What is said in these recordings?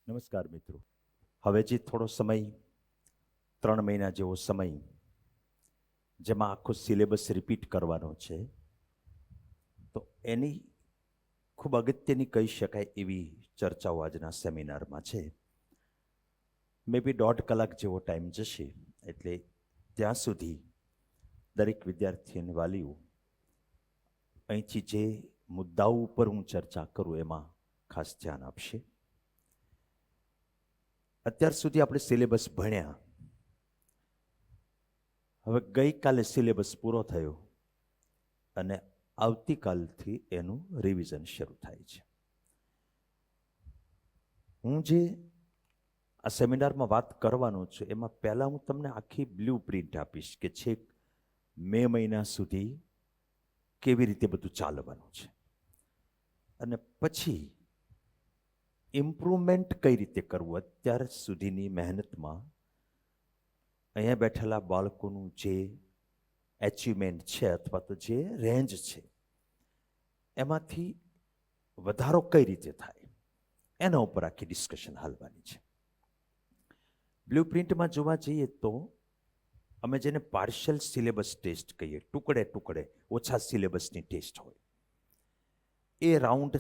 નમસ્કાર મિત્રો. હવે જે થોડો સમય 3 મહિના જેવો સમય જેમાં આખો સિલેબસ રિપીટ કરવાનો છે, તો એની ખૂબ અગત્યની કહી શકાય એવી ચર્ચાઓ આજના સેમિનારમાં છે. મે બી 1.5 કલાક જેવો ટાઈમ જશે, એટલે ત્યાં સુધી દરેક વિદ્યાર્થી અને વાલીઓ અહીંથી જે મુદ્દાઓ ઉપર હું ચર્ચા કરું એમાં ખાસ ધ્યાન આપશે. અત્યાર સુધી આપણે સિલેબસ ભણ્યા. હવે ગઈકાલે સિલેબસ પૂરો થયો અને આવતીકાલથી એનું રિવિઝન શરૂ થાય છે. હું જે આ સેમિનારમાં વાત કરવાનો છું એમાં પહેલાં હું તમને આખી બ્લુ પ્રિન્ટ આપીશ કે છેક મે મહિના સુધી કેવી રીતે બધું ચાલવાનું છે, અને પછી ઇમ્પ્રુવમેન્ટ કઈ રીતે કરવું. અત્યાર સુધીની મહેનતમાં અહીંયા બેઠેલા બાળકોનું જે એચિવમેન્ટ છે અથવા તો જે રેન્જ છે એમાંથી વધારો કઈ રીતે થાય એના ઉપર આખી ડિસ્કશન હાલવાની છે. બ્લુ પ્રિન્ટમાં જોવા જઈએ તો અમે જેને પાર્શિયલ સિલેબસ ટેસ્ટ કહીએ, ટુકડે ટુકડે ઓછા સિલેબસની ટેસ્ટ હોય, એ રાઉન્ડ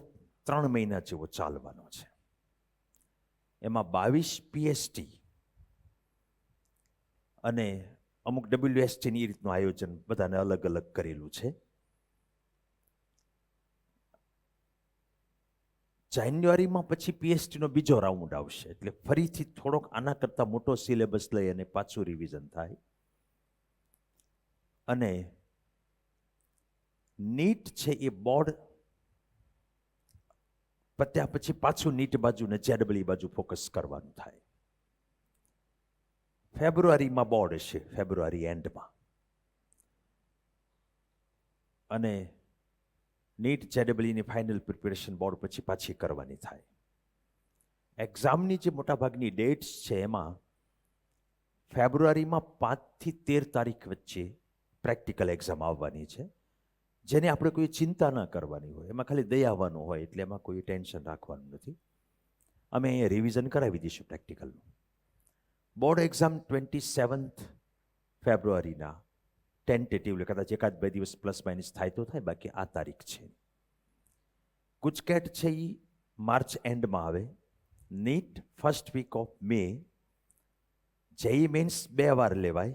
3 મહિના જેવો ચાલવાનો છે. એમાં 22 પીએસટી અને અમુક WSTની રીતનું આયોજન બધાને અલગ અલગ કરેલું છે. જાન્યુઆરીમાં પછી પીએસટીનો બીજો રાઉન્ડ આવશે, એટલે ફરીથી થોડોક આના કરતાં મોટો સિલેબસ લઈ અને પાછું રિવિઝન થાય. અને નીટ છે એ બોર્ડ પત્યા પછી પાછું નીટ બાજુ ને જેડબલઈ બાજુ ફોકસ કરવાનું થાય. ફેબ્રુઆરીમાં બોર્ડ હશે, ફેબ્રુઆરી એન્ડમાં, અને નીટ જેડબલઈની ફાઇનલ પ્રિપેરેશન બોર્ડ પછી પાછી કરવાની થાય. એક્ઝામની જે મોટાભાગની ડેટ્સ છે એમાં ફેબ્રુઆરીમાં 5 થી 13 તારીખ વચ્ચે પ્રેક્ટિકલ એક્ઝામ આવવાની છે, જેને આપણે કોઈ ચિંતા ન કરવાની હોય. એમાં ખાલી દઈ આવવાનું હોય, એટલે એમાં કોઈ ટેન્શન રાખવાનું નથી. અમે અહીંયા રિવિઝન કરાવી દઈશું પ્રેક્ટિકલનું. બોર્ડ એક્ઝામ 27 ફેબ્રુઆરીના ટેન્ટેટિવલી, કદાચ 1-2 દિવસ પ્લસ માઇનસ થાય તો થાય, બાકી આ તારીખ છે. ગુજકેટ છે એ માર્ચ એન્ડમાં આવે. NEET first week of May. JEE Mains 2 વાર લેવાય,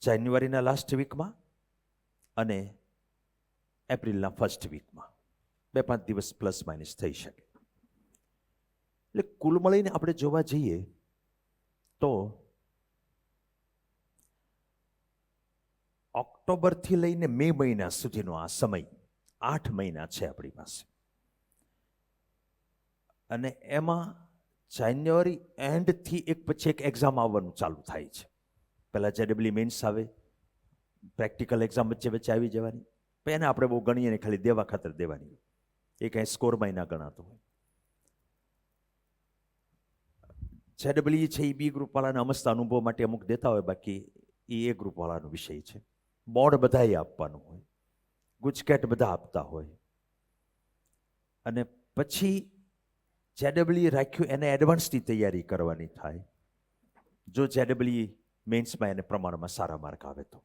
જાન્યુઆરીના લાસ્ટ વીકમાં અને એપ્રિલના ફર્સ્ટ વીકમાં. 2-5 દિવસ પ્લસ માઇનસ થઈ શકે. એટલે કુલ મળીને આપણે જોવા જઈએ તો ઓક્ટોબરથી લઈને મે મહિના સુધીનો આ સમય 8 મહિના છે આપણી પાસે. અને એમાં જાન્યુઆરી એન્ડથી એક પછી એક એક્ઝામ આવવાનું ચાલુ થાય છે. પહેલાં જેડબલઈ મેન્સ આવે, પ્રેક્ટિકલ એક્ઝામ વચ્ચે વચ્ચે આવી જવાની. પણ એને આપણે બહુ ગણીએ ને ખાલી દેવા ખાતર દેવાની હોય, એ કાંઈ સ્કોરમાં ના ગણાતો હોય. જેડબલઈ છે એ બી ગ્રુપવાળાને અમસ્ત અનુભવ માટે અમુક દેતા હોય, બાકી એ ગ્રુપવાળાનો વિષય છે. બોર્ડ બધાએ આપવાનું હોય, ગુજકેટ બધા આપતા હોય. અને પછી જેડબલઈ રાખ્યું એને એડવાન્સની તૈયારી કરવાની થાય, જો જેડબલઈ મેન્સમાં એને પ્રમાણમાં સારા માર્ક આવે તો.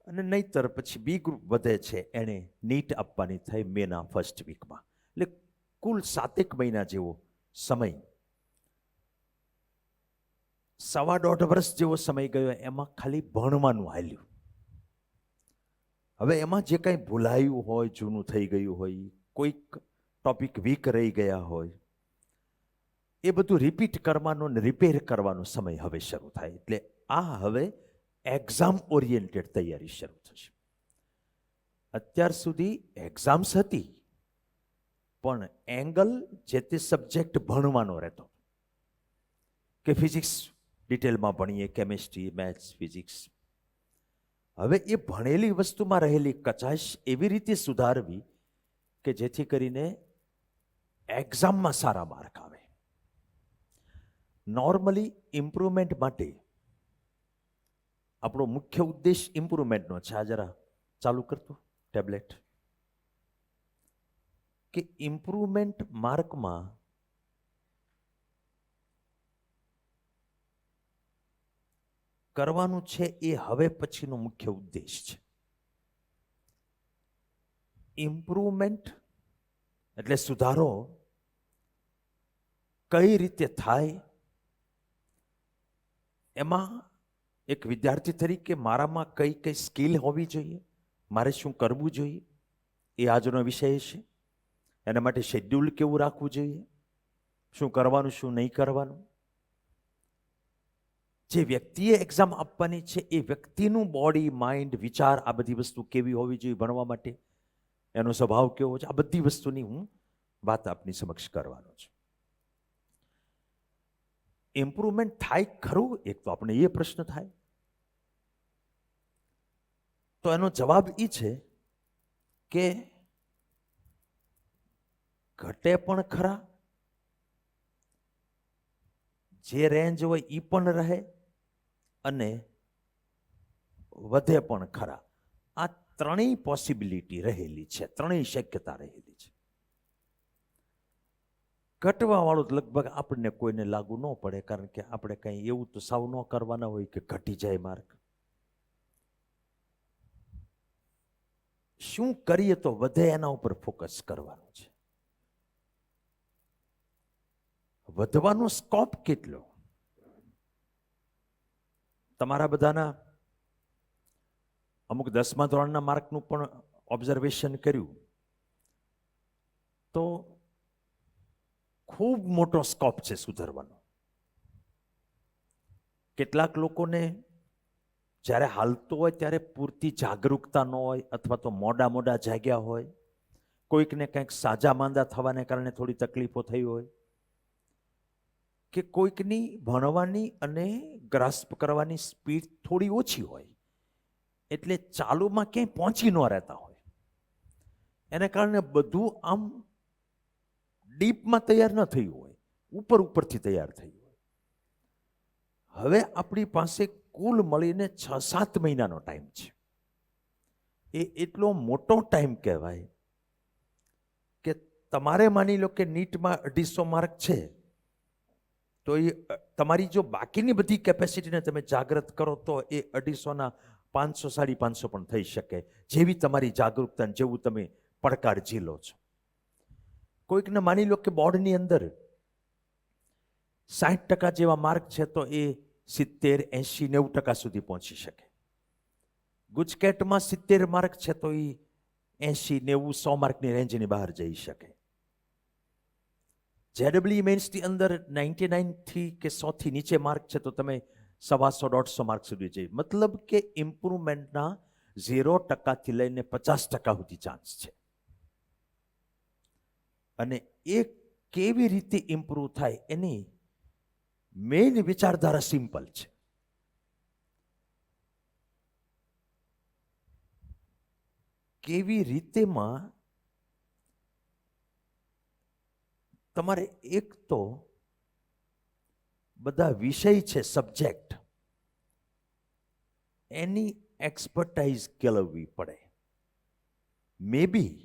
અને નહીતર પછી બી ગ્રુપ વધે છે, એને નીટ આપવાની થાય મેના ફર્સ્ટ વીકમાં. એટલે કુલ 7 મહિના જેવો સમય, 1.5 વર્ષ જેવો સમય ગયો, એમાં ખાલી ભણવાનું હાલ્યું. હવે એમાં જે કાંઈ ભૂલાયું હોય, જૂનું થઈ ગયું હોય, કોઈક ટોપિક વીક રહી ગયા હોય, એ બધું રિપીટ કરવાનો ને રિપેર કરવાનો સમય હવે શરૂ થાય. એટલે આ હવે એક્ઝામ ઓરિએન્ટેડ તૈયારી શરૂ થશે. અત્યાર સુધી એક્ઝામ્સ હતી, પણ એંગલ જે તે સબ્જેક્ટ ભણવાનો રહેતો, કે ફિઝિક્સ ડિટેલમાં ભણીએ, કેમિસ્ટ્રી, મેથ્સ, ફિઝિક્સ. હવે એ ભણેલી વસ્તુમાં રહેલી કચાશ એવી રીતે સુધારવી કે જેથી કરીને એક્ઝામમાં સારા માર્ક આવે. નોર્મલી ઇમ્પ્રુવમેન્ટ માટે આપણો મુખ્ય ઉદ્દેશ ઇમ્પ્રુવમેન્ટનો છે. આ જરા ચાલુ કરતો ટેબ્લેટ. કે ઇમ્પ્રુવમેન્ટ માર્કમાં કરવાનું છે એ હવે પછીનો મુખ્ય ઉદ્દેશ છે. ઇમ્પ્રુવમેન્ટ એટલે સુધારો કઈ રીતે થાય, એમાં એક વિદ્યાર્થી તરીકે મારામાં કઈ કઈ સ્કિલ હોવી જોઈએ, મારે શું કરવું જોઈએ, એ આજનો વિષય છે. એના માટે શેડ્યુલ કેવું રાખવું જોઈએ, શું કરવાનું શું નહીં કરવાનું. જે વ્યક્તિએ એક્ઝામ આપવાની છે એ વ્યક્તિનું બોડી, માઇન્ડ, વિચાર આ બધી વસ્તુ કેવી હોવી જોઈએ ભણવા માટે, એનો સ્વભાવ કેવો છે, આ બધી વસ્તુની હું વાત આપની સમક્ષ કરવાનો છું. ઇમ્પ્રુવમેન્ટ થાય ખરું? એક તો આપણે એ પ્રશ્ન થાય. તો એનો જવાબ એ છે કે ઘટે પણ ખરા, જે રેન્જ હોય એ પણ રહે, અને વધે પણ ખરા. આ ત્રણેય પોસિબિલિટી રહેલી છે, ત્રણેય શક્યતા રહેલી છે. ઘટવા વાળું લગભગ આપણને કોઈને લાગુ ન પડે, કારણ કે આપણે કંઈ એવું તો સાવ ન કરવાના હોય કે ઘટી જાય માર્ક. શું કરીએ તો વધે એના ઉપર ફોકસ કરવાનું છે. વધવાનો સ્કોપ કેટલો? તમારા બધાના અમુક 10મા ધોરણના માર્કનું પણ ઓબ્ઝર્વેશન કર્યું તો ખૂબ મોટો સ્કોપ છે સુધારવાનો. કેટલાક લોકોને જ્યારે હાલતો હોય ત્યારે પૂરતી જાગૃતતા ન હોય, અથવા તો મોડા જાગ્યા હોય, કોઈકને કંઈક સાજા માંદા થવાને કારણે થોડી તકલીફો થઈ હોય, કે કોઈકની ભણવાની અને ગ્રાસ્પ કરવાની સ્પીડ થોડી ઓછી હોય, એટલે ચાલુમાં ક્યાંય પહોંચી ન રહેતા હોય, એને કારણે બધું આમ ડીપમાં તૈયાર ન થયું હોય, ઉપરથી તૈયાર થયું હોય. હવે આપણી પાસે કુલ મળીને 6-7 મહિનાનો ટાઈમ છે. એ એટલો મોટો ટાઈમ કહેવાય કે તમારે માની લો કે નીટમાં 250 માર્ક છે, તો એ તમારી જો બાકીની બધી કેપેસિટીને તમે જાગૃત કરો તો એ 250ના 500-550 પણ થઈ શકે, જેવી તમારી જાગૃતતા, જેવું તમે પડકાર ઝીલો છો. કોઈકને માની લો કે બોર્ડની અંદર 60% જેવા માર્ક છે, તો એ 70, 80, 90% સુધી પહોંચી શકે. ગુજકેટમાં 70 માર્ક છે તો એ 80, 90, 100 માર્કની રેન્જની બહાર જઈ શકે. જેડબલ્યુ મેન્સની અંદર 99થી કે 100થી નીચે માર્ક છે તો તમે 125-150 માર્ક સુધી જઈ. મતલબ કે ઇમ્પ્રુવમેન્ટના 0% લઈને 50% સુધી ચાન્સ છે. અને એ કેવી રીતે ઇમ્પ્રુવ થાય એની મેઇન વિચારધારા સિમ્પલ છે. કેવી રીતેમાં તમારે એક તો બધા વિષય છે, સબ્જેક્ટ, એની એક્સપર્ટાઇઝ કેળવવી પડે. મે બી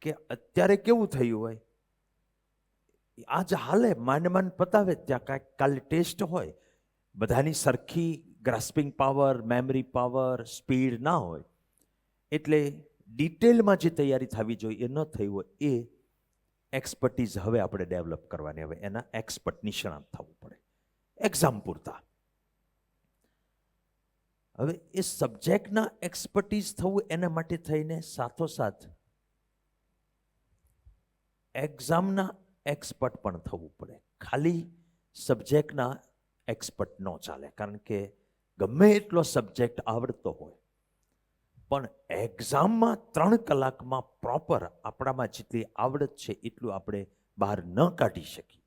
કે અત્યારે કેવું થયું હોય, આજ હાલે માંડ પતાવે ત્યાં કાંઈક કાલે ટેસ્ટ હોય, બધાની સરખી grasping power, memory power, speed ના હોય, એટલે ડિટેલમાં જે તૈયારી થવી જોઈએ એ ન થઈ હોય. એ એક્સપર્ટીઝ હવે આપણે ડેવલપ કરવાની, હવે એના એક્સપર્ટ નિષ્ણાત થવું પડે એક્ઝામ પૂરતા. હવે એ સબ્જેક્ટના એક્સપર્ટીઝ થવું એના માટે થઈને સાથોસાથ એક્ઝામના એક્સપર્ટ પણ થવું પડે. ખાલી સબ્જેક્ટના એક્સપર્ટ ન ચાલે, કારણ કે ગમે એટલો સબ્જેક્ટ આવડતો હોય પણ એક્ઝામમાં 3 કલાકમાં પ્રોપર આપણામાં જેટલી આવડત છે એટલું આપણે બહાર ન કાઢી શકીએ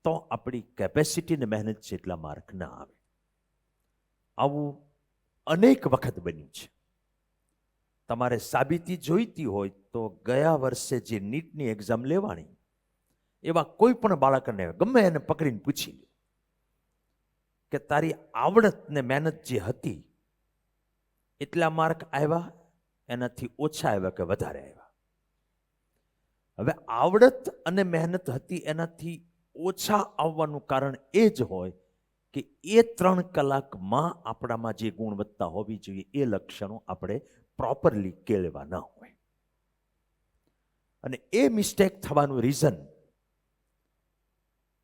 તો આપણી કેપેસિટી ને મહેનત જેટલા માર્ક ના આવે. આવું અનેક વખત બન્યું છે. તમારે સાબિતી જોઈતી હોય તો ગયા વર્ષે જે નીટની એક્ઝામ લેવાની, એવા કોઈ પણ બાળકને ગમે એને પકડીને પૂછી લો કે તારી આવડત ને મહેનત જે હતી એટલા માર્ક આવ્યા, એનાથી ઓછા આવ્યા કે વધારે આવ્યા? હવે આવડત અને મહેનત હતી એનાથી ઓછા આવવાનું કારણ એ જ હોય કે એ 3 કલાકમાં આપણામાં જે ગુણવત્તા હોવી જોઈએ એ લક્ષણો આપણે પ્રોપરલી કેળવા ન હોય. અને એ મિસ્ટેક થવાનું રીઝન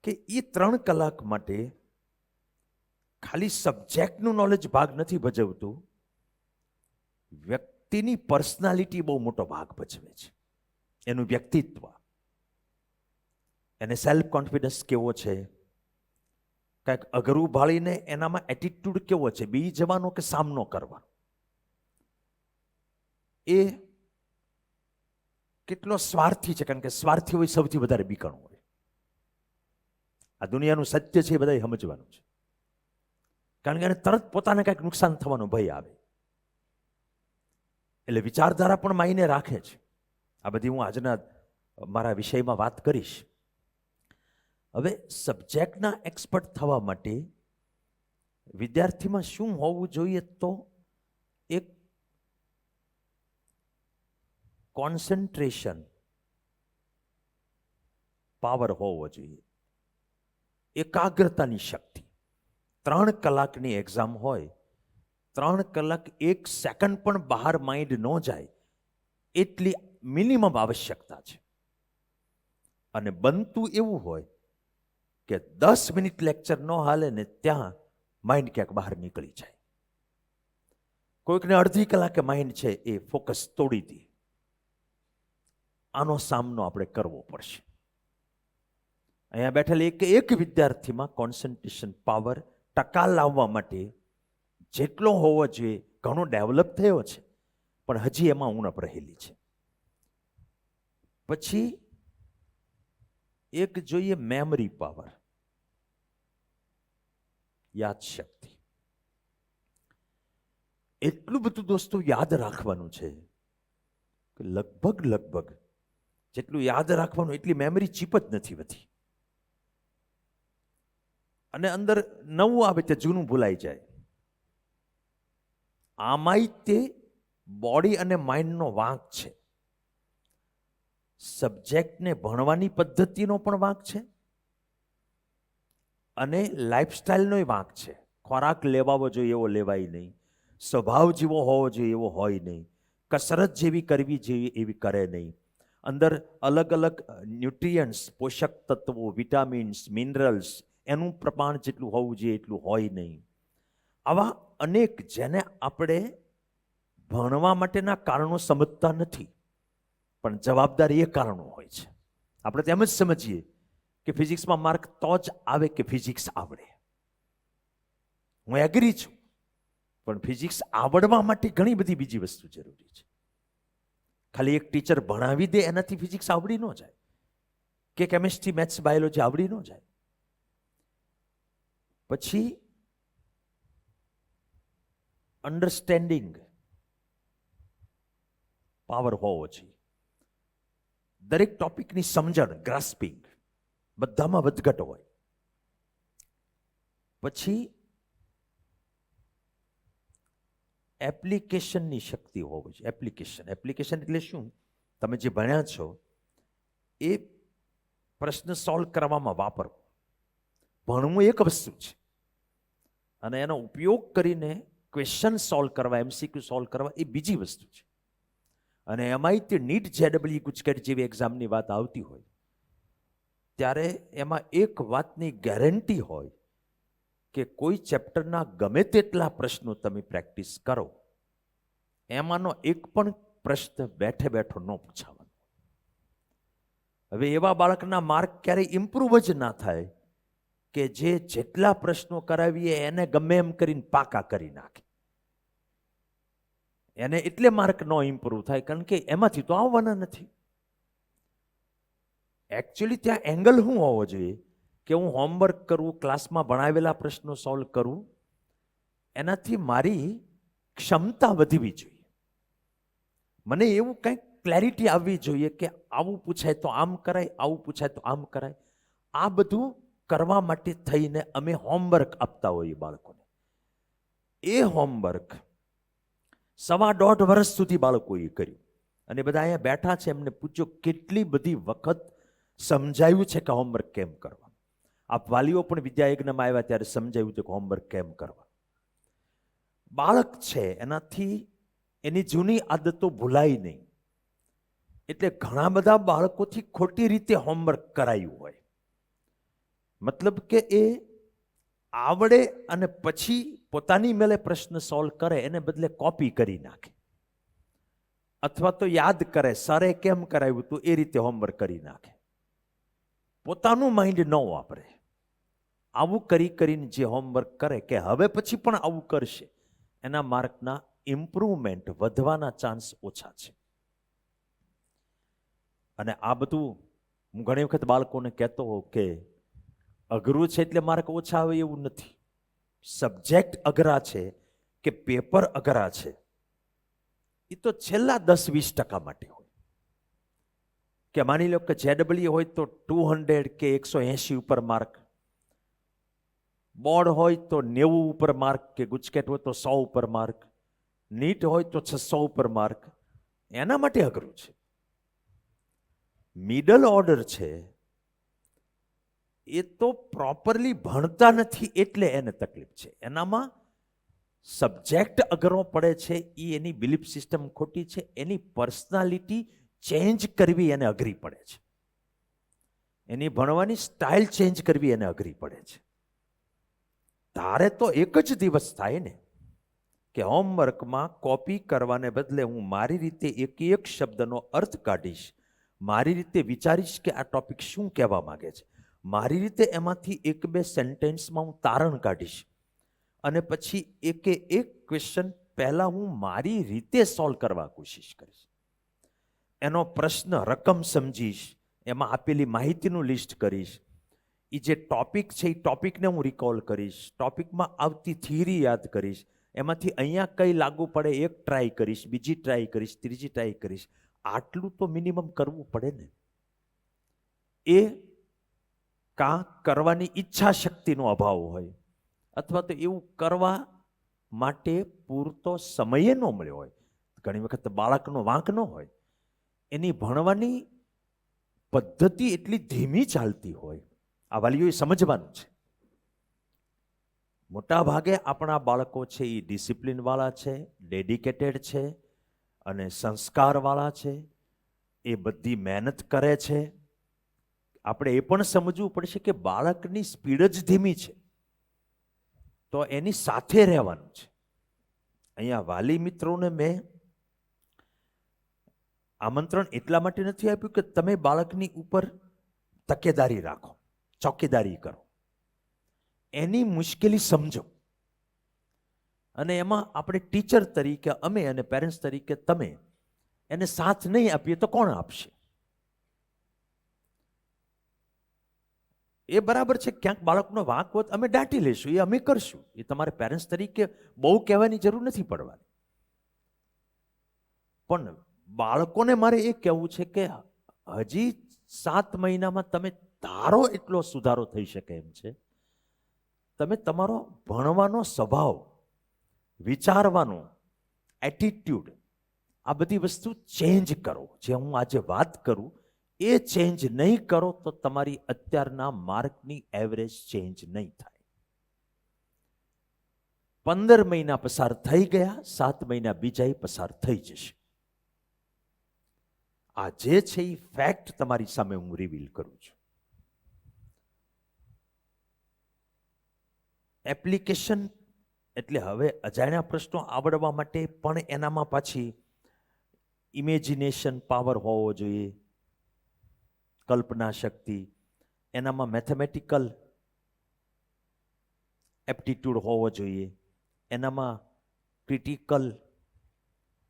કે એ 3 કલાક માટે ખાલી સબ્જેક્ટનું નોલેજ ભાગ નથી ભજવતું, વ્યક્તિની પર્સનાલિટી બહુ મોટો ભાગ ભજવે છે. એનું વ્યક્તિત્વ, એને સેલ્ફ કોન્ફિડન્સ કેવો છે, કંઈક અઘરું ભાળીને એનામાં એટીટ્યુડ કેવો છે, બી જવાનો કે સામનો કરવાનો, એ કેટલો સ્વાર્થી છે. કારણ કે સ્વાર્થી હોય સૌથી વધારે બીકણ હોય. આ દુનિયાનું સત્ય છે એ બધાએ સમજવાનું છે. કારણ કે એને તરત પોતાને કંઈક નુકસાન થવાનો ભય આવે. એટલે વિચારધારા પણ માયને રાખે છે. આ બધી હું આજના મારા વિષયમાં વાત કરીશ. હવે સબ્જેક્ટના એક્સપર્ટ થવા માટે વિદ્યાર્થીમાં શું હોવું જોઈએ? તો એક કોન્સન્ટ્રેશન પાવર હોવો જોઈએ, એકાગ્રતાની શક્તિ. 3 કલાકની એક્ઝામ હોય, 3 કલાક 1 સેકન્ડ પણ બહાર માઇન્ડ ન જાય એટલી મિનિમમ આવશ્યકતા છે. અને બનતું એવું હોય કે 10 મિનિટ લેક્ચર ન હાલે ને ત્યાં માઇન્ડ ક્યાંક બહાર નીકળી જાય. કોઈકને અડધી કલાકે માઇન્ડ છે એ ફોકસ તોડી દે. આનો સામનો આપણે કરવો પડશે. અહીંયા બેઠેલ એક વિદ્યાર્થીમાં કોન્સન્ટ્રેશન પાવર ટકા લાવવા માટે જેટલો હોવો જોઈએ ઘણો ડેવલપ થયો છે, પણ હજી એમાં ઉણપ રહેલી છે. પછી એક જોઈએ મેમરી પાવર, યાદશક્તિ. એટલું બધું દોસ્તો યાદ રાખવાનું છે કે લગભગ જેટલું યાદ રાખવાનું એટલી મેમરી ચીપ જ નથી વધી. અને અંદર નવું આવે તે જૂનું ભૂલાઈ જાય. આમાંય તે બોડી અને માઇન્ડનો વાંક છે. સબ્જેક્ટને ભણવાની પદ્ધતિનો પણ વાંક છે અને લાઈફસ્ટાઈલનોય વાંક છે. ખોરાક લેવાવો જોઈએ એવો લેવાય નહીં, સ્વભાવ જેવો હોવો જોઈએ એવો હોય નહીં, કસરત જેવી કરવી જોઈએ એવી કરે નહીં, અંદર અલગ અલગ ન્યુટ્રિયન્ટ્સ, પોષક તત્વો, વિટામિન્સ, મિનરલ્સ એનું પ્રમાણ જેટલું હોવું જોઈએ એટલું હોય નહીં. આવા અનેક જેને આપણે ભણવા માટેના કારણો સમજતા નથી, પણ જવાબદારી એ કારણો હોય છે. આપણે તેમ જ સમજીએ કે ફિઝિક્સમાં માર્ક તો જ આવે કે ફિઝિક્સ આવડે. હું એગ્રી છું, પણ ફિઝિક્સ આવડવા માટે ઘણી બધી બીજી વસ્તુ જરૂરી છે. ખાલી એક ટીચર ભણાવી દે એનાથી ફિઝિક્સ આવડી ન જાય, કે કેમિસ્ટ્રી, મેથ્સ, બાયોલોજી આવડી ન જાય. પછી અન્ડરસ્ટેન્ડિંગ પાવર હોવો જોઈએ. દરેક ટોપિકની સમજણ, ગ્રાસ્પિંગ, બધામાં વધઘટ હોય. પછી એપ્લિકેશનની શક્તિ હોવી જોઈએ. એપ્લિકેશન એટલે શું? તમે જે ભણ્યા છો એ પ્રશ્ન સોલ્વ કરવામાં વાપરો. ભણવું એક વસ્તુ છે અને એનો ઉપયોગ કરીને ક્વેશ્ચન સોલ્વ કરવા, MCQ સોલ્વ કરવા એ બીજી વસ્તુ છે. અને એમાંય તે નીટ, JEE, ગુજકેટ જેવી એક્ઝામની વાત આવતી હોય ત્યારે એમાં એક વાતની ગેરંટી હોય કે કોઈ ચેપ્ટરના ગમે તેટલા પ્રશ્નો તમે પ્રેક્ટિસ કરો, એમાંનો એક પણ પ્રશ્ન બેઠે બેઠો ન પૂછાવાનો. હવે એવા બાળકના માર્ક ક્યારેય ઇમ્પ્રૂવ જ ના થાય કે જે જેટલા પ્રશ્નો કરાવીએ એને ગમે એમ કરીને પાકા કરી નાખે. એને એટલે માર્ક ન ઇમ્પ્રૂવ થાય કારણ કે એમાંથી તો આવવાના નથી. એકચ્યુઅલી ત્યાં એંગલ શું હોવો જોઈએ કે હું હોમવર્ક કરું, ક્લાસમાં ભણાવેલા પ્રશ્નો સોલ્વ કરું, એનાથી મારી ક્ષમતા વધવી જોઈએ. મને એવું કંઈક ક્લેરિટી આવવી જોઈએ કે આવું પૂછાય તો આમ કરાય, આવું પૂછાય તો આમ કરાય. આ બધું કરવા માટે થઈને અમે હોમવર્ક આપતા હોઈએ બાળકોને. એ હોમવર્ક 1.5 વર્ષ સુધી બાળકોએ કર્યું અને બધા અહીંયા બેઠા છે, એમને પૂછ્યો કેટલી બધી વખત સમજાયું છે કે હોમવર્ક કેમ કરવાનું. આપ વાલીઓ પણ વિદ્યાયજ્ઞમાં આવ્યા ત્યારે સમજાવ્યું હતું કે હોમવર્ક કેમ કરવા. બાળક છે એનાથી એની જૂની આદતો ભૂલાય નહીં. એટલે ઘણા બધા બાળકોથી ખોટી રીતે હોમવર્ક કરાયું હોય. મતલબ કે એ આવડે અને પછી પોતાની મેલે પ્રશ્ન સોલ્વ કરે એને બદલે કોપી કરી નાખે, અથવા તો યાદ કરે સરે કેમ કરાવ્યું હતું એ રીતે હોમવર્ક કરી નાખે, પોતાનું માઇન્ડ ન વાપરે. આવું કરી કરીને જે હોમવર્ક કરે કે હવે પછી પણ આવું કરશે, એના માર્કના ઇમ્પ્રુવમેન્ટ વધવાના ચાન્સ ઓછા છે. અને આ બધું હું ઘણી વખત બાળકોને કહેતો હોઉં કે અઘરું છે એટલે માર્ક ઓછા આવે એવું નથી. સબ્જેક્ટ અઘરા છે કે પેપર અઘરા છે એ તો છેલ્લા 10-20% માટે હોય. કે માની લો કે JEE હોય તો 200 કે 180 ઉપર માર્ક, બોર્ડ હોય તો 90 ઉપર માર્ક, કે ગુજકેટ હોય તો 100 ઉપર માર્ક, નીટ હોય તો 600 ઉપર માર્ક. એના માટે અઘરું છે. મિડલ ઓર્ડર છે એ તો પ્રોપરલી ભણતા નથી એટલે એને તકલીફ છે. એનામાં સબ્જેક્ટ અઘરો પડે છે એ એની બિલીફ સિસ્ટમ ખોટી છે, એની પર્સનાલિટી ચેન્જ કરવી એને અઘરી પડે છે, એની ભણવાની સ્ટાઇલ ચેન્જ કરવી એને અઘરી પડે છે. તારે તો એક જ દિવસ થાય ને કે હોમવર્કમાં કોપી કરવાને બદલે હું મારી રીતે એક એક શબ્દનો અર્થ કાઢીશ, મારી રીતે વિચારીશ કે આ ટોપિક શું કહેવા માંગે છે, મારી રીતે એમાંથી 1-2 સેન્ટેન્સમાં હું તારણ કાઢીશ, અને પછી એક ક્વેશ્ચન પહેલા હું મારી રીતે સોલ્વ કરવા કોશિશ કરીશ. એનો પ્રશ્ન રકમ સમજીશ, એમાં આપેલી માહિતીનું લિસ્ટ કરીશ, એ જે ટોપિક છે એ ટોપિકને હું રિકોલ કરીશ, ટોપિકમાં આવતી થિયરી યાદ કરીશ, એમાંથી અહીંયા કઈ લાગુ પડે એક ટ્રાય કરીશ, બીજી ટ્રાય કરીશ, ત્રીજી ટ્રાય કરીશ. આટલું તો મિનિમમ કરવું પડે ને. એ કાં કરવાની ઈચ્છા શક્તિનો અભાવ હોય, અથવા તો એવું કરવા માટે પૂરતો સમય ન મળ્યો હોય. ઘણી વખત બાળકનો વાંક ન હોય, એની ભણવાની પદ્ધતિ એટલી ધીમી ચાલતી હોય. આ વાલીઓએ સમજવાનું છે. મોટા ભાગે આપણા બાળકો છે એ ડિસિપ્લિનવાળા છે, ડેડિકેટેડ છે અને સંસ્કારવાળા છે. એ બધી મહેનત કરે છે. આપણે એ પણ સમજવું પડશે કે બાળકની સ્પીડ જ ધીમી છે, તો એની સાથે રહેવાનું છે. અહીંયા વાલી મિત્રોને મેં આમંત્રણ એટલા માટે નથી આપ્યું કે તમે બાળકની ઉપર તકેદારી રાખો, ચોકીદારી કરો, એની મુશ્કેલી સમજો. અને એમાં આપણે ટીચર તરીકે અમે અને પેરેન્ટ્સ તરીકે તમે એને સાથ નહીં આપીએ તો કોણ આપશે? એ બરાબર છે, ક્યાંક બાળકનો વાંક હોત અમે દાટી લેશું, એ અમે કરશું. એ તમારે પેરેન્ટ્સ તરીકે બહુ કહેવાની જરૂર નથી પડવાની. પણ બાળકોને મારે એ કહેવું છે કે હજી 7 મહિનામાં તમે ધારો એટલો સુધારો થઈ શકે એમ છે. તમે તમારો ભણવાનો સ્વભાવ, વિચારવાનો એટીટ્યુડ, આ બધી વસ્તુ ચેન્જ કરો. જે હું આજે વાત કરું એ ચેન્જ નહીં કરો તો તમારી અત્યારના માર્કની એવરેજ ચેન્જ નહીં થાય. 15 મહિના પસાર થઈ ગયા, 7 મહિના બીજા પસાર થઈ જશે. આ જે છે એ ફેક્ટ તમારી સામે હું રિવીલ કરું છું. એપ્લિકેશન એટલે હવે અજાણ્યા પ્રશ્નો આવડવા માટે પણ એનામાં પાછી ઇમેજિનેશન પાવર હોવો જોઈએ, કલ્પના શક્તિ, એનામાં મેથેમેટિકલ એપ્ટિટ્યૂડ હોવો જોઈએ, એનામાં ક્રિટિકલ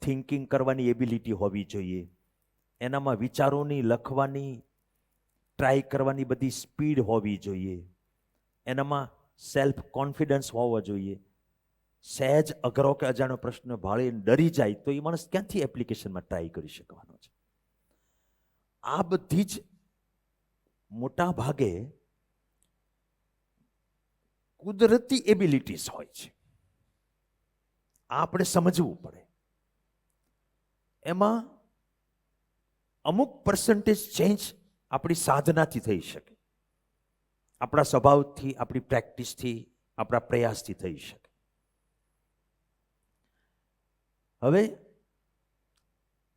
થિંકિંગ કરવાની એબિલિટી હોવી જોઈએ, એનામાં વિચારોની લખવાની ટ્રાય કરવાની બધી સ્પીડ હોવી જોઈએ, એનામાં સેલ્ફ કોન્ફિડન્સ હોવો જોઈએ. સહેજ અઘરો કે અજાણ્યો પ્રશ્ન ભાળીને ડરી જાય તો એ માણસ ક્યાંથી એપ્લિકેશનમાં ટ્રાય કરી શકવાનો છે? આ બધી જ મોટા ભાગે કુદરતી એબિલિટીઝ હોય છે. આ આપણે સમજવું પડે. એમાં અમુક પર્સન્ટેજ ચેન્જ આપણી સાધનાથી થઈ શકે. આપણા સ્વભાવથી, આપણી પ્રેક્ટિસથી, આપણા પ્રયાસથી થઈ શકે. હવે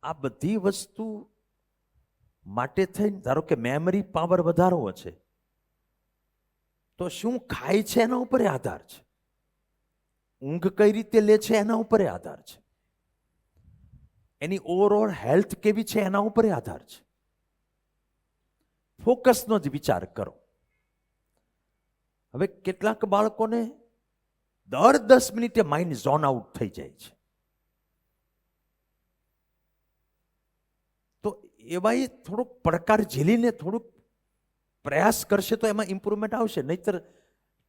આ બધી વસ્તુ માટે થઈને ધારો કે મેમરી પાવર વધારવો છે, તો શું ખાય છે એના ઉપર આધાર છે, ઊંઘ કઈ રીતે લે છે એના ઉપર આધાર છે, એની ઓવરઓલ હેલ્થ કેવી છે એના ઉપર આધાર છે. ફોકસનો જ વિચાર કરો. હવે કેટલાક બાળકોને દર 10 મિનિટે માઇન્ડ ઝોન આઉટ થઈ જાય છે, તો એવા થોડોક પડકાર ઝીલીને થોડુંક પ્રયાસ કરશે તો એમાં ઇમ્પ્રુવમેન્ટ આવશે. નહીતર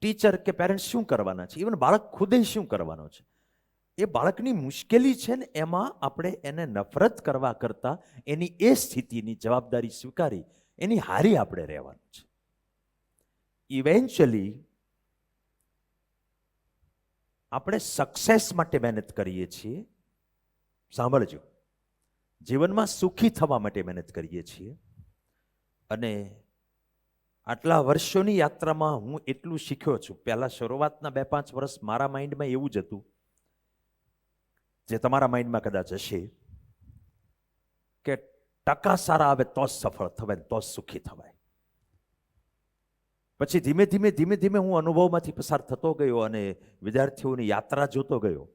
ટીચર કે પેરેન્ટ્સ શું કરવાના છે, ઇવન બાળક ખુદે શું કરવાનો છે, એ બાળકની મુશ્કેલી છે ને એમાં આપણે એને નફરત કરવા કરતાં એની એ સ્થિતિની જવાબદારી સ્વીકારી એની હારી આપણે રહેવાનું છે. ઇવેન્ચ્યુઅલી આપણે સક્સેસ માટે મહેનત કરીએ છીએ. સાંભળજો, જીવનમાં સુખી થવા માટે મહેનત કરીએ છીએ. અને આટલા વર્ષોની યાત્રામાં હું એટલું શીખ્યો છું. પહેલા શરૂઆતના 2-5 વર્ષ મારા માઇન્ડમાં એવું જ હતું, જે તમારા માઇન્ડમાં કદાચ હશે, કે ટકા સારા આવે તો જ સફળ થવાય, તો જ સુખી થવાય. પછી ધીમે ધીમે હું અનુભવમાંથી પસાર થતો ગયો અને વિદ્યાર્થીઓની યાત્રા જોતો ગયો.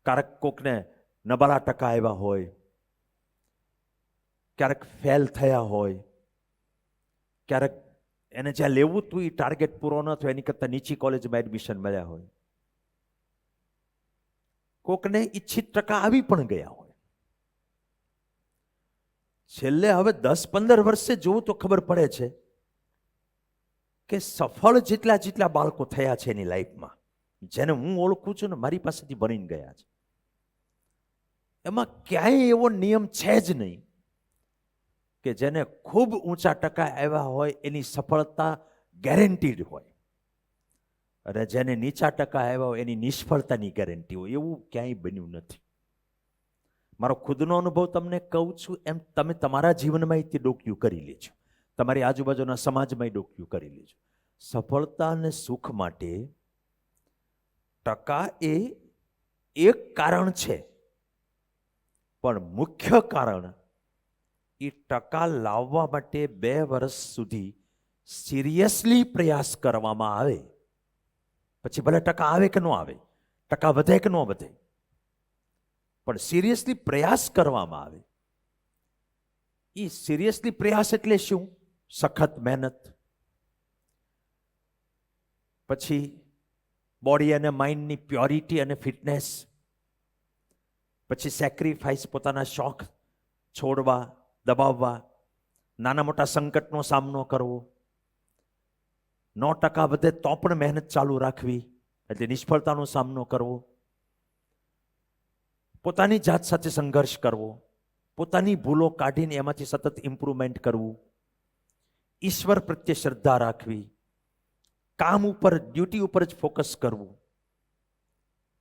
ક્યારેક કોકને નબળા ટકા આવ્યા હોય, ક્યારેક ફેલ થયા હોય, ક્યારેક એને જ્યાં લેવું હતું એ ટાર્ગેટ પૂરો ન થયો, એની કરતાં નીચી કોલેજમાં એડમિશન મળ્યા હોય, કોકને ઈચ્છિત ટકા આવી પણ ગયા હોય. છેલ્લે હવે 10-15 વર્ષે જોવું તો ખબર પડે છે કે સફળ જેટલા બાળકો થયા છે એની લાઈફમાં, જેને હું ઓળખું છું ને, મારી પાસેથી ભણીને ગયા છે, એમાં ક્યાંય એવો નિયમ છે જ નહીં કે જેને ખૂબ ઊંચા ટકા આવ્યા હોય એની સફળતા ગેરંટીડ હોય, અને જેને નીચા ટકા આવ્યા હોય એની નિષ્ફળતાની ગેરંટી હોય. એવું ક્યાંય બન્યું નથી. મારો ખુદનો અનુભવ તમને કહું છું એમ તમે તમારા જીવનમાં તે ડોક્યું કરી લેજો, તમારી આજુબાજુના સમાજમાં ડોક્યું કરી લેજો. સફળતા અને સુખ માટે ટકા એ એક કારણ છે, પણ મુખ્ય કારણ એ ટકા લાવવા માટે 2 વર્ષ સુધી સિરિયસલી પ્રયાસ કરવામાં આવે. પછી ભલે ટકા આવે કે ન આવે, ટકા વધે કે ન વધે, પણ સિરિયસલી પ્રયાસ કરવામાં આવે. એ સિરિયસલી પ્રયાસ એટલે શું? સખત મહેનત, પછી બોડી અને માઇન્ડની પ્યોરિટી અને ફિટનેસ, પછી સેક્રિફાઈસ, પોતાના શોખ છોડવા, દબાવવા, નાના મોટા સંકટનો સામનો કરવો, 9% વધે તો પણ મહેનત ચાલુ રાખવી, એટલે નિષ્ફળતાનો સામનો કરવો, પોતાની જાત સાથે સંઘર્ષ કરવો, પોતાની ભૂલો કાઢીને એમાંથી સતત ઇમ્પ્રુવમેન્ટ કરવું, ઈશ્વર પ્રત્યે શ્રદ્ધા રાખવી, કામ ઉપર, ડ્યુટી ઉપર જ ફોકસ કરવું,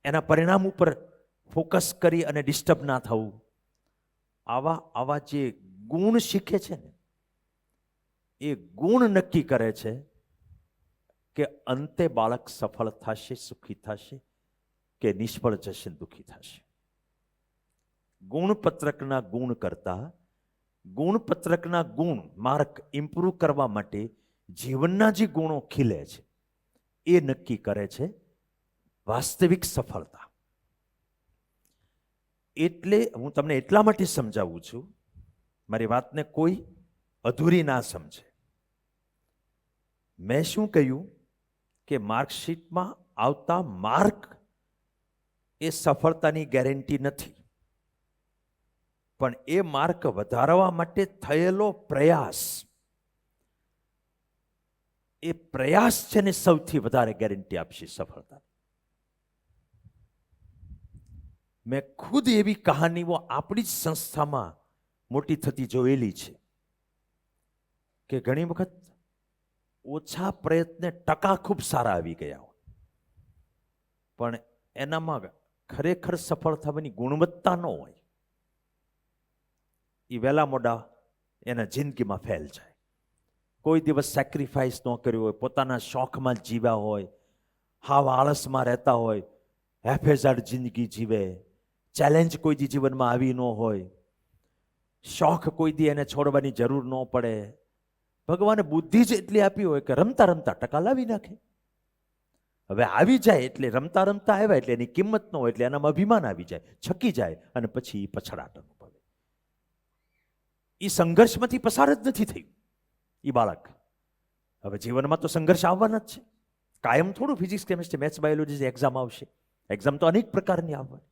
એના પરિણામ ઉપર ફોકસ કરી અને ડિસ્ટર્બ ના થવું. આવા જે ગુણ શીખે છે ને, એ ગુણ નક્કી કરે છે કે અંતે બાળક સફળ થશે, સુખી થશે, કે નિષ્ફળ જશે, દુઃખી થશે. ગુણપત્રકના ગુણ કરતા ગુણપત્રકના ગુણ માર્ક ઇમ્પ્રૂવ કરવા માટે જીવનના જે ગુણો ખીલે છે એ નક્કી કરે છે વાસ્તવિક સફળતા. એટલે હું તમને એટલા માટે સમજાવું છું, મારી વાતને કોઈ અધૂરી ના સમજે. મેં શું કહ્યું કે માર્કશીટમાં આવતા માર્ક એ સફળતાની ગેરંટી નથી, પણ એ માર્ક વધારવા માટે થયેલો પ્રયાસ, એ પ્રયાસ છે ને સૌથી વધારે ગેરંટી આપશે સફળતા. મેં ખુદ એવી કહાનીઓ આપણી જ સંસ્થામાં મોટી થતી જોયેલી છે કે ઘણી વખત ઓછા પ્રયત્ને ટકા ખૂબ સારા આવી ગયા હોય, પણ એનામાં ખરેખર સફળ થવાની ગુણવત્તા ન હોય. એ વહેલા મોડા એના જિંદગીમાં ફેલ જાય. કોઈ દિવસ સેક્રિફાઈસ ન કર્યું હોય, પોતાના શોખમાં જ જીવ્યા હોય, હાવ આળસમાં રહેતા હોય, હેફેઝાડ જિંદગી જીવે, ચેલેન્જ કોઈ દી જીવનમાં આવી ન હોય, શોખ કોઈ દી એને છોડવાની જરૂર ન પડે, ભગવાને બુદ્ધિ જ એટલી આપી હોય કે રમતા રમતા ટકા લાવી નાખે. હવે આવી જાય એટલે રમતા રમતા આવ્યા એટલે એની કિંમત ન હોય એટલે એનામાં અભિમાન આવી જાય, છકી જાય અને પછી પછડાટ અનુભવે. એ સંઘર્ષમાંથી પસાર જ નથી થયું એ બાળક. હવે જીવનમાં તો સંઘર્ષ આવવાના જ છે. કાયમ થોડું physics, chemistry, maths, biology exam આવશે. એક્ઝામ તો અનેક પ્રકારની આવવાની.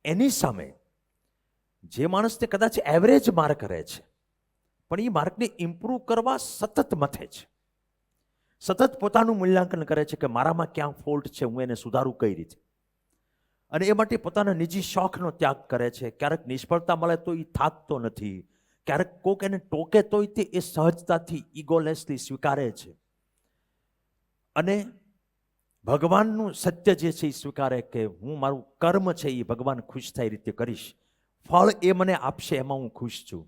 એની સામે જે માણસને કદાચ એવરેજ માર્ક રહે છે પણ એ માર્કને ઇમ્પ્રૂવ કરવા સતત મથે છે, સતત પોતાનું મૂલ્યાંકન કરે છે કે મારામાં ક્યાં ફોલ્ટ છે, હું એને સુધારું કઈ રીતે, અને એ માટે પોતાના નિજી શોખનો ત્યાગ કરે છે. ક્યારેક નિષ્ફળતા મળે તો એ થાકતો નથી, ક્યારેક કોક એને ટોકે તોય તે એ સહજતાથી ઇગોલેસલી સ્વીકારે છે, અને ભગવાનનું સત્ય જે છે એ સ્વીકારે કે હું મારું કર્મ છે એ ભગવાન ખુશ થાય રીતે કરીશ, ફળ એ મને આપશે એમાં હું ખુશ છું.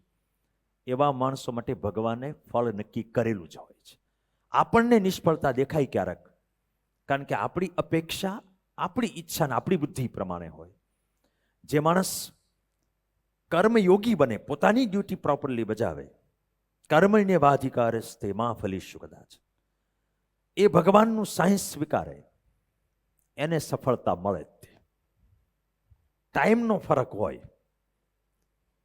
એવા માણસો માટે ભગવાને ફળ નક્કી કરેલું જ હોય છે. આપણને નિષ્ફળતા દેખાય ક્યારેક, કારણ કે આપણી અપેક્ષા આપણી ઈચ્છા ને આપણી બુદ્ધિ પ્રમાણે હોય. જે માણસ કર્મયોગી બને, પોતાની ડ્યુટી પ્રોપરલી બજાવે, કર્મણ્ય વાધિકારસ્તે માં ફલીશુ કદાચ, એ ભગવાનનું સાયન્સ સ્વીકારે, એને સફળતા મળે જ. ટાઈમનો ફરક હોય,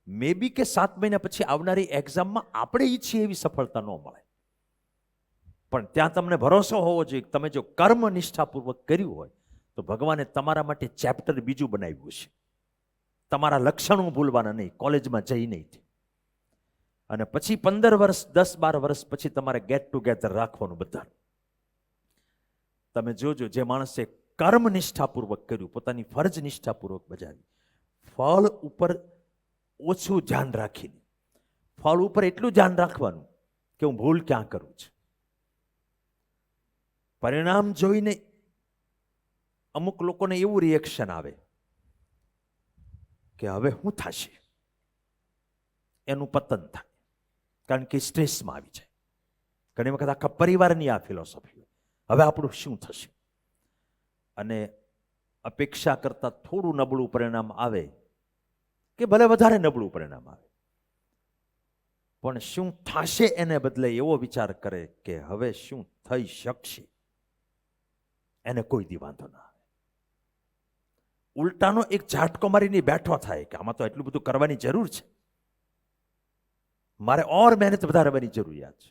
મે બી કે 7 મહિના પછી આવનારી એક્ઝામમાં આપણે ઈચ્છીએ એવી સફળતા ન મળે, પણ ત્યાં તમને ભરોસો હોવો જોઈએ. તમે જો કર્મ નિષ્ઠાપૂર્વક કર્યું હોય તો ભગવાને તમારા માટે ચેપ્ટર બીજું બનાવ્યું છે. તમારા લક્ષણો ભૂલવાના નહીં, કોલેજમાં જઈ નહીં, અને પછી 15 વર્ષ 10-12 વર્ષ પછી તમારે ગેટ ટુગેધર રાખવાનું બધા. તમે જોજો, જે માણસે કર્મ નિષ્ઠાપૂર્વક કર્યું, પોતાની ફરજ નિષ્ઠાપૂર્વક બજાવી, ફળ ઉપર ઓછું ધ્યાન રાખીને, ફળ ઉપર એટલું ધ્યાન રાખવાનું કે હું ભૂલ ક્યાં કરું છું. પરિણામ જોઈને અમુક લોકોને એવું રિએક્શન આવે કે હવે શું થશે, એનું પતન થાય, કારણ કે સ્ટ્રેસમાં આવી જાય. ઘણી વખત આખા પરિવારની આ ફિલોસોફી હોય, હવે આપણું શું થશે, અને અપેક્ષા કરતા થોડું નબળું પરિણામ આવે કે ભલે વધારે નબળું પરિણામ આવે, પણ શું થશે એને બદલે એવો વિચાર કરે કે હવે શું થઈ શકશે, એને કોઈ દી વાંધો ના આવે. ઉલટાનો એક ઝાટકો મારીને બેઠો થાય કે આમાં તો એટલું બધું કરવાની જરૂર છે, મારે ઓર મહેનત વધારવાની જરૂરિયાત છે.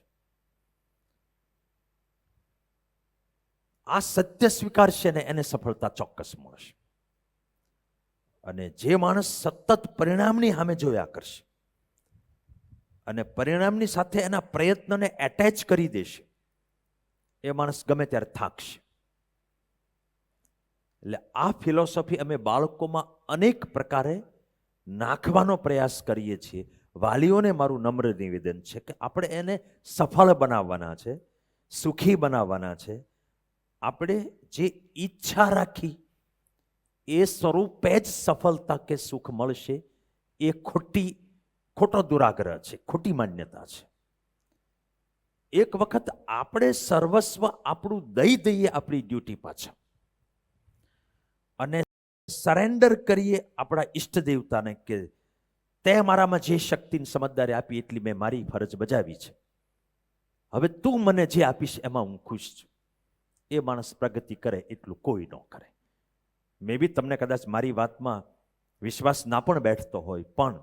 આ સત્ય સ્વીકારશે ને એને સફળતા ચોક્કસ મળશે. અને જે માણસ સતત પરિણામની સામે જોયા કરશે અને પરિણામની સાથે એના પ્રયત્નને એટેચ કરી દેશે, એ માણસ ગમે ત્યારે થાકશે. એટલે આ ફિલોસોફી અમે બાળકોમાં અનેક પ્રકારે નાખવાનો પ્રયાસ કરીએ છીએ. વાલીઓને મારું નમ્ર નિવેદન છે કે આપણે એને સફળ બનાવવાના છે, સુખી બનાવવાના છે. આપણે જે ઈચ્છા રાખી એ સ્વરૂપે જ સફળતા કે સુખ મળશે, એ ખોટો દુરાગ્રહ છે, ખોટી માન્યતા છે. એક વખત આપણે સર્વસ્વ આપણું દઈ દઈએ આપણી ડ્યુટી પાછળ, અને સરેન્ડર કરીએ આપણા ઈષ્ટ દેવતાને કે તે મારામાં જે શક્તિની સમજદારી આપી એટલી મેં મારી ફરજ બજાવી છે, હવે તું મને જે આપીશ એમાં હું ખુશ છું. એ માણસ પ્રગતિ કરે એટલું કોઈ ન કરે. મે બી તમને કદાચ મારી વાતમાં વિશ્વાસ ના પણ બેઠતો હોય, પણ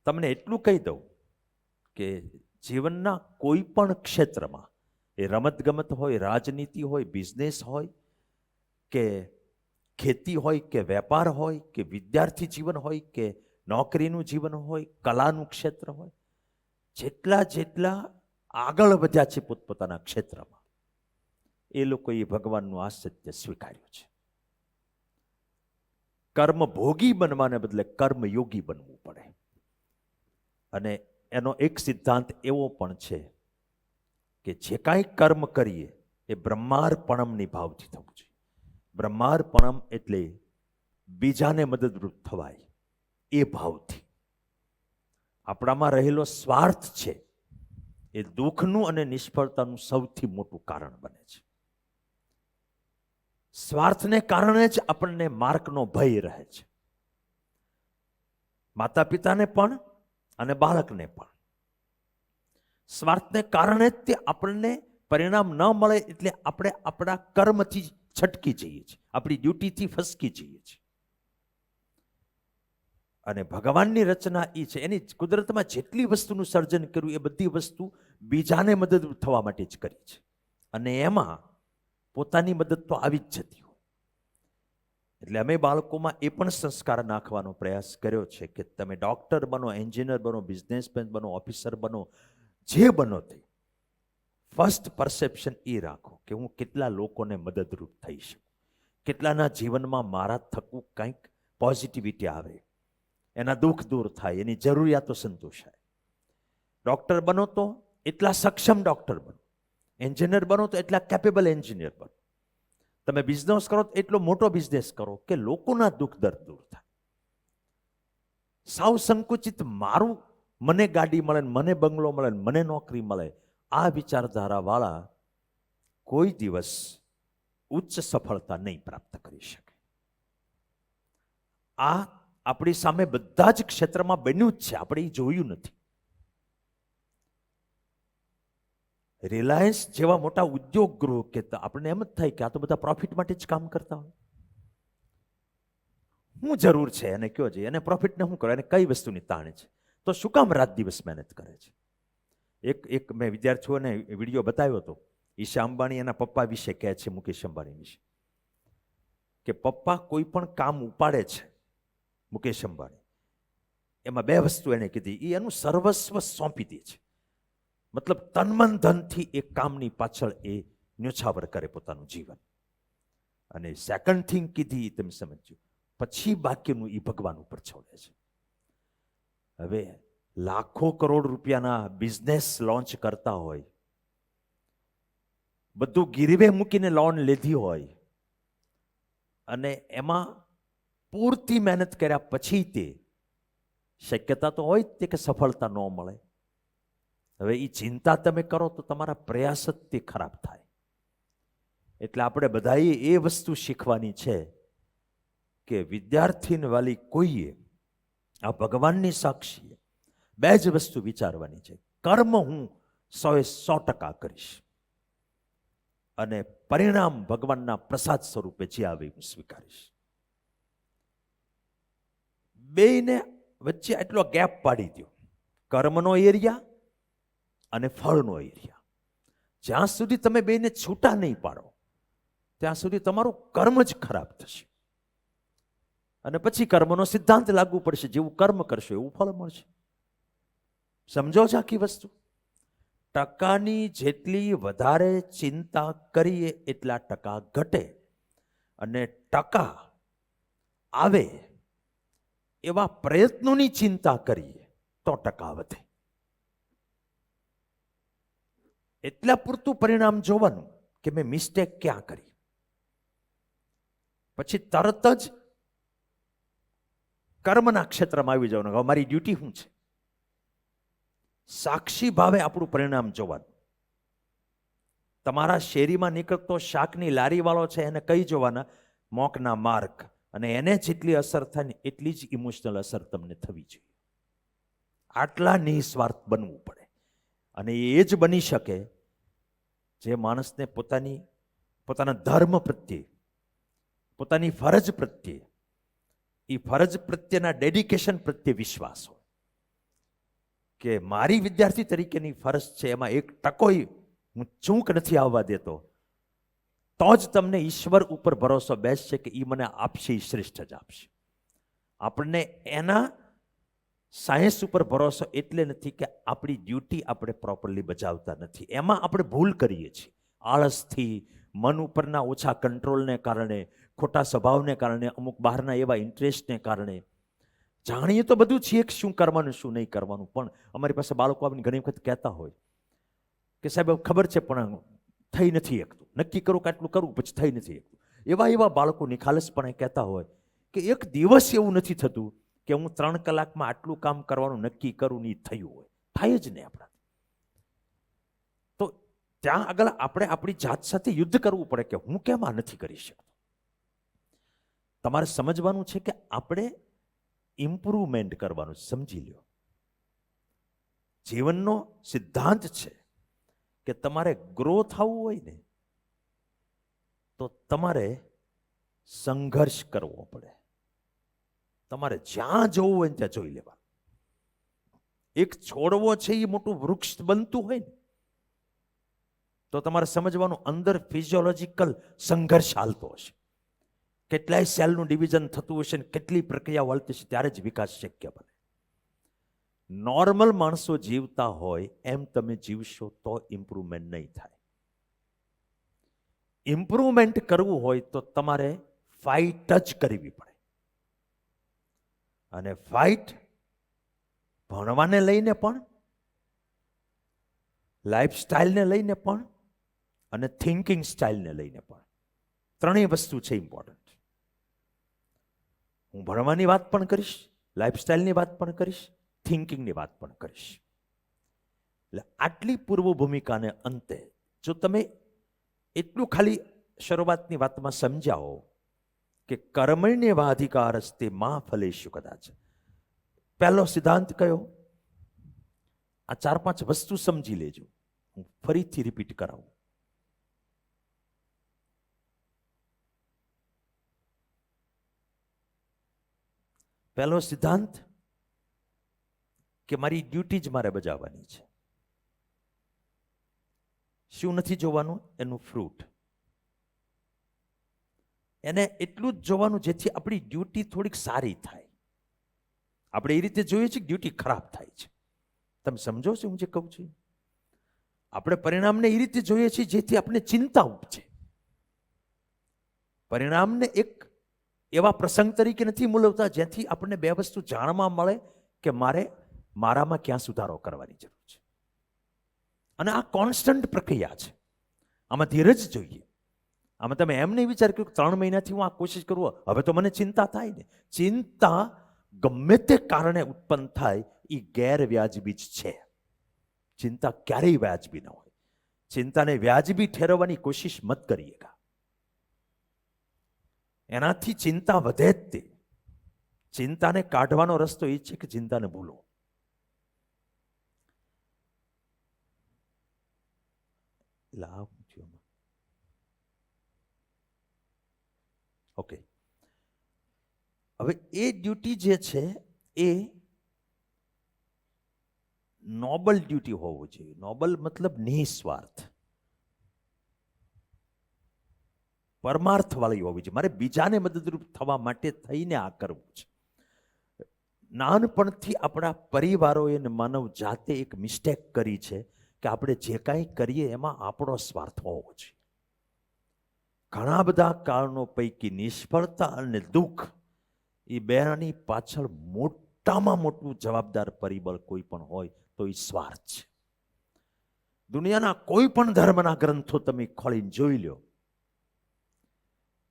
તમને એટલું કહી દઉં કે જીવનના કોઈ પણ ક્ષેત્રમાં, એ રમતગમત હોય, રાજનીતિ હોય, બિઝનેસ હોય, કે ખેતી હોય, કે વેપાર હોય, કે વિદ્યાર્થી જીવન હોય, કે નોકરીનું જીવન હોય, કલાનું ક્ષેત્ર હોય, જેટલા આગળ વધ્યા છે પોતપોતાના ક્ષેત્રમાં, એ લોકોએ ભગવાનનું આ સત્ય સ્વીકાર્યું છે. કર્મ ભોગી બનવાને બદલે કર્મયોગી બનવું પડે. અને એનો એક સિદ્ધાંત એવો પણ છે કે જે કાંઈ કર્મ કરીએ એ બ્રહ્માર્પણમની ભાવથી થવું જોઈએ. બ્રહ્માર્પણમ એટલે બીજાને મદદરૂપ થવાય એ ભાવથી. આપણામાં રહેલો સ્વાર્થ છે એ દુઃખનું અને નિષ્ફળતાનું સૌથી મોટું કારણ બને છે. સ્વાર્થને કારણે જ આપણને માર્કનો ભય રહે છે, માતા પિતાને પણ અને બાળકને પણ. સ્વાર્થને કારણે જ તે આપણને પરિણામ ન મળે એટલે આપણે આપણા કર્મથી છટકી જઈએ છીએ, આપણી ડ્યુટીથી ફસકી જઈએ છીએ. અને ભગવાનની રચના એ છે, એની કુદરતમાં જેટલી વસ્તુનું સર્જન કર્યું એ બધી વસ્તુ બીજાને મદદ થવા માટે જ કરી છે. અને એમાં પોતાની મદદ તો આવી જ જતી હોય. એટલે અમે બાળકોમાં એ પણ સંસ્કાર નાખવાનો પ્રયાસ કર્યો છે કે તમે ડોક્ટર બનો, એન્જિનિયર બનો, બિઝનેસમેન બનો, ઓફિસર બનો, જે બનો તે ફર્સ્ટ પરસેપ્શન એ રાખો કે હું કેટલા લોકોને મદદરૂપ થઈ શકું, કેટલાના જીવનમાં મારા થકું કંઈક પોઝિટિવિટી આવે, એના દુઃખ દૂર થાય, એની જરૂરિયાતો સંતોષાય. ડોક્ટર બનો તો એટલા સક્ષમ ડોક્ટર બનો, એન્જિનિયર બનો તો એટલા કેપેબલ એન્જિનિયર બનો, તમે બિઝનેસ કરો તો એટલો મોટો બિઝનેસ કરો કે લોકોના દુઃખ દર્દ દૂર થાય. સાવ સંકુચિત મારું, મને ગાડી મળે, મને બંગલો મળે, મને નોકરી મળે, આ વિચારધારાવાળા કોઈ દિવસ ઉચ્ચ સફળતા નહીં પ્રાપ્ત કરી શકે. આ આપણી સામે બધા જ ક્ષેત્રમાં બન્યું જ છે, આપણે એ જોયું નથી. રિલાયન્સ જેવા મોટા ઉદ્યોગ ગૃહ કે આપણને એમ જ થાય કે આ તો બધા પ્રોફિટ માટે જ કામ કરતા હોય. શું જરૂર છે એને કયો છે, એને પ્રોફિટને શું કરો, એને કઈ વસ્તુની તાણ છે, તો શું કામ રાત દિવસ મહેનત કરે છે? એક મેં વિદ્યાર્થીઓને વિડીયો બતાવ્યો હતો, ઈશા અંબાણી એના પપ્પા વિશે કહે છે, મુકેશ અંબાણી વિશે, કે પપ્પા કોઈ પણ કામ ઉપાડે છે મુકેશ અંબાણી, એમાં બે વસ્તુ એને કીધી, એ એનું સર્વસ્વ સોંપી દે છે. મતલબ તનમન ધનથી એ કામની પાછળ એ ન્યોછાવર કરે પોતાનું જીવન. અને સેકન્ડ થિંગ કીધી તમે સમજો, પછી બાકીનું એ ભગવાન ઉપર છોડે છે. હવે લાખો કરોડ રૂપિયાના બિઝનેસ લોન્ચ કરતા હોય, બધું ગીરવે મૂકીને લોન લીધી હોય, અને એમાં પૂરતી મહેનત કર્યા પછી તે શક્યતા તો હોય જ તે કે સફળતા ન મળે. હવે એ ચિંતા તમે કરો તો તમારા પ્રયાસ જ તે ખરાબ થાય. એટલે આપણે બધાએ એ વસ્તુ શીખવાની છે કે વિદ્યાર્થીને વાલી કોઈએ આ ભગવાનની સાક્ષીએ બે જ વસ્તુ વિચારવાની છે, કર્મ હું 100% કરીશ અને પરિણામ ભગવાનના પ્રસાદ સ્વરૂપે જે આવે હું સ્વીકારીશ. બેયને વચ્ચે એટલો ગેપ પાડી દો, કર્મનો એરિયા અને ફળનો એરિયા. જ્યાં સુધી તમે બેને છૂટા નહીં પાડો ત્યાં સુધી તમારું કર્મ જ ખરાબ થશે. અને પછી કર્મનો સિદ્ધાંત લાગુ પડશે, જેવું કર્મ કરશો એવું ફળ મળશે. સમજો છો આખી વસ્તુ? ટકાની જેટલી વધારે ચિંતા કરીએ એટલા ટકા ઘટે, અને ટકા આવે એવા પ્રયત્નોની ચિંતા કરીએ તો ટકા વધે. એટલા પૂરતું પરિણામ જોવાનું કે મેં મિસ્ટેક ક્યાં કરી, પછી તરત જ કર્મના ક્ષેત્રમાં આવી જવાનું, હવે મારી ડ્યુટી શું છે. સાક્ષી ભાવે આપણું પરિણામ જોવાનું. તમારા શેરીમાં નીકળતો શાકની લારીવાળો છે, એને કઈ જોવાના? મોકના માર્ક, અને એને જેટલી અસર થાય ને એટલી જ ઇમોશનલ અસર તમને થવી જોઈએ. આટલા નિસ્વાર્થ બનવું પડે. અને એ જ બની શકે જે માણસને પોતાના ધર્મ પ્રત્યે, પોતાની ફરજ પ્રત્યે, એ ફરજ પ્રત્યેના ડેડિકેશન પ્રત્યે વિશ્વાસ હોય કે મારી વિદ્યાર્થી તરીકેની ફરજ છે, એમાં 1% હું ચૂક નથી આવવા દેતો, તો જ તમને ઈશ્વર ઉપર ભરોસો બેસશે કે એ મને આપશે, એ શ્રેષ્ઠ જ આપશે. આપણને એના સાયન્સ ઉપર ભરોસો એટલે નથી કે આપણી ડ્યુટી આપણે પ્રોપરલી બજાવતા નથી, એમાં આપણે ભૂલ કરીએ છીએ. આળસથી, મન ઉપરના ઓછા કંટ્રોલને કારણે, ખોટા સ્વભાવને કારણે, અમુક બહારના એવા ઇન્ટરેસ્ટને કારણે. જાણીએ તો બધું છીએ કે શું કરવાનું શું નહીં કરવાનું, પણ અમારી પાસે બાળકો આવીને ઘણી વખત કહેતા હોય કે સાહેબ ખબર છે પણ થઈ નથી શકતું, નક્કી કરું કે આટલું કરવું પછી થઈ નથી શકતું. એવા બાળકો નિખાલસપણે કહેતા હોય કે એક દિવસ એવું નથી થતું કે હું 3 કલાકમાં આટલું કામ કરવાનું નક્કી કરું ને થયું હોય. થાય જ નહીં આપણા. ત્યાં આગળ આપણે આપણી જાત સાથે યુદ્ધ કરવું પડે કે હું કેમ આ નથી કરી શકતો. તમારે સમજવાનું છે કે આપણે ઇમ્પ્રુવમેન્ટ કરવાનું. સમજી લો, જીવનનો સિદ્ધાંત છે કે તમારે ગ્રો થવું હોય ને તો તમારે સંઘર્ષ કરવો પડે. તમારે જ્યાં જવું હોય ને ત્યાં જોઈ લેવા. એક છોડવો છે એ મોટું વૃક્ષ બનતું હોય ને તો તમારે સમજવાનું અંદર ફિઝિયોલોજીકલ સંઘર્ષ હાલતો હશે, કેટલાય સેલનું ડિવિઝન થતું હશે ને કેટલી પ્રક્રિયા હાલતી હશે, ત્યારે જ વિકાસ શક્ય બને. નોર્મલ માણસો જીવતા હોય એમ તમે જીવશો તો ઇમ્પ્રુવમેન્ટ નહીં થાય. ઇમ્પ્રુવમેન્ટ કરવું હોય તો તમારે ફાઇટ જ કરવી પડે. અને ફાઇટ ભણવાને લઈને પણ, લાઈફસ્ટાઈલને લઈને પણ અને થિંકિંગ સ્ટાઇલને લઈને પણ. ત્રણેય વસ્તુ છે ઇમ્પોર્ટન્ટ. હું ભણવાની વાત પણ કરીશ, લાઈફસ્ટાઈલની વાત પણ કરીશ, થિંકિંગની વાત પણ કરીશ. એટલે આટલી પૂર્વ ભૂમિકાને અંતે જો તમે એટલું ખાલી શરૂઆતની વાતમાં સમજાવો કે કર્મણ્યેવાધિકારસ્તે મા ફલેષુ કદાચ. પહેલો સિદ્ધાંત કયો? આ 4-5 વસ્તુ સમજી લેજો. હું ફરીથી રિપીટ કરાવું. પહેલો સિદ્ધાંત કે મારી ડ્યુટી જ મારે બજાવવાની છે. શું નથી જોવાનું? એનું ફ્રૂટ. એને એટલું જ જોવાનું જેથી આપણી ડ્યુટી થોડીક સારી થાય. આપણે એ રીતે જોઈએ છીએ કે ડ્યુટી ખરાબ થાય છે. તમે સમજો છો હું જે કહું છું? આપણે પરિણામને એ રીતે જોઈએ છીએ જેથી આપણે ચિંતા ઉપજે. પરિણામને એક એવા પ્રસંગ તરીકે નથી મૂલવતા જેથી આપણને બે વસ્તુ જાણવા મળે કે મારામાં ક્યાં સુધારો કરવાની જરૂર છે. અને આ કોન્સ્ટન્ટ પ્રક્રિયા છે. આમાં ધીરજ જોઈએ. આમાં તમે એમ નહીં વિચાર કર્યું કે 3 મહિનાથી હું આ કોશિશ કરું, હવે તો મને ચિંતા થાય ને. ચિંતા ગમે તે કારણે ઉત્પન્ન થાય એ ગેરવ્યાજબી જ છે. ચિંતા ક્યારેય વ્યાજબી ન હોય. ચિંતાને વ્યાજબી ઠેરવવાની કોશિશ મત કરીએગા. એનાથી ચિંતા વધે જ તે. ચિંતાને કાઢવાનો રસ્તો એ છે કે ચિંતાને ભૂલો. ઓકે, હવે એ ડ્યુટી જે છે એ નોબલ ડ્યુટી હોવું જોઈએ. નોબલ મતલબ નિસ્વાર્થ, પરમાર્થ વાળી હોવી જોઈએ. મારે બીજાને મદદરૂપ થવા માટે થઈને આ કરવું છે. નાનપણથી આપણા પરિવારોએ માનવ જાતે એક મિસ્ટેક કરી છે કે આપણે જે કાંઈ કરીએ એમાં આપણો સ્વાર્થ હોવો જોઈએ. ઘણા બધા કારણો પૈકી નિષ્ફળતા અને દુઃખ એ બેની પાછળ મોટામાં મોટું જવાબદાર પરિબળ કોઈ પણ હોય તો એ સ્વાર્થ છે. દુનિયાના કોઈ પણ ધર્મના ગ્રંથો તમે ખોલીને જોઈ લો,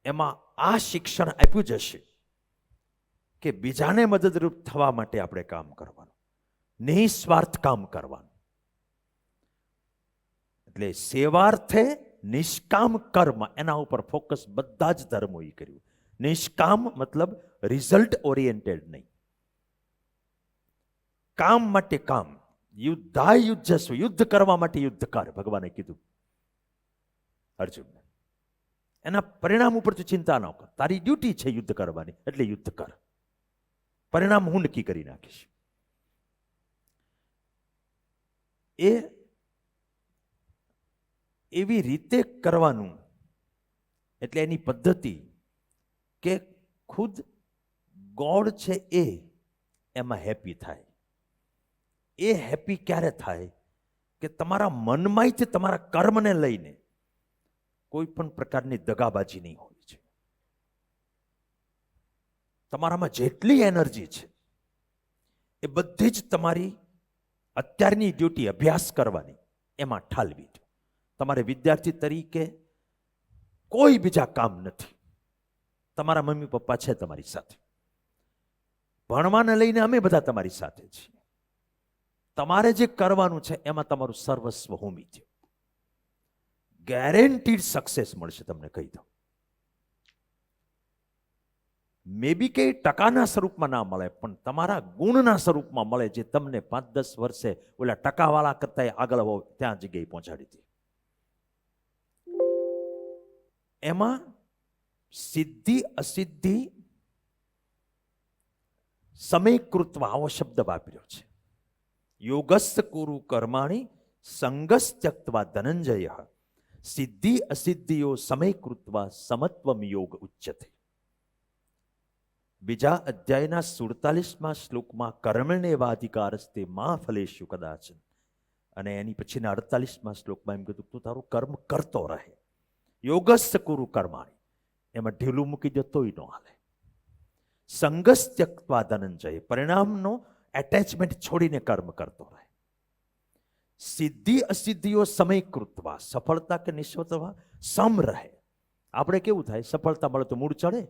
એમાં આ શિક્ષણ આપ્યું જશે કે બીજાને મદદરૂપ થવા માટે આપણે કામ કરવાનું, નિસ્વાર્થ કામ કરવાનું. એટલે સેવાર્થે નિષ્કામ કર્મ, એના ઉપર ફોકસ બધા જ ધર્મોએ કર્યું. નિષ્કામ મતલબ રિઝલ્ટ ઓરિએન્ટેડ નહીં. કામ માટે કામ. યુદ્ધાય યુદ્ધસ્વ, યુદ્ધ કરવા માટે યુદ્ધ કર, ભગવાને કીધું અર્જુનને. એના પરિણામ ઉપર તું ચિંતા ન કર. તારી ડ્યુટી છે યુદ્ધ કરવાની, એટલે યુદ્ધ કર. પરિણામ હું નક્કી કરી નાખીશ. એ એવી રીતે કરવાનું, એટલે એની પદ્ધતિ કે ખુદ ગોડ છે એ એમાં હેપી થાય. એ હેપી ક્યારે થાય કે તમારા મનમાંથી તમારા કર્મને લઈને કોઈ પણ પ્રકારની દગાબાજી નહીં હોવી છે. તમારામાં જેટલી એનર્જી છે એ બધી જ તમારી અત્યારની ડ્યુટી અભ્યાસ કરવાની એમાં ઠાલવી છે. તમારે વિદ્યાર્થી તરીકે કોઈ બીજા કામ નથી. તમારા મમ્મી પપ્પા છે તમારી સાથે, ભણવાને લઈને અમે બધા તમારી સાથે છીએ. તમારે જે કરવાનું છે એમાં તમારું સર્વસ્વ હોમી છે. ગેરંટીડ સક્સેસ મળશે, તમને કહી દઉં. મે બી કે ટકાના સ્વરૂપમાં ના મળે, પણ તમારા ગુણના સ્વરૂપમાં મળે, જે તમને 5-10 વર્ષે ઓલા ટકાવાળા કરતા આગળ હો ત્યાં જગ્યાએ પહોંચાડી હતી. એમાં સિદ્ધિ અસિદ્ધિ સમયકૃત્વ આવો શબ્દ વાપર્યો છે. યોગસ્થ કુરુ કર્માણી સંગસ ત્યક્ત્વા ધનંજય સિદ્ધિ અસિદ્ધિઓ સમયકૃત્વા સમત્વમ યોગ ઉચ્યતે. બીજા અધ્યાયના 47મા શ્લોકમાં કર્મણ્યેવાધિકારસ્તે મા ફલેષુ કદાચન, અને એની પછીના 48મા શ્લોકમાં એમ કીધું તું તારું કર્મ કરતો રહે. યોગસ્થ કુરુ કર્માણી, એમાં ઢીલું મૂકી દો તોય ન હાલે. સંગસ ત્યક્ત્વા ધનંજય, પરિણામનો એટેચમેન્ટ છોડીને કર્મ કરતો રહે. સિદ્ધિ અસિદ્ધિઓ સમયકૃત્વા, સફળતા કે નિષ્ફળતા સમ રહે. આપણે કેવું થાય, સફળતા મળે તો મૂળ ચડે,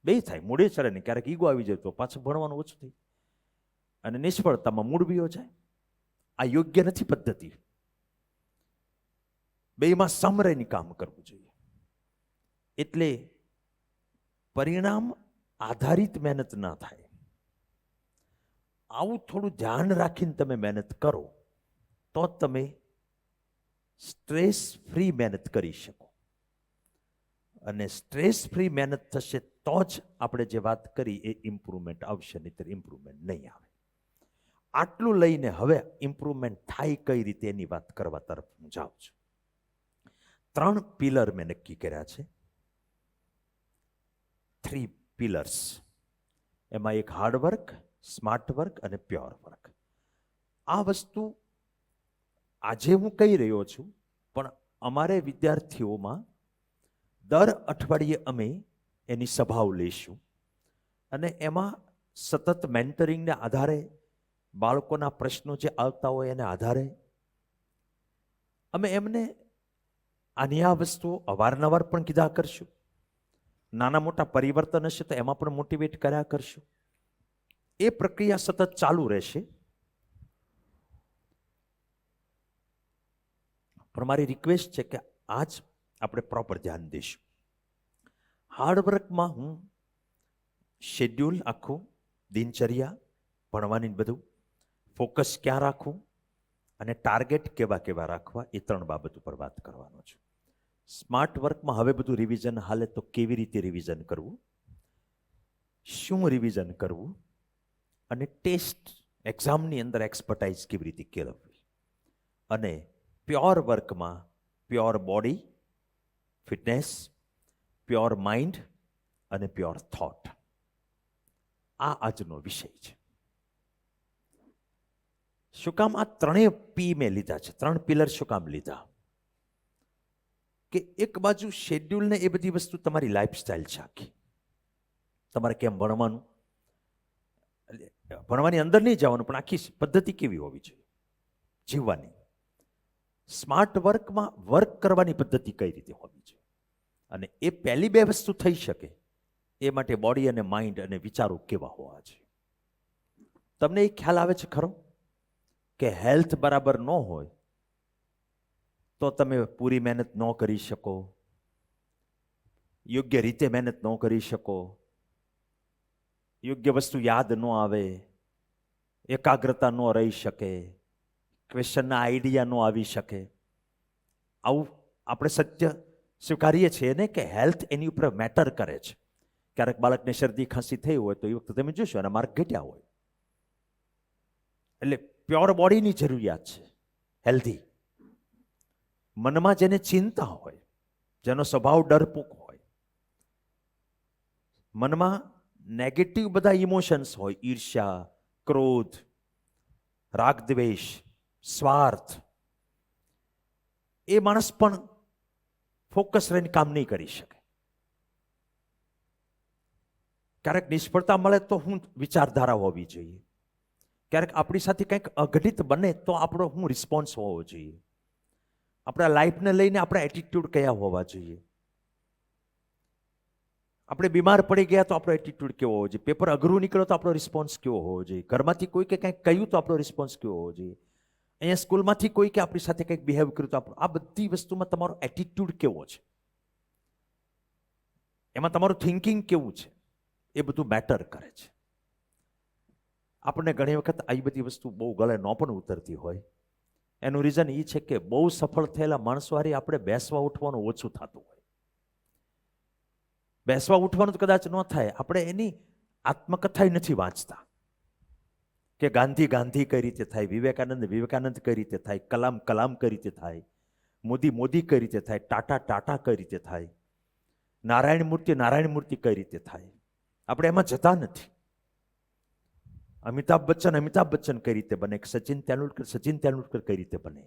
બે થાય, મૂળે ચડે ને ક્યારેક ઈગો આવી જાય તો પાછું ભણવાનું ઓછું થઈ, અને નિષ્ફળતામાં મૂળ બીઓ જાય. આ યોગ્ય નથી પદ્ધતિ. બેમાં સમરહીને કામ કરવું જોઈએ. એટલે પરિણામ આધારિત મહેનત ના થાય. આવું થોડું ધ્યાન રાખીને તમે મહેનત કરો તો તમે સ્ટ્રેસ ફ્રી મહેનત કરી શકો. અને સ્ટ્રેસ ફ્રી મહેનત થશે તો જ આપણે જે વાત કરી એ ઇમ્પ્રુવમેન્ટ આવશે, નહીંતર ઇમ્પ્રુવમેન્ટ નહીં આવે. આટલું લઈને હવે ઇમ્પ્રુવમેન્ટ થાય કઈ રીતે એની વાત કરવા તરફ હું જાઉં છું. 3 પિલર મેં નક્કી કર્યા છે. 3 પિલર્સ. એમાં એક હાર્ડવર્ક, સ્માર્ટ વર્ક અને પ્યોર વર્ક. આ વસ્તુ આજે હું કહી રહ્યો છું, પણ અમારે વિદ્યાર્થીઓમાં દર અઠવાડિયે અમે એની સભાઓ લઈશું, અને એમાં સતત મેન્ટરિંગને આધારે, બાળકોના પ્રશ્નો જે આવતા હોય એને આધારે અમે એમને આની આ વસ્તુઓ અવારનવાર પણ કીધા કરશું. નાના મોટા પરિવર્તન હશે તો એમાં પણ મોટિવેટ કર્યા કરશું. એ પ્રક્રિયા સતત ચાલુ રહેશે. પણ મારી રિક્વેસ્ટ છે કે આજ આપણે પ્રોપર ધ્યાન દઈશું. હાર્ડવર્કમાં હું શેડ્યુલ આખું, દિનચર્યા, ભણવાની બધું, ફોકસ ક્યાં રાખવું અને ટાર્ગેટ કેવા કેવા રાખવા, એ 3 બાબત ઉપર વાત કરવાનો છું. સ્માર્ટ વર્કમાં હવે બધું રિવિઝન હાલે તો કેવી રીતે રિવિઝન કરવું, શું રિવિઝન કરવું, અને ટેસ્ટ એક્ઝામની અંદર એક્સપર્ટાઇઝ કેવી રીતે કેળવવી. અને પ્યોર વર્કમાં pure body fitness, pure mind અને પ્યોર થોટ. આ આજનો વિષય છે. શું કામ આ 3 પી મેં લીધા છે, 3 પિલર શું કામ લીધા? કે એક બાજુ શેડ્યુલ ને એ બધી વસ્તુ તમારી લાઈફસ્ટાઈલ છે આખી. તમારે કેમ ભણવાનું, ભણવાની અંદર નહીં જવાનું, પણ આખી પદ્ધતિ કેવી હોવી જોઈએ જીવવાની. સ્માર્ટ વર્કમાં વર્ક કરવાની પદ્ધતિ કઈ રીતે હોવી જોઈએ. અને એ પહેલી 2 વસ્તુ થઈ શકે એ માટે બોડી અને માઇન્ડ અને વિચારો કેવા હોવા જોઈએ. તમને એ ખ્યાલ આવે છે ખરો કે હેલ્થ બરાબર ન હોય તો તમે પૂરી મહેનત ન કરી શકો, યોગ્ય રીતે મહેનત ન કરી શકો, યોગ્ય વસ્તુ યાદ ન આવે, એકાગ્રતા ન રહી શકે, ક્વેશ્ચનના આઈડિયા ન આવી શકે. આવું આપણે સત્ય સ્વીકારીએ છીએ ને કે હેલ્થ એની ઉપર મેટર કરે છે. ક્યારેક બાળકને શરદી ખાંસી થઈ હોય તો એ વખતે તમે જોશો એના માર્ક ઘટ્યા હોય. એટલે પ્યોર બોડીની જરૂરિયાત છે, હેલ્ધી. મનમાં જેને ચિંતા હોય, જેનો સ્વભાવ ડરપોક હોય, મનમાં નેગેટિવ બધા ઇમોશન્સ હોય, ઈર્ષ્યા, ક્રોધ, રાગદ્વેષ, સ્વાર્થ, એ માણસ પણ ફોકસ રહીને કામ નહીં કરી શકે. ક્યારેક નિષ્ફળતા મળે તો હું વિચારધારા હોવી જોઈએ, ક્યારેક આપણી સાથે કંઈક અઘટિત બને તો આપણો હું રિસ્પોન્સ હોવો જોઈએ, આપણા લાઈફને લઈને આપણા એટીટ્યુડ કયા હોવા જોઈએ, આપણે બીમાર પડી ગયા તો આપણો એટીટ્યુડ કેવો હોવો જોઈએ, પેપર અઘરું નીકળ્યો તો આપણો રિસ્પોન્સ કેવો હોવો જોઈએ, ઘરમાંથી કોઈ કે કંઈક કહ્યું તો આપણો રિસ્પોન્સ કેવો હોવો જોઈએ. અહીંયા સ્કૂલમાંથી કોઈ કે આપણી સાથે કંઈક બિહેવ કર્યું તો આપણું, આ બધી વસ્તુમાં તમારો એટીટ્યુડ કેવો છે, એમાં તમારું થિંકિંગ કેવું છે, એ બધું મેટર કરે છે. આપણને ઘણી વખત આ બધી વસ્તુ બહુ ગળે ન પણ ઉતરતી હોય. એનું રીઝન એ છે કે બહુ સફળ થયેલા માણસો હારે આપણે બેસવા ઉઠવાનું ઓછું થતું હોય. બેસવા ઉઠવાનું તો કદાચ ન થાય, આપણે એની આત્મકથા નથી વાંચતા કે ગાંધી ગાંધી કઈ રીતે થાય, વિવેકાનંદ વિવેકાનંદ કઈ રીતે થાય, કલામ કલામ કઈ રીતે થાય, મોદી મોદી કઈ રીતે થાય, ટાટા ટાટા કઈ રીતે થાય, નારાયણ મૂર્તિ કઈ રીતે થાય. આપણે એમાં જતા નથી. અમિતાભ બચ્ચન કઈ રીતે બને, સચિન તેંડુલકર કઈ રીતે બને,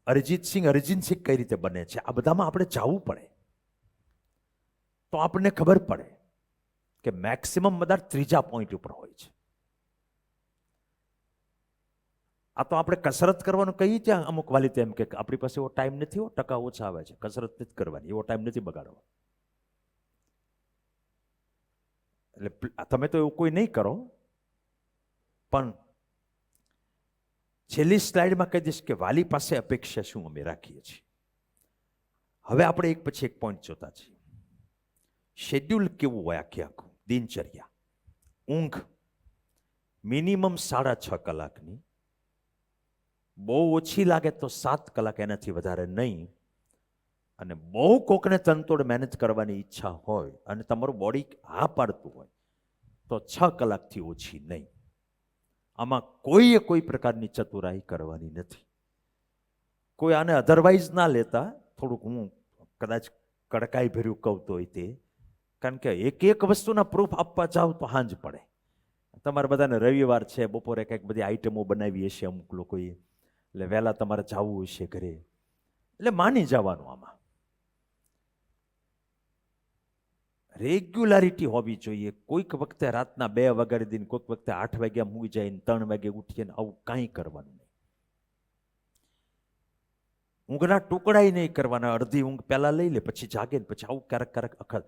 અરિજીત સિંહ કઈ રીતે બને છે, આ બધામાં આપણે જવું પડે તો આપણને ખબર પડે કે મેક્સિમમ બધા ત્રીજા પોઈન્ટ ઉપર હોય છે. આ તો આપણે કસરત કરવાનું કહીએ ત્યાં અમુક વાલી એમ કે આપણી પાસે એવો ટાઈમ નથી, ટકા ઓછા આવે છે, કસરત નથી કરવાની, એવો ટાઈમ નથી બગાડવો. એટલે તમે તો એવું કોઈ નહીં કરો, પણ છેલ્લી સ્લાઇડમાં કહી દઈશ કે વાલી પાસે અપેક્ષા શું અમે રાખીએ છીએ. હવે આપણે એક પછી એક પોઈન્ટ જોતા છીએ. શેડ્યુલ કેવું હોય, આખું દિનચર્યા, ઊંઘ મિનિમમ 6.5 કલાકની, બહુ ઓછી લાગે તો 7 કલાક, એનાથી વધારે નહીં. અને બહુ કોકને તનતોડ મહેનત કરવાની ઈચ્છા હોય અને તમારું બોડી હા પાડતું હોય તો 6 કલાકથી ઓછી નહીં. આમાં કોઈ પ્રકારની ચતુરાઈ કરવાની નથી. કોઈ આને અધરવાઇઝ ના લેતા, થોડુંક હું કદાચ કડકાઈ ભર્યું કહું તો તે, કારણ કે એક વસ્તુના પ્રૂફ આપવા જાવ તો હાંજ પડે. તમારે બધાને રવિવાર છે, બપોરે કંઈક બધી આઈટમો બનાવી હશે અમુક લોકોએ, એટલે વહેલા તમારે જવું હશે ઘરે, એટલે માની જવાનું. આમાં રેગ્યુલારિટી હોવી જોઈએ. કોઈક વખતે રાતના 2 વાગ્યા દઈને, કોઈક વખતે 8 વાગ્યા મૂવી જાય, 3 વાગે ઉઠીએ, આવું કાંઈ કરવાનું નહીં. ઊંઘના ટુકડાય નહીં કરવાના. અડધી ઊંઘ પહેલા લઈ લે, પછી જાગે ને પછી આવું ક્યારેક અખર.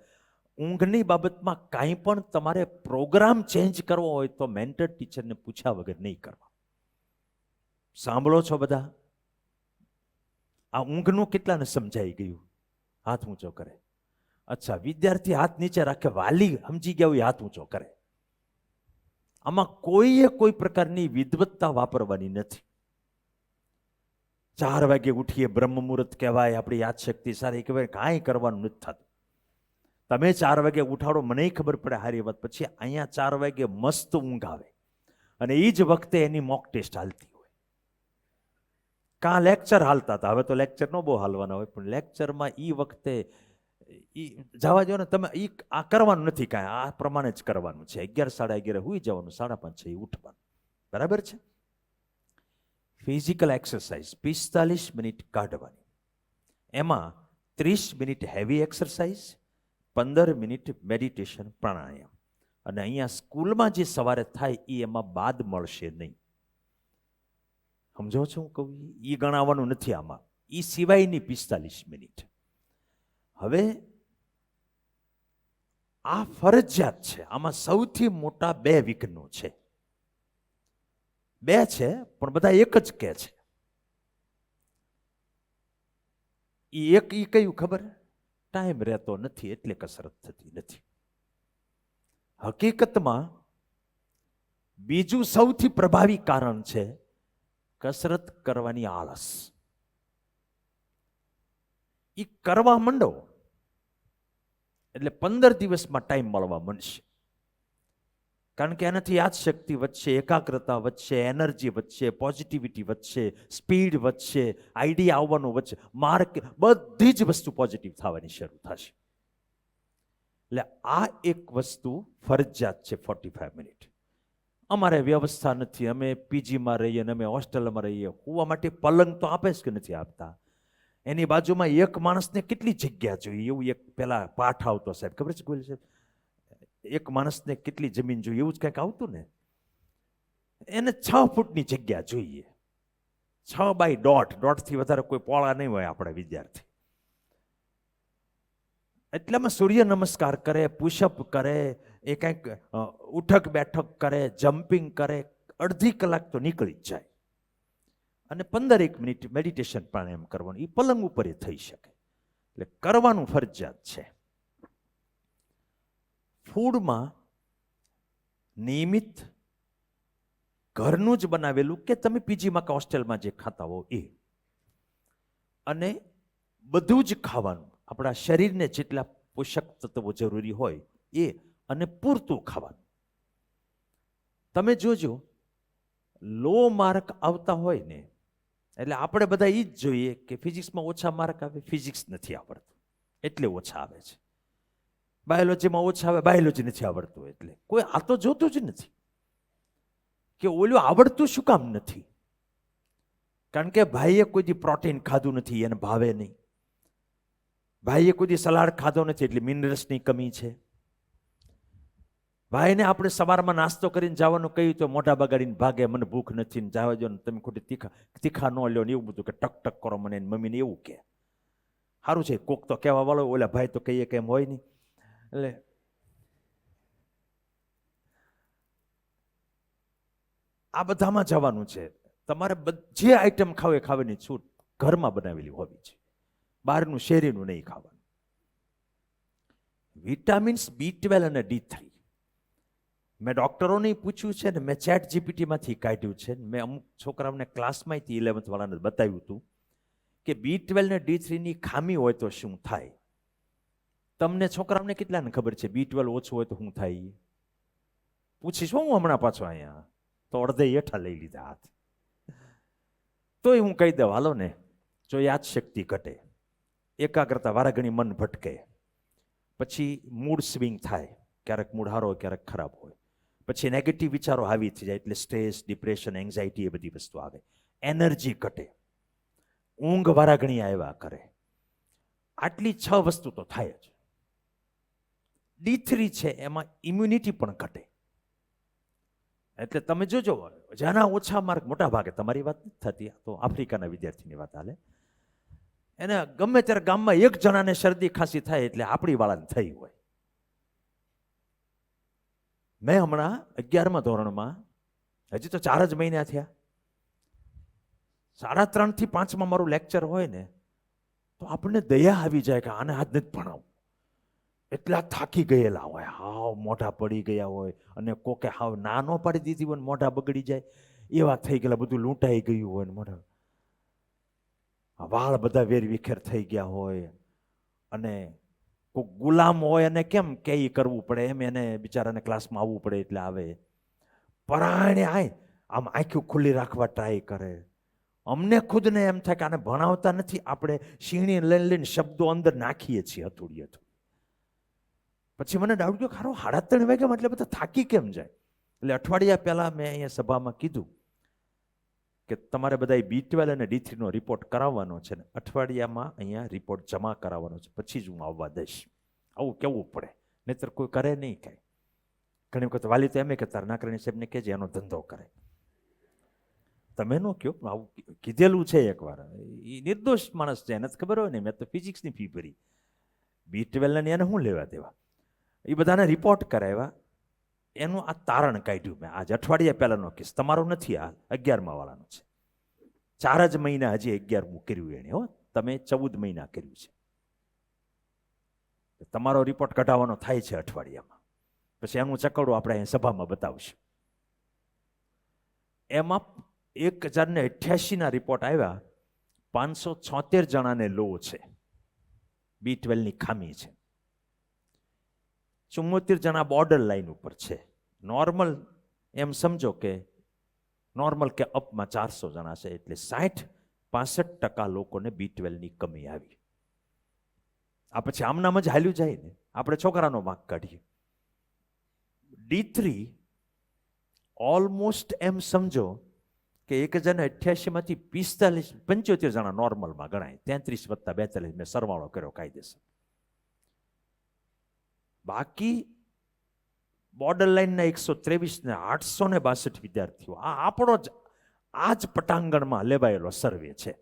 ઊંઘની બાબતમાં કાંઈ પણ તમારે પ્રોગ્રામ ચેન્જ કરવો હોય તો મેન્ટર ટીચરને પૂછ્યા વગર નહીં કરવા. સાંભળો છો બધા? આ ઊંઘનું કેટલાને સમજાઈ ગયું? હાથ ઊંચો કરે. અચ્છા, વિદ્યાર્થી હાથ નીચે રાખે, વાલી સમજી ગયા હોય હાથ ઊંચો કરે. આમાં કોઈ પ્રકારની વિદવત્તા વાપરવાની નથી. 4 વાગે ઉઠીએ, બ્રહ્મ મુહૂર્ત કહેવાય, આપણી યાદશક્તિ સારી કહેવાય, કાંઈ કરવાનું નથી થતું. તમે 4 વાગે ઉઠાડો, મને ખબર પડે સારી વાત, પછી અહીંયા 4 વાગે મસ્ત ઊંઘ આવે અને એ જ વખતે એની મોક ટેસ્ટ હાલતી હોય. કાં લેક્ચર હાલતા હતા, હવે તો લેક્ચર ન બહુ હાલવાના હોય, પણ લેક્ચરમાં એ વખતે જવા દો ને તમે, આ કરવાનું નથી કાંઈ, આ પ્રમાણે જ કરવાનું છે. 11 સાડા 11 હુઈ જવાનું, 5:30 6 ઉઠવાનું, બરાબર છે. ફિઝિકલ એક્સરસાઇઝ 45 મિનિટ કાઢવાની, એમાં 30 minute heavy exercise, 15 minute meditation pranayama. અને અહીંયા સ્કૂલમાં જે સવારે થાય એ એમાં બાદ મળશે નહીં. સમજો છો હું કહું? એ ગણાવવાનું નથી આમાં, એ સિવાયની 45 મિનિટ. હવે આ ફરજિયાત છે. આમાં સૌથી મોટા 2 વિઘ્નો છે. 2 છે, પણ બધા એક જ કહે છે. એ કયું ખબર? ટાઈમ રહેતો નથી એટલે કસરત થતી નથી. હકીકતમાં બીજું સૌથી પ્રભાવી કારણ છે કસરત કરવાની આળસ. એ કરવા માંડો એટલે 15 દિવસમાં ટાઈમ મળવા માંડશે. કારણ કે એનાથી યાદશક્તિ વધશે, એકાગ્રતા વધશે, એનર્જી વધશે, પોઝિટિવિટી વધશે, સ્પીડ વધશે, આઈડિયા આવવાનું વધશે, માર્ક, બધી જ વસ્તુ પોઝિટિવ થવાની શરૂ થશે. એટલે આ એક વસ્તુ ફરજિયાત છે. 45 મિનિટ. અમારે વ્યવસ્થા નથી, અમે પીજીમાં રહીએ ને અમે હોસ્ટેલમાં રહીએ, હોવા માટે પલંગ તો આપે જ કે નથી આપતા. એની બાજુમાં એક માણસને કેટલી જગ્યા જોઈએ, એવું એક પેલા પાઠ આવતો સાહેબ, ખબર છે ગોયલ સાહેબ? એક માણસને કેટલી જમીન જોઈએ, એવું જ કંઈક આવતું ને. એને 6 ફૂટની જગ્યા જોઈએ, 6 બાય દોઢથી વધારે કોઈ પોળા નહીં હોય આપણા વિદ્યાર્થી. એટલામાં સૂર્ય નમસ્કાર કરે, પુશઅપ કરે, એ કંઈક ઉઠક બેઠક કરે, જમ્પિંગ કરે, અડધી કલાક તો નીકળી જ જાય. અને 15 મિનિટ મેડિટેશન પ્રાણાયામ કરવાનું. એ પલંગ ઉપર એ થઈ શકે, એટલે કરવાનું ફરજિયાત છે. ફૂડમાં નિયમિત ઘરનું જ બનાવેલું કે તમે પીજીમાં કે હોસ્ટેલમાં જે ખાતા હો એ, અને બધું જ ખાવાનું, આપણા શરીરને જેટલા પોષક તત્વો જરૂરી હોય એ, અને પૂરતું ખાવાનું. તમે જોજો લો માર્ક આવતા હોય ને, એટલે આપણે બધા એ જ જોઈએ કે ફિઝિક્સમાં ઓછા માર્ક આવે, ફિઝિક્સ નથી આવડતું એટલે ઓછા આવે છે. બાયોલોજીમાં ઓછા આવે, બાયોલોજી નથી આવડતું એટલે. કોઈ આ તો જોતું જ નથી કે ઓલું આવડતું શું કામ નથી. કારણ કે ભાઈએ કોઈ દી પ્રોટીન ખાધું નથી, એને ભાવે નહીં. ભાઈએ કોઈ દી સલાડ ખાધો નથી એટલે મિનરલ્સની કમી છે. ભાઈને આપણે સવારમાં નાસ્તો કરીને જવાનું કહ્યું તો મોઢા બગાડીને ભાગે, મને ભૂખ નથી ને જવા દો ને, તમે ખોટી તીખા ન લ્યો ને, એવું બધું કે ટક ટક કરો મને, મમ્મીને એવું કે. સારું છે કોક તો કહેવા વાળો, ઓલા ભાઈ તો કહીએ કે એમ હોય નહીં. એટલે આ બધામાં જવાનું છે. તમારે જે આઈટમ ખાવ એ ખાવાની છૂટ ઘરમાં બનાવેલી હોવી છે, બહારનું શેરીનું નહીં ખાવાનું. વિટામિન્સ B12 અને D3 મેં ડોક્ટરોને પૂછ્યું છે ને, મેં ચેટ જીપીટીમાંથી કાઢ્યું છે. મેં અમુક છોકરાઓને ક્લાસમાંથી 11th વાળાને બતાવ્યું હતું કે B12 ને D3 ની ખામી હોય તો શું થાય. તમને છોકરાઓને કેટલાને ખબર છે B12 ઓછું હોય તો શું થાય? પૂછીશ હું હમણાં પાછો અહીંયા, તો અડધે હેઠા લઈ લીધા હાથ. તોય હું કહી દઉં હાલો ને. જો યાદ શક્તિ ઘટે, એકાગ્રતા વારા ઘણી મન ભટકે, પછી મૂડ સ્વિંગ થાય, ક્યારેક મૂડ સારો હોય ક્યારેક ખરાબ હોય, પછી નેગેટિવ વિચારો હાવી થઈ જાય એટલે સ્ટ્રેસ, ડિપ્રેશન, એન્ઝાયટી એ બધી વસ્તુ આવે, એનર્જી ઘટે, ઊંઘ વારા ઘણી આવ્યા કરે. આટલી 6 વસ્તુ તો થાય જ. D3 છે એમાં ઇમ્યુનિટી પણ ઘટે. એટલે તમે જોજો, જેના ઓછા માર્ક, મોટા ભાગે તમારી વાત નથી થતી, તો આફ્રિકાના વિદ્યાર્થીની વાત હાલે, એને ગમે ત્યારે ગામમાં એક જણાને શરદી ખાંસી થાય એટલે આપણી વાળાને થઈ હોય. મેં હમણાં 11મા ધોરણમાં, હજી તો 4 જ મહિના થયા, 3.5 થી 5માં મારું લેક્ચર હોય ને, તો આપણને દયા આવી જાય કે આને આજ નથી ભણાવું. એટલા થાકી ગયેલા હોય, હાવ મોઢા પડી ગયા હોય, અને કોકે હાવ નાનો પાડી દીધી હોય ને મોઢા બગડી જાય એવા થઈ ગયેલા, બધું લૂંટાઈ ગયું હોય ને મોઢા, વાળ બધા વેર વિખેર થઈ ગયા હોય, અને કોઈ ગુલામ હોય અને કેમ કે કરવું પડે એમ એને બિચારાને ક્લાસમાં આવવું પડે એટલે આવે. પરાયણે આમ આંખું ખુલ્લી રાખવા ટ્રાય કરે. અમને ખુદને એમ થાય કે આને ભણાવતા નથી, આપણે શીણી લઈને લઈને શબ્દો અંદર નાખીએ છીએ હથોડી હથોડી. પછી મને ડાઉટ ગયો, ખારો 3:30 વાગ્યા એટલે બધા થાકી કેમ જાય? એટલે અઠવાડિયા પહેલા મેં અહીંયા સભામાં કીધું કે તમારે બધા B12 અને D3 નો રિપોર્ટ કરાવવાનો છે ને, અઠવાડિયામાં અહીંયા રિપોર્ટ જમા કરાવવાનો છે, પછી જ હું આવવા દઈશ. આવું કેવું પડે, નહીતર કોઈ કરે નહીં કાંઈ. ઘણી વખત વાલી તો એમ કે તાર નાકરાણી સાહેબને કહેજે એનો ધંધો કરે. તમે નો કહો, આવું કીધેલું છે એકવાર. એ નિર્દોષ માણસ છે, એને ખબર હોય ને, મેં તો ફિઝિક્સની ફી ભરી, B12 ને એને શું લેવા દેવા. એ બધાને રિપોર્ટ કરાવ્યા, એનું આ તારણ કાઢ્યું મેં આજે અઠવાડિયા પહેલાનો કેસ. તમારો નથી, આ 11મા વાળાનો છે. 4 જ મહિના હજી 11મું કર્યું એને. હો, તમે 14 મહિના કર્યું છે. તમારો રિપોર્ટ કઢાવવાનો થાય છે અઠવાડિયામાં, પછી એનું ચકડું આપણે અહીં સભામાં બતાવશું. એમાં 1088ના રિપોર્ટ આવ્યા, 576 જણાને લો છે, B12 ની ખામી છે, 74 જણા બોર્ડર લાઈન ઉપર છે. નોર્મલ એમ સમજો કે નોર્મલ કે અપમાં 400 જણા છે, એટલે 65% લોકોને B12 ની કમી આવી. આ પછી આમનામ જ હાલ્યું જાય ને, આપણે છોકરાનો માર્ક કાઢીએ. D3 ઓલમોસ્ટ એમ સમજો કે 1088માંથી 75 જણા નોર્મલમાં ગણાય, 33 + 42 મેં સરવાળો કર્યો કાયદેસર. બાકી બોર્ડર લાઈનના 123 ને 862 વિદ્યાર્થીઓ. આ આપણો જ આ જ પટાંગણમાં લેવાયેલો સર્વે છે,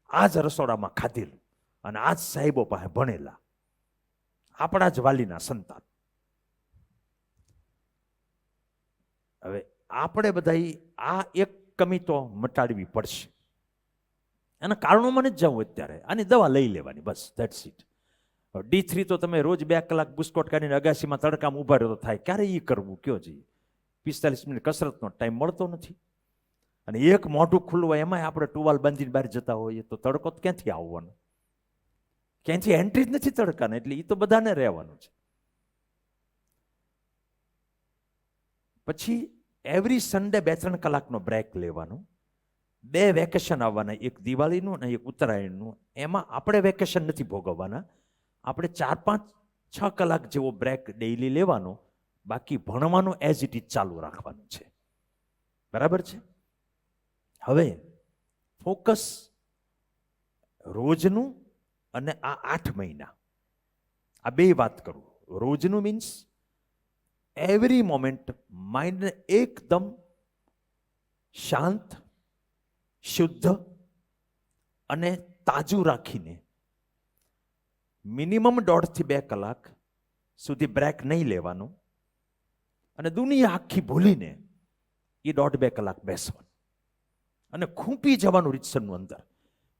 આ જ રસોડામાં ખાધેલું, અને આ જ સાહેબો પાસે ભણેલા, આપણા જ વાલીના સંતાન. હવે આપણે બધા આ એક કમી તો મટાડવી પડશે. એના કારણોમાં જ જવું અત્યારે, આની દવા લઈ લેવાની, બસ ધેટ્સ ઇટ. D3 તો તમે રોજ 2 કલાક બુસ્કોટ કાઢીને અગાસીમાં તડકામાં ઉભા રહ્યો તો થાય, ક્યારે એ કરવું કયો જઈએ? 45 મિનિટ કસરતનો ટાઈમ મળતો નથી. અને એક મોઢું ખુલ્લું હોય એમાંય આપણે ટુવાલ બાંધીને બહાર જતા હોઈએ તો તડકો તો ક્યાંથી આવવાનો? ક્યાંથી એન્ટ્રી જ નથી તડકાને, એટલે એ તો બધાને રહેવાનું છે. પછી એવરી સન્ડે 2-3 કલાકનો બ્રેક લેવાનો. 2 વેકેશન આવવાના, એક દિવાળીનું અને એક ઉત્તરાયણનું. એમાં આપણે વેકેશન નથી ભોગવવાના, આપણે 4-5-6 કલાક જેવો બ્રેક ડેઈલી લેવાનો. બાકી ભણવાનું એઝ ઇટ ઇઝ ચાલુ રાખવાનું છે. બરાબર છે? હવે ફોકસ રોજનું અને આ 8 મહિના, આ 2 વાત કરું. રોજનું મીન્સ એવરી મોમેન્ટ માઇન્ડને એકદમ શાંત, શુદ્ધ અને તાજું રાખીને મિનિમમ 1.5 થી 2 કલાક સુધી બ્રેક નહીં લેવાનું. અને દુનિયા આખી ભૂલીને એ 1.5-2 કલાક બેસવાનું અને ખૂંપી જવાનું રીતસરનું અંદર.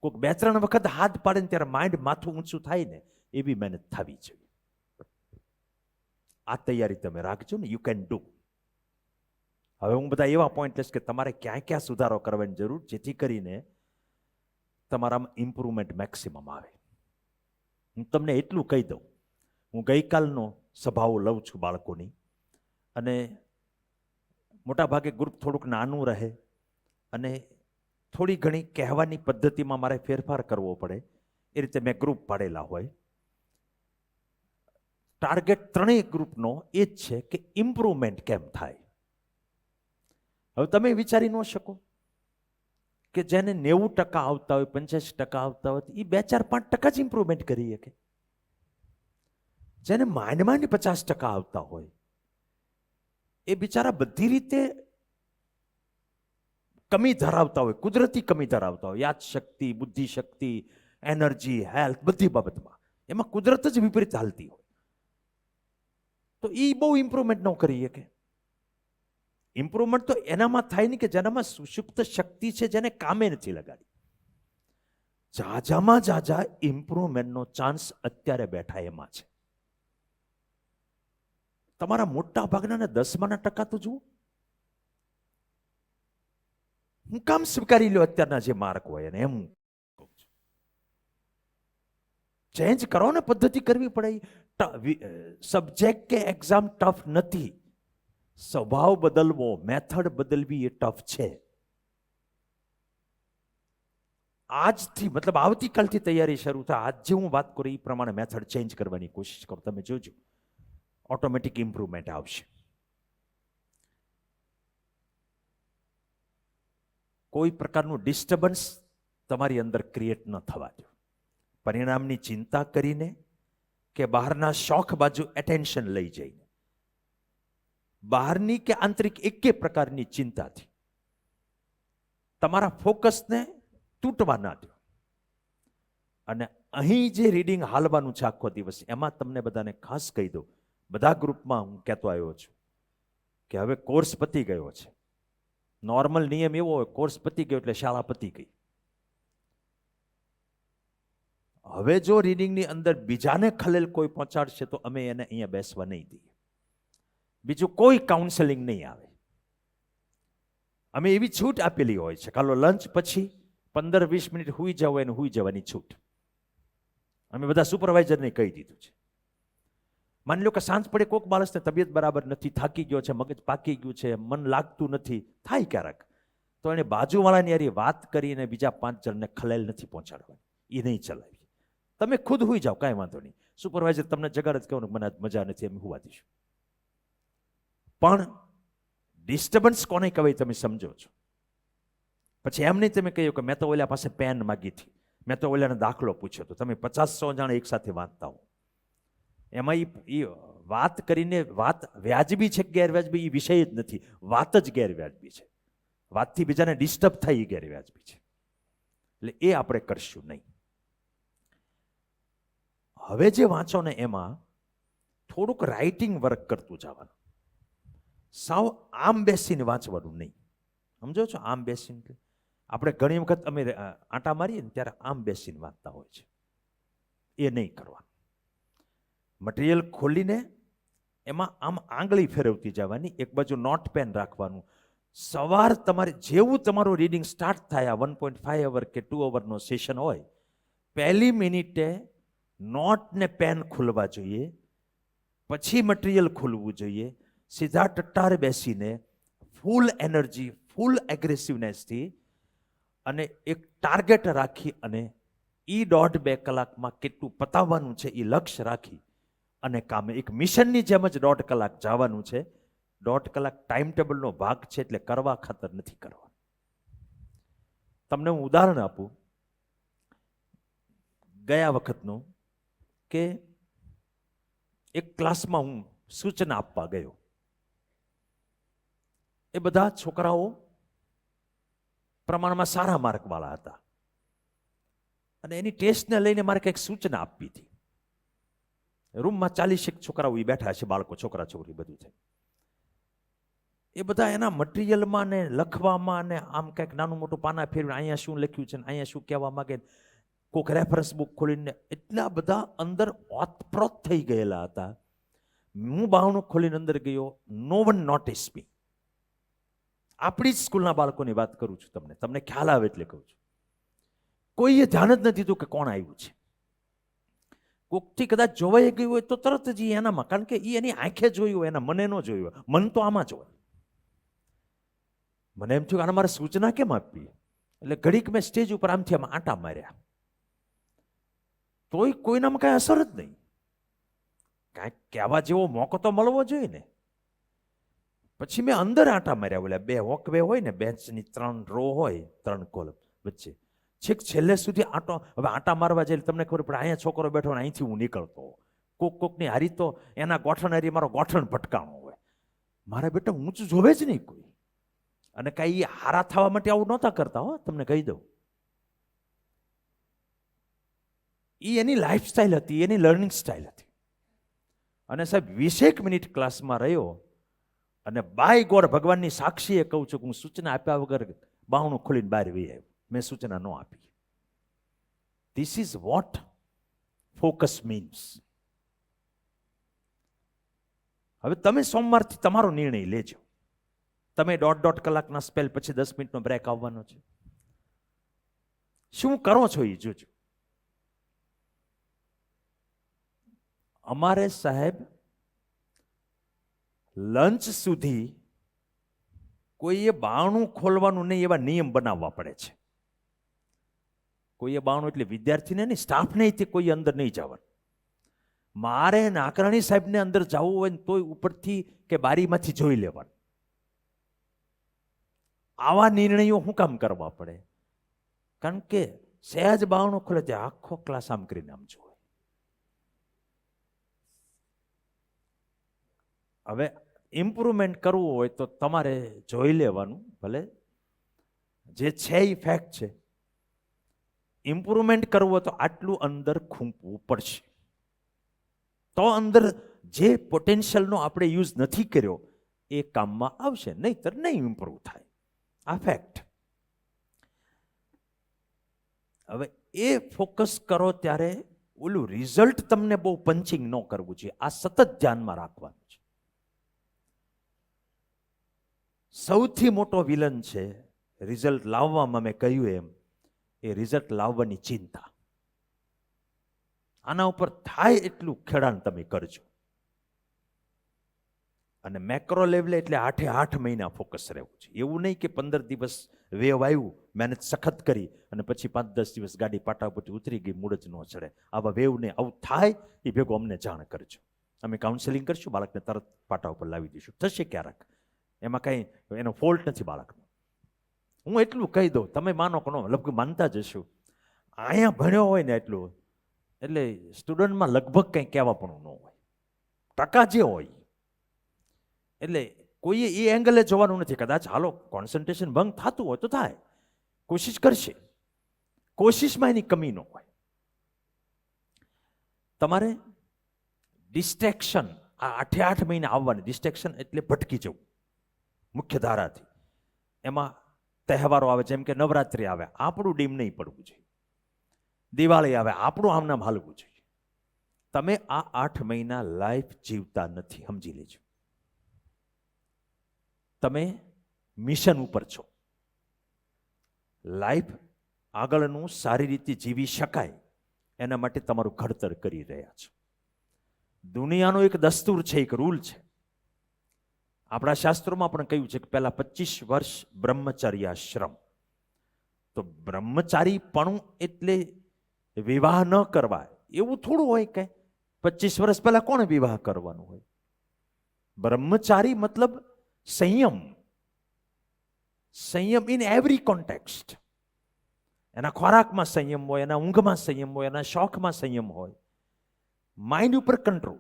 કોઈક 2-3 વખત હાથ પાડે ને ત્યારે માઇન્ડ માથું ઊંચું થાય ને એવી મહેનત થવી જોઈએ. આ તૈયારી તમે રાખજો ને, યુ કેન ડુ. હવે હું બધા એવા પોઈન્ટ લઈશ કે તમારે ક્યાં ક્યાં સુધારો કરવાની જરૂર, જેથી કરીને તમારામાં ઇમ્પ્રુવમેન્ટ મેક્સિમમ આવે. હું તમને એટલું કહી દઉં, હું ગઈકાલનો સભાઓ લઉં છું બાળકોની, અને મોટા ભાગે ગ્રુપ થોડુંક નાનું રહે અને થોડી ઘણી કહેવાની પદ્ધતિમાં મારે ફેરફાર કરવો પડે, એ રીતે મેં ગ્રુપ પાડેલા હોય. ટાર્ગેટ 3 ગ્રુપનો એ જ છે કે ઇમ્પ્રુવમેન્ટ કેમ થાય. હવે તમે વિચારી ન શકો કે જેને 90% આવતા હોય, 85% આવતા હોય, એ 2-4-5% જ ઇમ્પ્રુવમેન્ટ કરી શકે. જેને માંડ 50% આવતા હોય એ બિચારા બધી રીતે કમી ધરાવતા હોય, કુદરતી કમી ધરાવતા હોય, યાદ શક્તિ, બુદ્ધિ શક્તિ, એનર્જી, હેલ્થ, બધી બાબતમાં એમાં કુદરત જ વિપરીત હાલતી હોય, તો એ બહુ ઇમ્પ્રુવમેન્ટ ન કરી શકે. ઇમ્પ્રુવમેન્ટ તો એનામાં થાય નહીં કે જેનામાં સુષુપ્ત શક્તિ છે, જેને કામે નથી લગાડી. જાજામાં જાજા ઇમ્પ્રુવમેન્ટનો ચાન્સ અત્યારે બેઠા એમાં છે. તમારા મોટા ભાગના 10% તો જુઓ. હું કામ સ્વીકારી લો અત્યારના જે માર્ક હોય ને, એમ હું કહું છું. ચેન્જ કરો ને, પદ્ધતિ કરવી પડે. સબ્જેક્ટ કે એક્ઝામ ટફ નથી, સ્વભાવ બદલવો, મેથડ બદલવી એ ટફ છે. આજથી મતલબ આવતીકાલથી તૈયારી શરૂ થાય. આજ જે હું વાત કરું એ પ્રમાણે મેથડ ચેન્જ કરવાની કોશિશ કરો. તમે જોજો ઓટોમેટિક ઇમ્પ્રુવમેન્ટ આવશે. કોઈ પ્રકારનું ડિસ્ટર્બન્સ તમારી અંદર ક્રિએટ ન થવા દો. પરિણામની ચિંતા કરીને કે બહારના શોખ બાજુ એટેન્શન લઈ જઈને, બહારની કે આંતરિક એકે પ્રકારની ચિંતાથી તમારા ફોકસને તૂટવા ના દો. અને અહીં જે રીડિંગ હાલવાનું છે આખો દિવસ, એમાં તમને બધાને ખાસ કહી દઉં, બધા ગ્રુપમાં હું કહેતો આવ્યો છું કે હવે કોર્સ પતી ગયો છે. નોર્મલ નિયમ એવો હોય, કોર્સ પતી ગયો એટલે શાળા પતી ગઈ. હવે જો રીડિંગની અંદર બીજાને ખલેલ કોઈ પહોંચાડશે તો અમે એને અહીંયા બેસવા નહીં દઈએ. બીજું કોઈ કાઉન્સેલિંગ નહીં આવે. અમે એવી છૂટ આપેલી હોય છે, કાલો લંચ પછી 15-20 મિનિટ હુઈ જાવ, એને હુઈ જવાની છૂટ અમે બધા સુપરવાઇઝરને કહી દીધું છે. માની લો કે સાંજ પડે કોઈક માણસને તબિયત બરાબર નથી, થાકી ગયો છે, મગજ પાકી ગયું છે, મન લાગતું નથી, થાય ક્યારેક, તો એને બાજુવાળાની હારે વાત કરીને બીજા 5 જણને ખલેલ નથી પહોંચાડવાની, એ નહીં ચલાવી. તમે ખુદ હુઈ જાઓ, કાંઈ વાંધો નહીં. સુપરવાઇઝર તમને જગાડ જ કહેવાનું, મને મજા નથી, અમે હુવા દઈશું. પણ ડિસ્ટર્બન્સ કોને કહેવાય તમે સમજો છો. પછી એમ નહીં તમે કહ્યું કે મેં તો ઓલા પાસે પેન માગી હતી, મેં તો ઓલાને દાખલો પૂછ્યો હતો. તમે 50-100 જણ એક સાથે વાંચતા હો, એમાં એ વાત કરીને વાત વ્યાજબી છે કે ગેરવ્યાજબી એ વિષય જ નથી, વાત જ ગેરવ્યાજબી છે. વાતથી બીજાને ડિસ્ટર્બ થાય એ ગેરવ્યાજબી છે. એટલે એ આપણે કરશું નહીં. હવે જે વાંચો ને એમાં થોડુંક રાઇટિંગ વર્ક કરતું જવાનું. સાવ આમ બેસીને વાંચવાનું નહીં, સમજો છો? આમ બેસીને આપણે ઘણી વખત અમે આંટા મારીએ ને ત્યારે આમ બેસીને વાંચતા હોય છે. એ નહીં કરવાનું. મટીરિયલ ખોલીને એમાં આમ આંગળી ફેરવતી જવાની, એક બાજુ નોટ પેન રાખવાનું. સવાર તમારે જેવું તમારું રીડિંગ સ્ટાર્ટ થાય, આ 1.5 અવર કે 2 અવરનો સેશન હોય, પહેલી મિનિટે નોટ ને પેન ખોલવા જોઈએ, પછી મટીરિયલ ખોલવું જોઈએ. સીધા ટટ્ટાર બેસીને ફૂલ એનર્જી, ફૂલ એગ્રેસિવનેસથી અને એક ટાર્ગેટ રાખી અને એ 1.5-2 કલાકમાં કેટલું પતાવવાનું છે એ લક્ષ્ય રાખી અને કામે એક મિશનની જેમ જ 1.5 કલાક જવાનું છે. 1.5 કલાક ટાઈમ ટેબલનો ભાગ છે, એટલે કરવા ખાતર નથી કરવા. તમને હું ઉદાહરણ આપું ગયા વખતનું, કે એક ક્લાસમાં હું સૂચના આપવા ગયો. એ બધા છોકરાઓ પ્રમાણમાં સારા માર્કવાળા હતા અને એની ટેસ્ટને લઈને મારે કંઈક સૂચના આપવી હતી. રૂમમાં 40 છોકરાઓ બેઠા છે, બાળકો, છોકરા છોકરી બધું છે. એ બધા એના મટીરિયલમાં ને લખવામાં ને આમ કંઈક નાનું મોટું પાના ફેરવીને અહીંયા શું લખ્યું છે ને અહીંયા શું કહેવા માંગે, કોઈક રેફરન્સ બુક ખોલીને એટલા બધા અંદર ઓતપ્રોત થઈ ગયેલા હતા. હું બાવણું ખોલીને અંદર ગયો, નો વન નોટિસ મી. આપણી જ સ્કૂલના બાળકોની વાત કરું છું, તમને ખ્યાલ આવે એટલે કહું છું. કોઈએ ધ્યાન જ નથી દીધું કે કોણ આવ્યું છે. કોકથી કદાચ જોવાઈ ગયું હોય તો તરત જ એનામાં, કારણ કે એ એની આંખે જોયું હોય, એના મને ન જોયું હોય, મન તો આમાં જ હોય. મને એમ થયું આને મારે સૂચના કેમ આપવી, એટલે ઘડીક મેં સ્ટેજ ઉપર આમથી આમાં આંટા માર્યા, તોય કોઈનામાં કાંઈ અસર જ નહીં. કાંઈક કહેવા જેવો મોકો તો મળવો જોઈએ ને. પછી મેં અંદર આંટા માર્યા, ઓલા 2 વોકવે હોય ને, બેન્ચની 3 રો હોય, 3 કોલમ વચ્ચે, છેક છેલ્લે સુધી આંટો. હવે આંટા મારવા જઈને તમને ખબર પડે, અહીંયા છોકરો બેઠો ને અહીંથી હું નીકળતો. કોકની હારી તો એના ગોઠણ હારી મારો ગોઠણ ભટકાણો હોય. મારા બેટા ઊંચું જોવે જ નહીં કોઈ. અને કાંઈ હારા થવા માટે આવું નહોતા કરતા, હો, તમને કહી દઉં. એ એની લાઈફ સ્ટાઈલ હતી, એની લર્નિંગ સ્ટાઈલ હતી. અને સાહેબ 20 મિનિટ ક્લાસમાં રહ્યો અને બાય ગોડ ભગવાનની સાક્ષીએ કહું છું કે હું સૂચના આપ્યા વગર બાવણું ખોલીને બહાર વી આવ્યો. મેં સૂચના ન આપી. This is vote focus means. હવે તમે સોમવારથી તમારો નિર્ણય લેજો. તમે 1.5 કલાકના સ્પેલ પછી 10 મિનિટનો બ્રેક આવવાનો છે. શું કરો છો એ જોજો. અમારે સાહેબ લંચ સુધી કોઈએ બારણું ખોલવાનું નહીં એવા નિયમ બનાવવા પડે છે. કોઈએ બારણું એટલે વિદ્યાર્થીને નહીં, સ્ટાફને કોઈ અંદર નહીં જવાનું. મારે નાકરાણી સાહેબને અંદર જવું હોય ને તોય ઉપરથી કે બારીમાંથી જોઈ લેવાનું. આવા નિર્ણયો શું કામ કરવા પડે? કારણ કે સહેજ બારણું ખોલે તે આખો ક્લાસ આમ કરીને આમ જોવે. હવે ઇમ્પ્રુવમેન્ટ કરવું હોય તો તમારે જોઈ લેવાનું, ભલે જે છે એ ફેક્ટ છે. ઇમ્પ્રુવમેન્ટ કરવું હોય તો આટલું અંદર ખૂંપવું પડશે, તો અંદર જે પોટેન્શિયલનો આપણે યુઝ નથી કર્યો એ કામમાં આવશે, નહીતર નહીં ઇમ્પ્રુવ થાય. આ ફેક્ટ. હવે એ ફોકસ કરો ત્યારે ઓલું રિઝલ્ટ તમને બહુ પંચિંગ ન કરવું જોઈએ. આ સતત ધ્યાનમાં રાખવાનું છે. સૌથી મોટો વિલન છે રિઝલ્ટ લાવવામાં, મેં કહ્યું એમ, એ રિઝલ્ટ લાવવાની ચિંતા. આના ઉપર થાય એટલું ખેડાણ તમે કરજો. અને મેક્રો લેવલે એટલે 8 મહિના ફોકસ રહેવું છે. એવું નહીં કે 15 દિવસ વેવ આવ્યું, મહેનત સખત કરી અને પછી 5-10 દિવસ ગાડી પાટા પરથી ઉતરી ગઈ, મૂળ જ ન ચડે. આવા વેવને આવું થાય એ ભેગું અમને જાણ કરજો. અમે કાઉન્સેલિંગ કરશું, બાળકને તરત પાટા ઉપર લાવી દઈશું. થશે ક્યારેક, એમાં કાંઈ એનો ફોલ્ટ નથી બાળકનો. હું એટલું કહી દઉં, તમે માનો કે લગભગ માનતા જ હશો. અહીંયા ભણ્યો હોય ને એટલું, એટલે સ્ટુડન્ટમાં લગભગ કંઈ કહેવા પણ ન હોય, ટકા જે હોય. એટલે કોઈએ એ એંગલે જોવાનું નથી. કદાચ હાલો કોન્સન્ટ્રેશન ભંગ થતું હોય તો થાય, કોશિશ કરશે, કોશિશમાં એની કમી ન હોય. તમારે ડિસ્ટ્રેક્શન આ 8 મહિના આવવાની. ડિસ્ટ્રેક્શન એટલે ભટકી જવું મુખ્ય ધારાથી. એમાં તહેવારો આવે, જેમ કે નવરાત્રિ આવે, આપણું ડીમ નહીં પડવું જોઈએ. દિવાળી આવે, આપણું આમ નામ હાલવું જોઈએ. તમે આ 8 મહિના લાઈફ જીવતા નથી, સમજી લેજો. તમે મિશન ઉપર છો. લાઈફ આગળનું સારી રીતે જીવી શકાય એના માટે તમારું ઘડતર કરી રહ્યા છો. દુનિયાનો એક દસ્તુર છે, એક રૂલ છે. આપણા શાસ્ત્રોમાં પણ કહ્યું છે કે પહેલા 25 વર્ષ બ્રહ્મચર્યાશ્રમ. તો બ્રહ્મચારીપણું એટલે વિવાહ ન કરવા એવું થોડું હોય કે 25 વર્ષ પહેલા કોણે વિવાહ કરવાનું હોય? બ્રહ્મચારી મતલબ સંયમ. સંયમ ઇન એવરી કોન્ટેક્સ્ટ. એના ખોરાકમાં સંયમ હોય, એના ઊંઘમાં સંયમ હોય, એના શોખમાં સંયમ હોય, માઇન્ડ ઉપર કંટ્રોલ,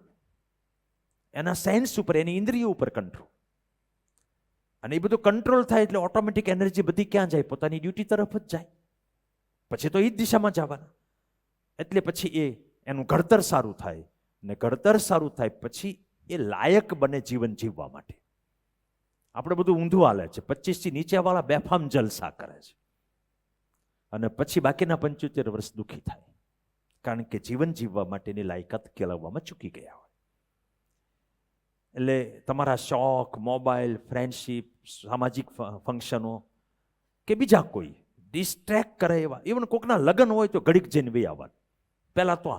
એના સેન્સ ઉપર, એની ઇન્દ્રિયો ઉપર કંટ્રોલ. અને એ બધું કંટ્રોલ થાય એટલે ઓટોમેટિક એનર્જી બધી ક્યાં જાય? પોતાની ડ્યુટી તરફ જ જાય. પછી તો એ જ દિશામાં જવાના. એટલે પછી એનું ઘડતર સારું થાય, ને ઘડતર સારું થાય પછી એ લાયક બને જીવન જીવવા માટે. આપણે બધું ઊંધું હાલે છે. 25 થી નીચેવાળા બેફામ જલસા કરે છે, અને પછી બાકીના 75 વર્ષ દુઃખી થાય, કારણ કે જીવન જીવવા માટેની લાયકાત કેળવવામાં ચૂકી ગયા હોય. એટલે તમારા શોખ, મોબાઈલ, ફ્રેન્ડશીપ, સામાજિક ફંક્શનો કે બીજા કોઈ ડિસ્ટ્રેક્ટ કરે એવા, ઇવન કોકના લગ્ન હોય તો ઘડીક જઈને વહી આવવાનું. પહેલા તો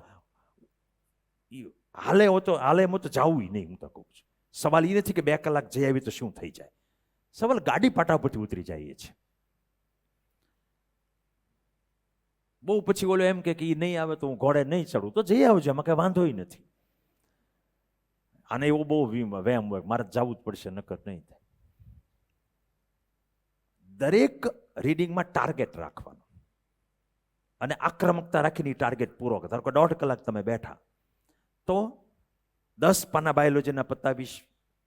હાલે એમાં તો જવું નહીં. હું તો કહું છું, સવાલ એ નથી કે 2 કલાક જઈ આવી તો શું થઈ જાય. સવાલ ગાડી પાટા પરથી ઉતરી જાય છે. બહુ પછી ઓલો એમ કે એ નહીં આવે તો હું ઘોડે નહીં ચડું, તો જઈ આવજો, એમાં કઈ વાંધો નથી. આને એવો બહુ વહેમ હોય, મારે જવું જ પડશે, નકર નહીં થાય. દરેક રીડિંગમાં ટાર્ગેટ રાખવાનો અને આક્રમકતા રાખીને ટાર્ગેટ પૂરો કરો. ધારો કે 1.5 કલાક તમે બેઠા તો 10 પાના બાયોલોજીના પતાવીશ,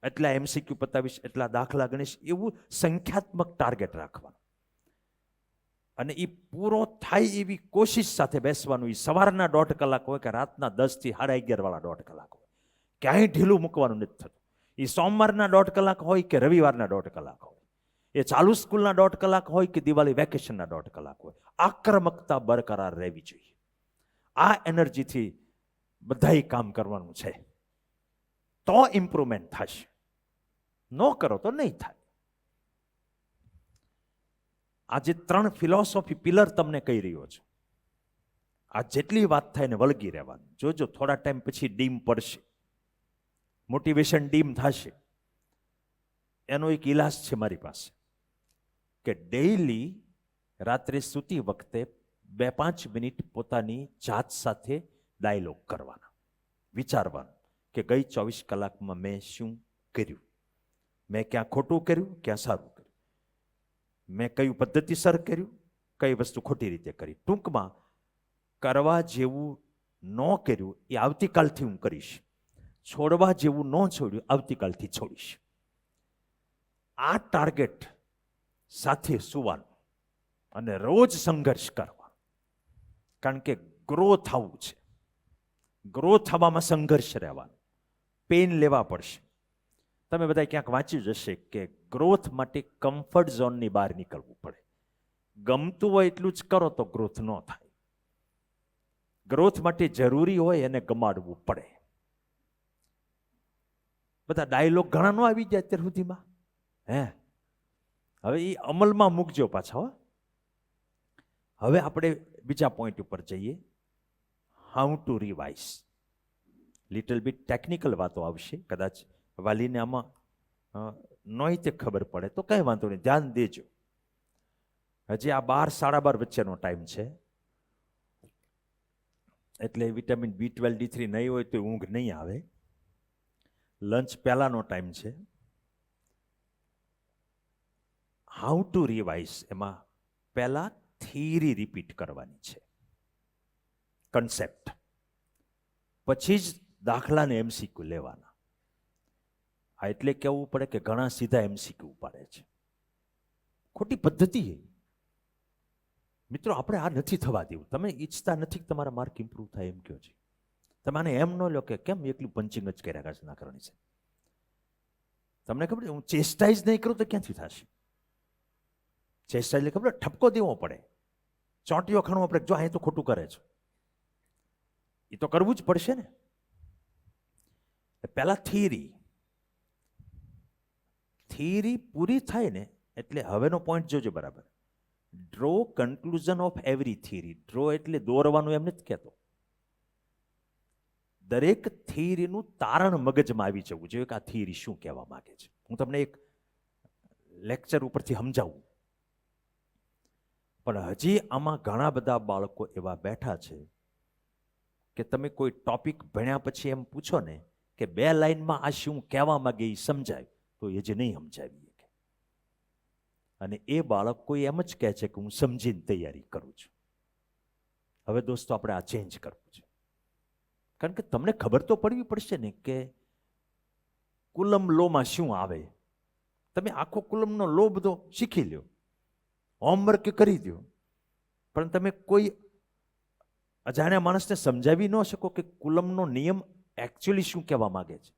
એટલા MCQ પતાવીશ, એટલા દાખલા ગણીશ, એવું સંખ્યાત્મક ટાર્ગેટ રાખવાનું. અને એ પૂરો થાય એવી કોશિશ સાથે બેસવાનું. એ સવારના 1.5 કલાક હોય કે રાતના 10 થી 11:30 વાળા 1.5 કલાક હોય, ક્યાંય ઢીલું મૂકવાનું નથી થતું. એ સોમવારના 1.5 કલાક હોય કે રવિવારના 1.5 કલાક હોય, એ ચાલુ સ્કૂલના 1.5 કલાક હોય કે દિવાળી વેકેશનના 1.5 કલાક હોય, આક્રમકતા બરકરાર રહેવી જોઈએ. આ એનર્જીથી બધાય કામ કરવાનું છે, તો ઇમ્પ્રુવમેન્ટ થશે. ન કરો તો નહીં થાય. આજે 3 ફિલોસોફી પિલર તમને કહી રહ્યો છું. આ જેટલી વાત થાય ને વળગી રહેવાનું. જોજો થોડા ટાઈમ પછી ડીમ પડશે, મોટિવેશન ડીમ થશે. એનો એક ઇલાજ છે મારી પાસે, કે ડેઈલી રાત્રે સૂતી વખતે 2-5 મિનિટ પોતાની જાત સાથે ડાયલોગ કરવાના, વિચારવાનું કે ગઈ 24 કલાકમાં મેં શું કર્યું, મેં ક્યાં ખોટું કર્યું, ક્યાં સારું કર્યું, મેં કયું પદ્ધતિસર કર્યું, કઈ વસ્તુ ખોટી રીતે કરી. ટૂંકમાં કરવા જેવું ન કર્યું એ આવતીકાલથી હું કરીશ, છોડવા જેવું ન છોડ્યું આવતીકાલથી છોડીશ. આ ટાર્ગેટ સાથે સુવાનું અને રોજ સંઘર્ષ કરવા, કારણ કે ગ્રો થવું છે. ગ્રો થવામાં સંઘર્ષ રહેવાનો, પેન લેવા પડશે. તમે બધા ક્યાંક વાંચ્યું જશે કે ગ્રોથ માટે કમ્ફર્ટ ઝોનની બહાર નીકળવું પડે. ગમતું હોય એટલું જ કરો તો ગ્રોથ ન થાય. ગ્રોથ માટે જરૂરી હોય એને ગમાડવું પડે. બધા ડાયલોગ ઘણા ન આવી જાય અત્યાર સુધીમાં. હવે એ અમલમાં મૂકજો પાછા. હવે આપણે બીજા પોઈન્ટ ઉપર જઈએ. How to revise. Little bit technical વાતો આવશે, કદાચ વાલીને આમાં નોય તે ખબર પડે તો કઈ વાંધો નહીં, ધ્યાન દેજો. હજી આ 12-12:30 વચ્ચેનો ટાઈમ છે, એટલે વિટામિન B12 D3 નહીં હોય તો ઊંઘ નહીં આવે. લંચ પહેલાનો ટાઈમ છે. હાઉ ટુ રિવાઇઝ, એમાં પહેલા થિયરી રિપીટ કરવાની છે, કન્સેપ્ટ, પછી જ દાખલાને MCQ લેવાના. આ એટલે કહેવું પડે કે ઘણા સીધા MCQ પાડે છે, ખોટી પદ્ધતિ. મિત્રો આપણે આ નથી થવા દેવું. તમે ઈચ્છતા નથી કે તમારા માર્ક ઇમ્પ્રૂવ થાય એમ કહો છો. તમે આને એમ ન લો કે કેમ એકલું પંચિંગ જ કર્યા છે, ના કરવાની છે. તમને ખબર છે, હું ચેસ્ટાઇઝ નહીં કરું તો ક્યાંથી થશે? ચેષ્ટા એટલે ખબર ઠપકો દેવો પડે, ચોંટીઓ ખાણવો પડે, જો અહીં તો ખોટું કરે છે, એ તો કરવું જ પડશે ને. પહેલા થિયરી પૂરી થાય ને એટલે હવેનો પોઈન્ટ જોજો બરાબર. Draw conclusion of every theory. Draw એટલે દોરવાનું એમ નથી કહેતો. દરેક થિયરીનું તારણ મગજમાં આવી જવું જોઈએ કે આ થિયરી શું કહેવા માંગે છે. હું તમને એક લેક્ચર ઉપરથી સમજાવું. પણ હજી આમાં ઘણા બધા બાળકો એવા બેઠા છે કે તમે કોઈ ટોપિક ભણ્યા પછી એમ પૂછો ને કે 2 લાઈનમાં આ શું કહેવા માંગે એ સમજાય, તો એ જે નહીં સમજાવી શકે. અને એ બાળક કોઈ એમ જ કહે છે કે હું સમજીને તૈયારી કરું છું. હવે દોસ્તો આપણે આ ચેન્જ કરવું છે. કારણ કે તમને ખબર તો પડવી પડશે ને કે કુલમ લોમાં શું આવે. તમે આખો કુલમનો લો બધો શીખી લ્યો, હોમવર્ક કરી દો, પણ તમે કોઈ અજાણ્યા માણસને સમજાવી ન શકો કે કુલમનો નિયમ એકચ્યુઅલી શું કહેવા માંગે છે.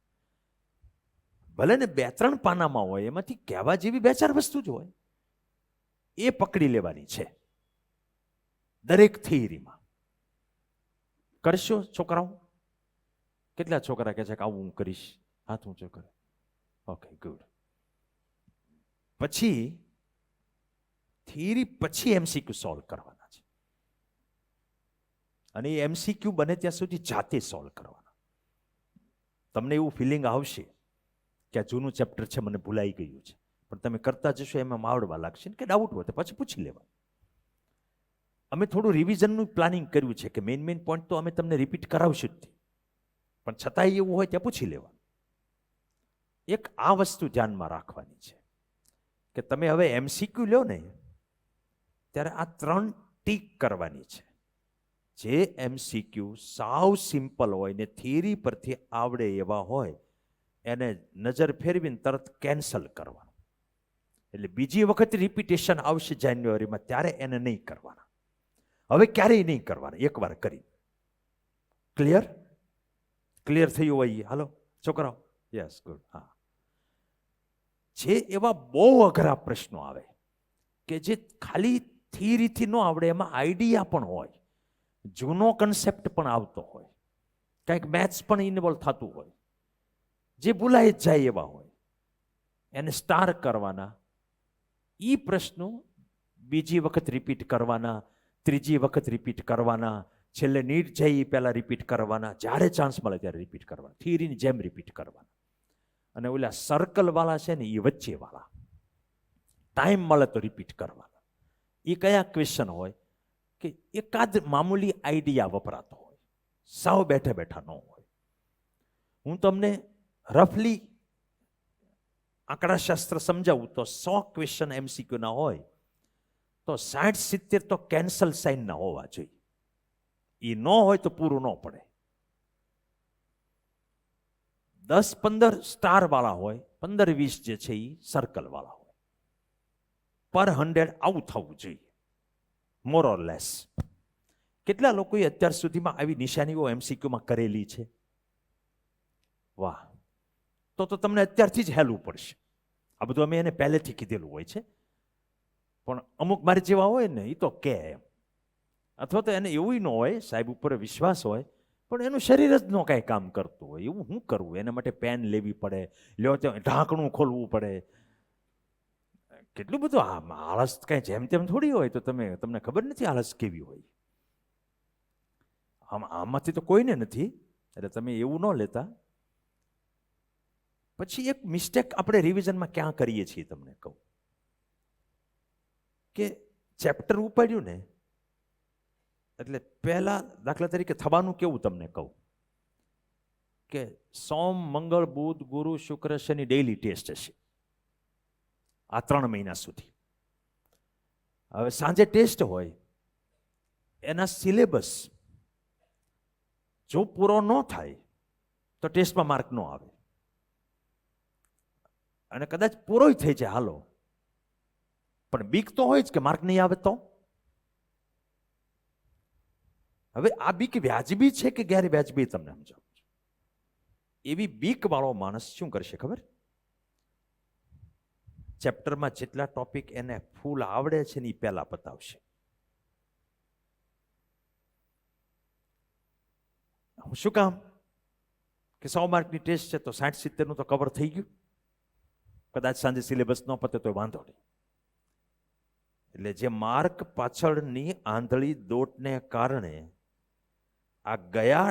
ભલે ને 2-3 પાનામાં હોય, એમાંથી કહેવા જેવી 2-4 વસ્તુ જ હોય, એ પકડી લેવાની છે દરેક થિયરીમાં. કરશો છોકરાઓ? કેટલા છોકરા કહે છે કે આવું હું કરીશ? હાથ ઊંચો કરે. Okay, good. પછી થિયરી પછી એમસીક્યુ સોલ્વ કરવાના છે. અને એ એમસીક્યુ બને ત્યાં સુધી જાતે સોલ્વ કરવાના. તમને એવું ફિલિંગ આવશે કે આ જૂનું ચેપ્ટર છે, મને ભૂલાઈ ગયું છે, પણ તમે કરતા જશો એમાં આવડવા લાગશે કે ડાઉટ હોય તો પછી પૂછી લેવા. અમે થોડું રિવિઝનનું પ્લાનિંગ કર્યું છે કે મેઇન પોઈન્ટ તો અમે તમને રિપીટ કરાવશું જ, પણ છતાંય એવું હોય ત્યાં પૂછી લેવા. એક આ વસ્તુ ધ્યાનમાં રાખવાની છે કે તમે હવે એમસીક્યુ લો ને ત્યારે આ 3 ટીક કરવાની છે. જે એમસીક્યુ સાવ સિમ્પલ હોય ને થિયરી પરથી આવડે એવા હોય એને નજર ફેરવીને તરત કેન્સલ કરવાનું. એટલે બીજી વખત રિપીટેશન આવશે જાન્યુઆરીમાં ત્યારે એને નહીં કરવાના. હવે ક્યારેય નહીં કરવાના, એકવાર કરી. ક્લિયર થયું હોય? હાલો છોકરાઓ, યસ, ગુડ. હા, જે એવા બહુ અઘરા પ્રશ્નો આવે કે જે ખાલી થિયરીથી ન આવડે, એમાં આઈડિયા પણ હોય, જૂનો કન્સેપ્ટ પણ આવતો હોય, કંઈક મેથ્સ પણ ઇન્વોલ્વ થતું હોય, જે ભૂલાઈ જ જાય એવા હોય, એને સ્ટાર કરવાના. એ પ્રશ્નો બીજી વખત રિપીટ કરવાના, ત્રીજી વખત રિપીટ કરવાના, છેલ્લે નીટ જાય એ પહેલાં રિપીટ કરવાના, જ્યારે ચાન્સ મળે ત્યારે રિપીટ કરવાના, થિયરીની જેમ રિપીટ કરવાના. અને ઓલા સર્કલવાળા છે ને એ વચ્ચેવાળા, ટાઈમ મળે તો રિપીટ કરવાના. એ કયા ક્વેશ્ચન હોય કે એકાદ મામૂલી આઈડિયા વપરાતો હોય, સાવ બેઠા બેઠા ન હોય. હું તમને રફલી આંકડાશાસ્ત્ર સમજાવું તો 100 ક્વેશ્ચન એમસીક્યુના હોય તો 60-70 તો કેન્સલ સાઇનના હોવા જોઈએ. એ ન હોય તો પૂરું ન પડે. 10-15 સ્ટાર વાળા હોય, 15-20 જે છે એ સર્કલ વાળા હોય. પર 100 આવું થવું જોઈએ, મોર ઓર લેસ. કેટલા લોકોએ અત્યાર સુધીમાં આવી નિશાનીઓ એમસીક્યુમાં કરેલી છે? વાહ, તો તમને અત્યારથી જ હેલવું પડશે. આ બધું અમે એને પહેલેથી કીધેલું હોય છે, પણ અમુક મારી જેવા હોય ને એ તો કે એમ, અથવા તો એને એવું ન હોય, સાહેબ ઉપર વિશ્વાસ હોય પણ એનું શરીર જ ન કાંઈ કામ કરતું હોય. એવું શું કરવું? એના માટે પેન લેવી પડે, લ્યો ત્યાં ઢાંકણું ખોલવું પડે, કેટલું બધું. આળસ કાંઈ જેમ તેમ થોડી હોય. તો તમને ખબર નથી આળસ કેવી હોય. આમાંથી તો કોઈને નથી, એટલે તમે એવું ન લેતા. પછી એક મિસ્ટેક આપણે રિવિઝનમાં ક્યાં કરીએ છીએ તમને કહું, કે ચેપ્ટર ઉપાડ્યું ને એટલે પહેલા દાખલા તરીકે થવાનું કેવું તમને કહું કે સોમ, મંગળ, બુધ, ગુરુ, શુક્ર, શનિ ડેઇલી ટેસ્ટ હશે આ 3 મહિના સુધી. હવે સાંજે ટેસ્ટ હોય, એના સિલેબસ જો પૂરો ન થાય તો ટેસ્ટમાં માર્ક ન આવે, અને કદાચ પૂરોય થઈ જાય હાલો, પણ બીક તો હોય જ કે માર્ક નહીં આવે તો. હવે આ બીક વ્યાજબી છે કે ગેરવ્યાજબી તમને સમજાવું છું. એવી બીક વાળો માણસ શું કરશે ખબર? ચેપ્ટરમાં જેટલા ટોપિક એને ફૂલ આવડે છે ને એ પહેલા પતાવશે. શું કામ? કે 100 માર્કની ટેસ્ટ છે તો 60-70નું તો કવર થઈ ગયું. કદાચ સાંજે સિલેબસ ન પતે તો વાંધો નહીં. એટલે જે માર્ક પાછળની આંધળી દોટને કારણે આ ગયા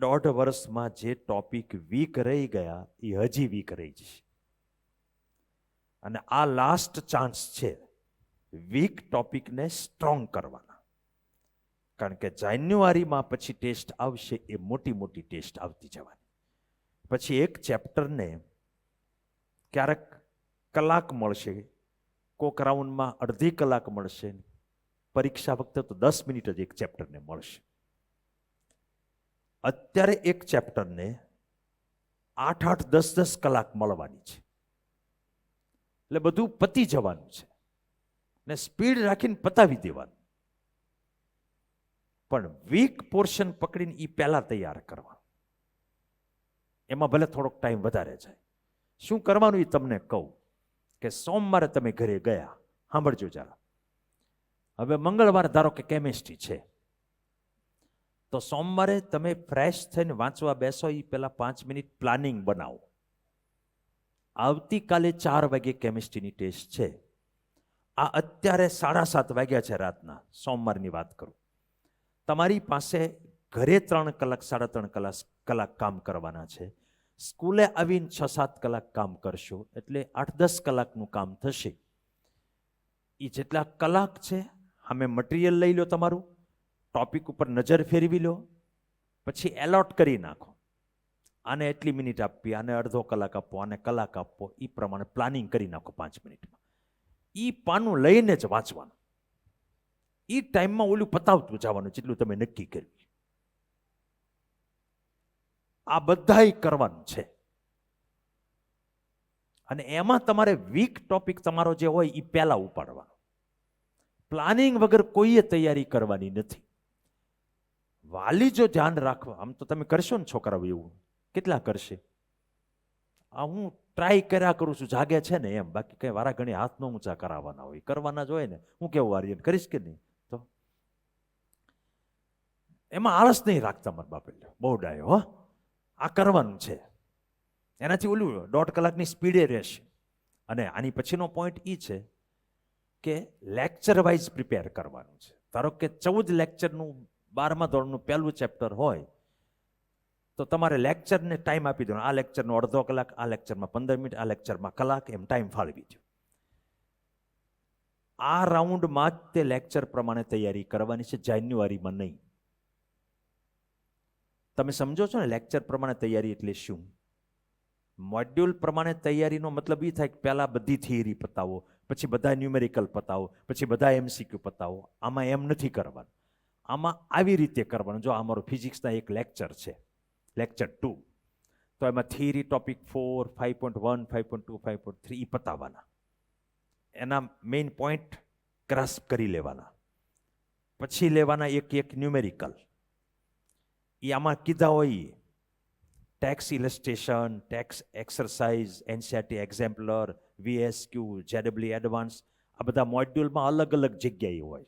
1.5 વર્ષમાં જે ટોપિક વીક રહી ગયા એ હજી વીક રહી જશે. અને આ લાસ્ટ ચાન્સ છે વીક ટોપિકને સ્ટ્રોંગ કરવાના. કારણ કે જાન્યુઆરીમાં પછી ટેસ્ટ આવશે, એ મોટી મોટી ટેસ્ટ આવતી જવાની. પછી એક ચેપ્ટરને ક્યારેક કલાક મળશે, કોક રાઉન્ડમાં અડધી કલાક મળશે, પરીક્ષા વખતે તો 10 મિનિટ જ એક ચેપ્ટરને મળશે. અત્યારે એક ચેપ્ટરને 8-8, 10-10 કલાક મળવાની છે. એટલે બધું પતી જવાનું છે ને સ્પીડ રાખીને પતાવી દેવાનું. પણ વીક પોર્શન પકડીને એ પહેલા તૈયાર કરવા. એમાં ભલે થોડોક ટાઈમ વધારે જાય. શું કરવાનું એ તમને કહું કે સોમવારે તમે ઘરે ગયા, સાંભળજો જરા. હવે મંગળવારે ધારો કે કેમિસ્ટ્રી છે, તો સોમવારે તમે ફ્રેશ થઈને વાંચવા બેસો એ પહેલા 5 મિનિટ પ્લાનિંગ બનાવો. આવતીકાલે 4 વાગે કેમિસ્ટ્રીની ટેસ્ટ છે. આ અત્યારે 7:30 વાગ્યા છે રાતના, સોમવારની વાત કરું. તમારી પાસે ઘરે 3 કલાક 3.5 કલાક કામ કરવાના છે. સ્કૂલે આવીને 6-7 કલાક કામ કરશો એટલે 8-10 કલાકનું કામ થશે. એ જેટલા કલાક છે અમે મટીરિયલ લઈ લો, તમારું ટોપિક ઉપર નજર ફેરવી લો, પછી એલોટ કરી નાખો. આને એટલી મિનિટ આપવી, આને અડધો કલાક આપવો, આને કલાક આપવો, એ પ્રમાણે પ્લાનિંગ કરી નાખો 5 મિનિટમાં. એ પાનું લઈને જ વાંચવાનું. એ ટાઈમમાં ઓલું પતાવતું જવાનું જેટલું તમે નક્કી કર્યું. આ બધાય કરવાનું છે. અને એમાં તમારે વીક ટોપિક તમારો જે હોય એ પહેલા ઉપાડવાનો. પ્લાનિંગ વગર કોઈએ તૈયારી કરવાની નથી. વાલી જો ધ્યાન રાખવા, આમ તો તમે કરશો ને છોકરાઓ, એવું કેટલા કરશે? આ હું ટ્રાય કર્યા કરું છું, જાગે છે ને એમ, બાકી કઈ વારા ઘણી હાથ નો ઊંચા કરાવવાના હોય, કરવાના જ હોય ને. હું કેવું વારી કરીશ કે નહીં? તો એમાં આળસ નહીં રાખતા મારા બાપે, બહુ ડાયો હો. આ કરવાનું છે, એનાથી ઓલું 1.5 કલાકની સ્પીડે રહેશે. અને આની પછીનો પોઈન્ટ એ છે કે લેક્ચર વાઇઝ પ્રિપેર કરવાનું છે. ધારો કે 14 લેક્ચરનું 12મા ધોરણનું પહેલું ચેપ્ટર હોય તો તમારે લેક્ચરને ટાઈમ આપી દો. આ લેક્ચરનો અડધો કલાક, આ લેક્ચરમાં 15 મિનિટ, આ લેક્ચરમાં કલાક, એમ ટાઈમ ફાળવી દો. આ રાઉન્ડમાં જ તે લેક્ચર પ્રમાણે તૈયારી કરવાની છે, જાન્યુઆરીમાં નહીં. તમે સમજો છો ને લેક્ચર પ્રમાણે તૈયારી એટલે શું? મોડ્યુલ પ્રમાણે તૈયારીનો મતલબ એ થાય કે પહેલા બધી થિયરી પતાવો, પછી બધા ન્યુમેરિકલ પતાવો, પછી બધા MCQ પતાવો. આમાં એમ નથી કરવાનું. આમાં આવી રીતે કરવાનું. જો અમારો ફિઝિક્સના એક લેક્ચર છે, લેક્ચર 2, તો એમાં થિયરી ટોપિક 4, 5.1, 5.2, 5.3 એ પતાવવાના. એના મેઇન પોઈન્ટ ગ્રાસ્પ કરી લેવાના. પછી લેવાના એક ન્યુમેરિકલ. એ આમાં કીધા હોય, text illustration, text exercise, NCERT exemplar, VSQ, JEE advance, આ બધા મોડ્યુલમાં અલગ અલગ જગ્યાએ હોય.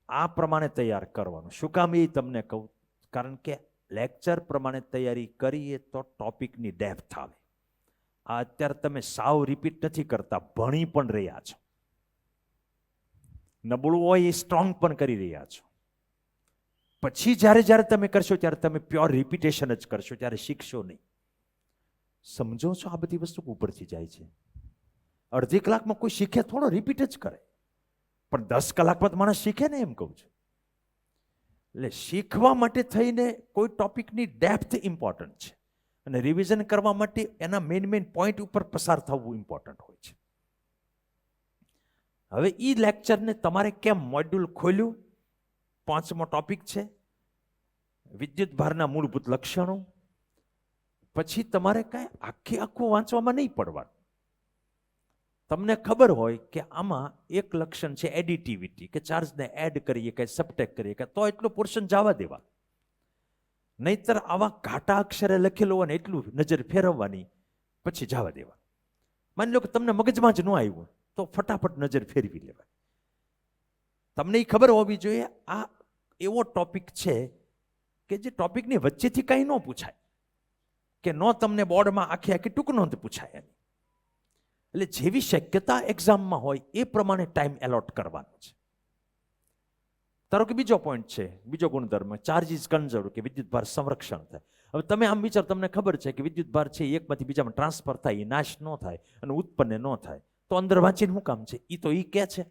આ પ્રમાણે તૈયાર કરવાનું. શું કામ એ તમને કહું? કારણ કે લેક્ચર પ્રમાણે તૈયારી કરીએ તો ટોપિકની ડેપ્થ આવે. આ અત્યારે તમે સાવ રિપીટ નથી કરતા, ભણી પણ રહ્યા છો. નબળું હોય એ સ્ટ્રોંગ પણ કરી રહ્યા છો. પછી જ્યારે તમે કરશો ત્યારે તમે પ્યોર રિપીટેશન જ કરશો, ત્યારે શીખશો નહીં. સમજો છો? આ બધી વસ્તુ ઉપરથી જાય છે. અડધી કલાકમાં કોઈ શીખે થોડો, રિપીટ જ કરે. પણ 10 કલાકમાં તો માણસ શીખે ને, એમ કહું છું. એટલે શીખવા માટે થઈને કોઈ ટોપિકની ડેપ્થ ઇમ્પોર્ટન્ટ છે, અને રિવિઝન કરવા માટે એના મેઇન પોઈન્ટ ઉપર પસાર થવું ઇમ્પોર્ટન્ટ હોય છે. હવે એ લેક્ચરને તમારે કેમ મોડ્યુલ ખોલ્યું, 5મો ટોપિક છે વિદ્યુત ભારના મૂળભૂત લક્ષણો. પછી તમારે કાંઈ આખું વાંચવામાં નહીં પડવાનું. તમને ખબર હોય કે આમાં એક લક્ષણ છે એડિટિવિટી, કે ચાર્જને એડ કરીએ કે સબટ્રેક્ટ કરીએ કે, તો એટલું પોર્શન જવા દેવા. નહીતર આવા ઘાટા અક્ષરે લખેલું હોય ને એટલું નજર ફેરવવાની, પછી જવા દેવા. માની લો કે તમને મગજમાં જ ન આવ્યું તો ફટાફટ નજર ફેરવી લેવાય. તમને એ ખબર હોવી જોઈએ આ એવો ટોપિક છે કે જે ટોપિકની વચ્ચેથી કંઈ ન પૂછાય, કે ન તમને બોર્ડમાં આખી આખી ટૂંકનોંધ પૂછાય એની. એટલે જેવી શક્યતા એક્ઝામમાં હોય એ પ્રમાણે ટાઈમ એલોટ કરવાનો છે. ધારો કે બીજો પોઈન્ટ છે, બીજો ગુણધર્મ, ચાર્જ ઇઝ કન્ઝર્વ, કે વિદ્યુત ભાર સંરક્ષણ થાય. હવે તમે આમ વિચાર, તમને ખબર છે કે વિદ્યુત ભાર છે એકમાંથી બીજામાં ટ્રાન્સફર થાય, એ નાશ ન થાય અને ઉત્પન્ન ન થાય, તો અંદર વાંચીને શું કામ છે? એ તો એ કે છે,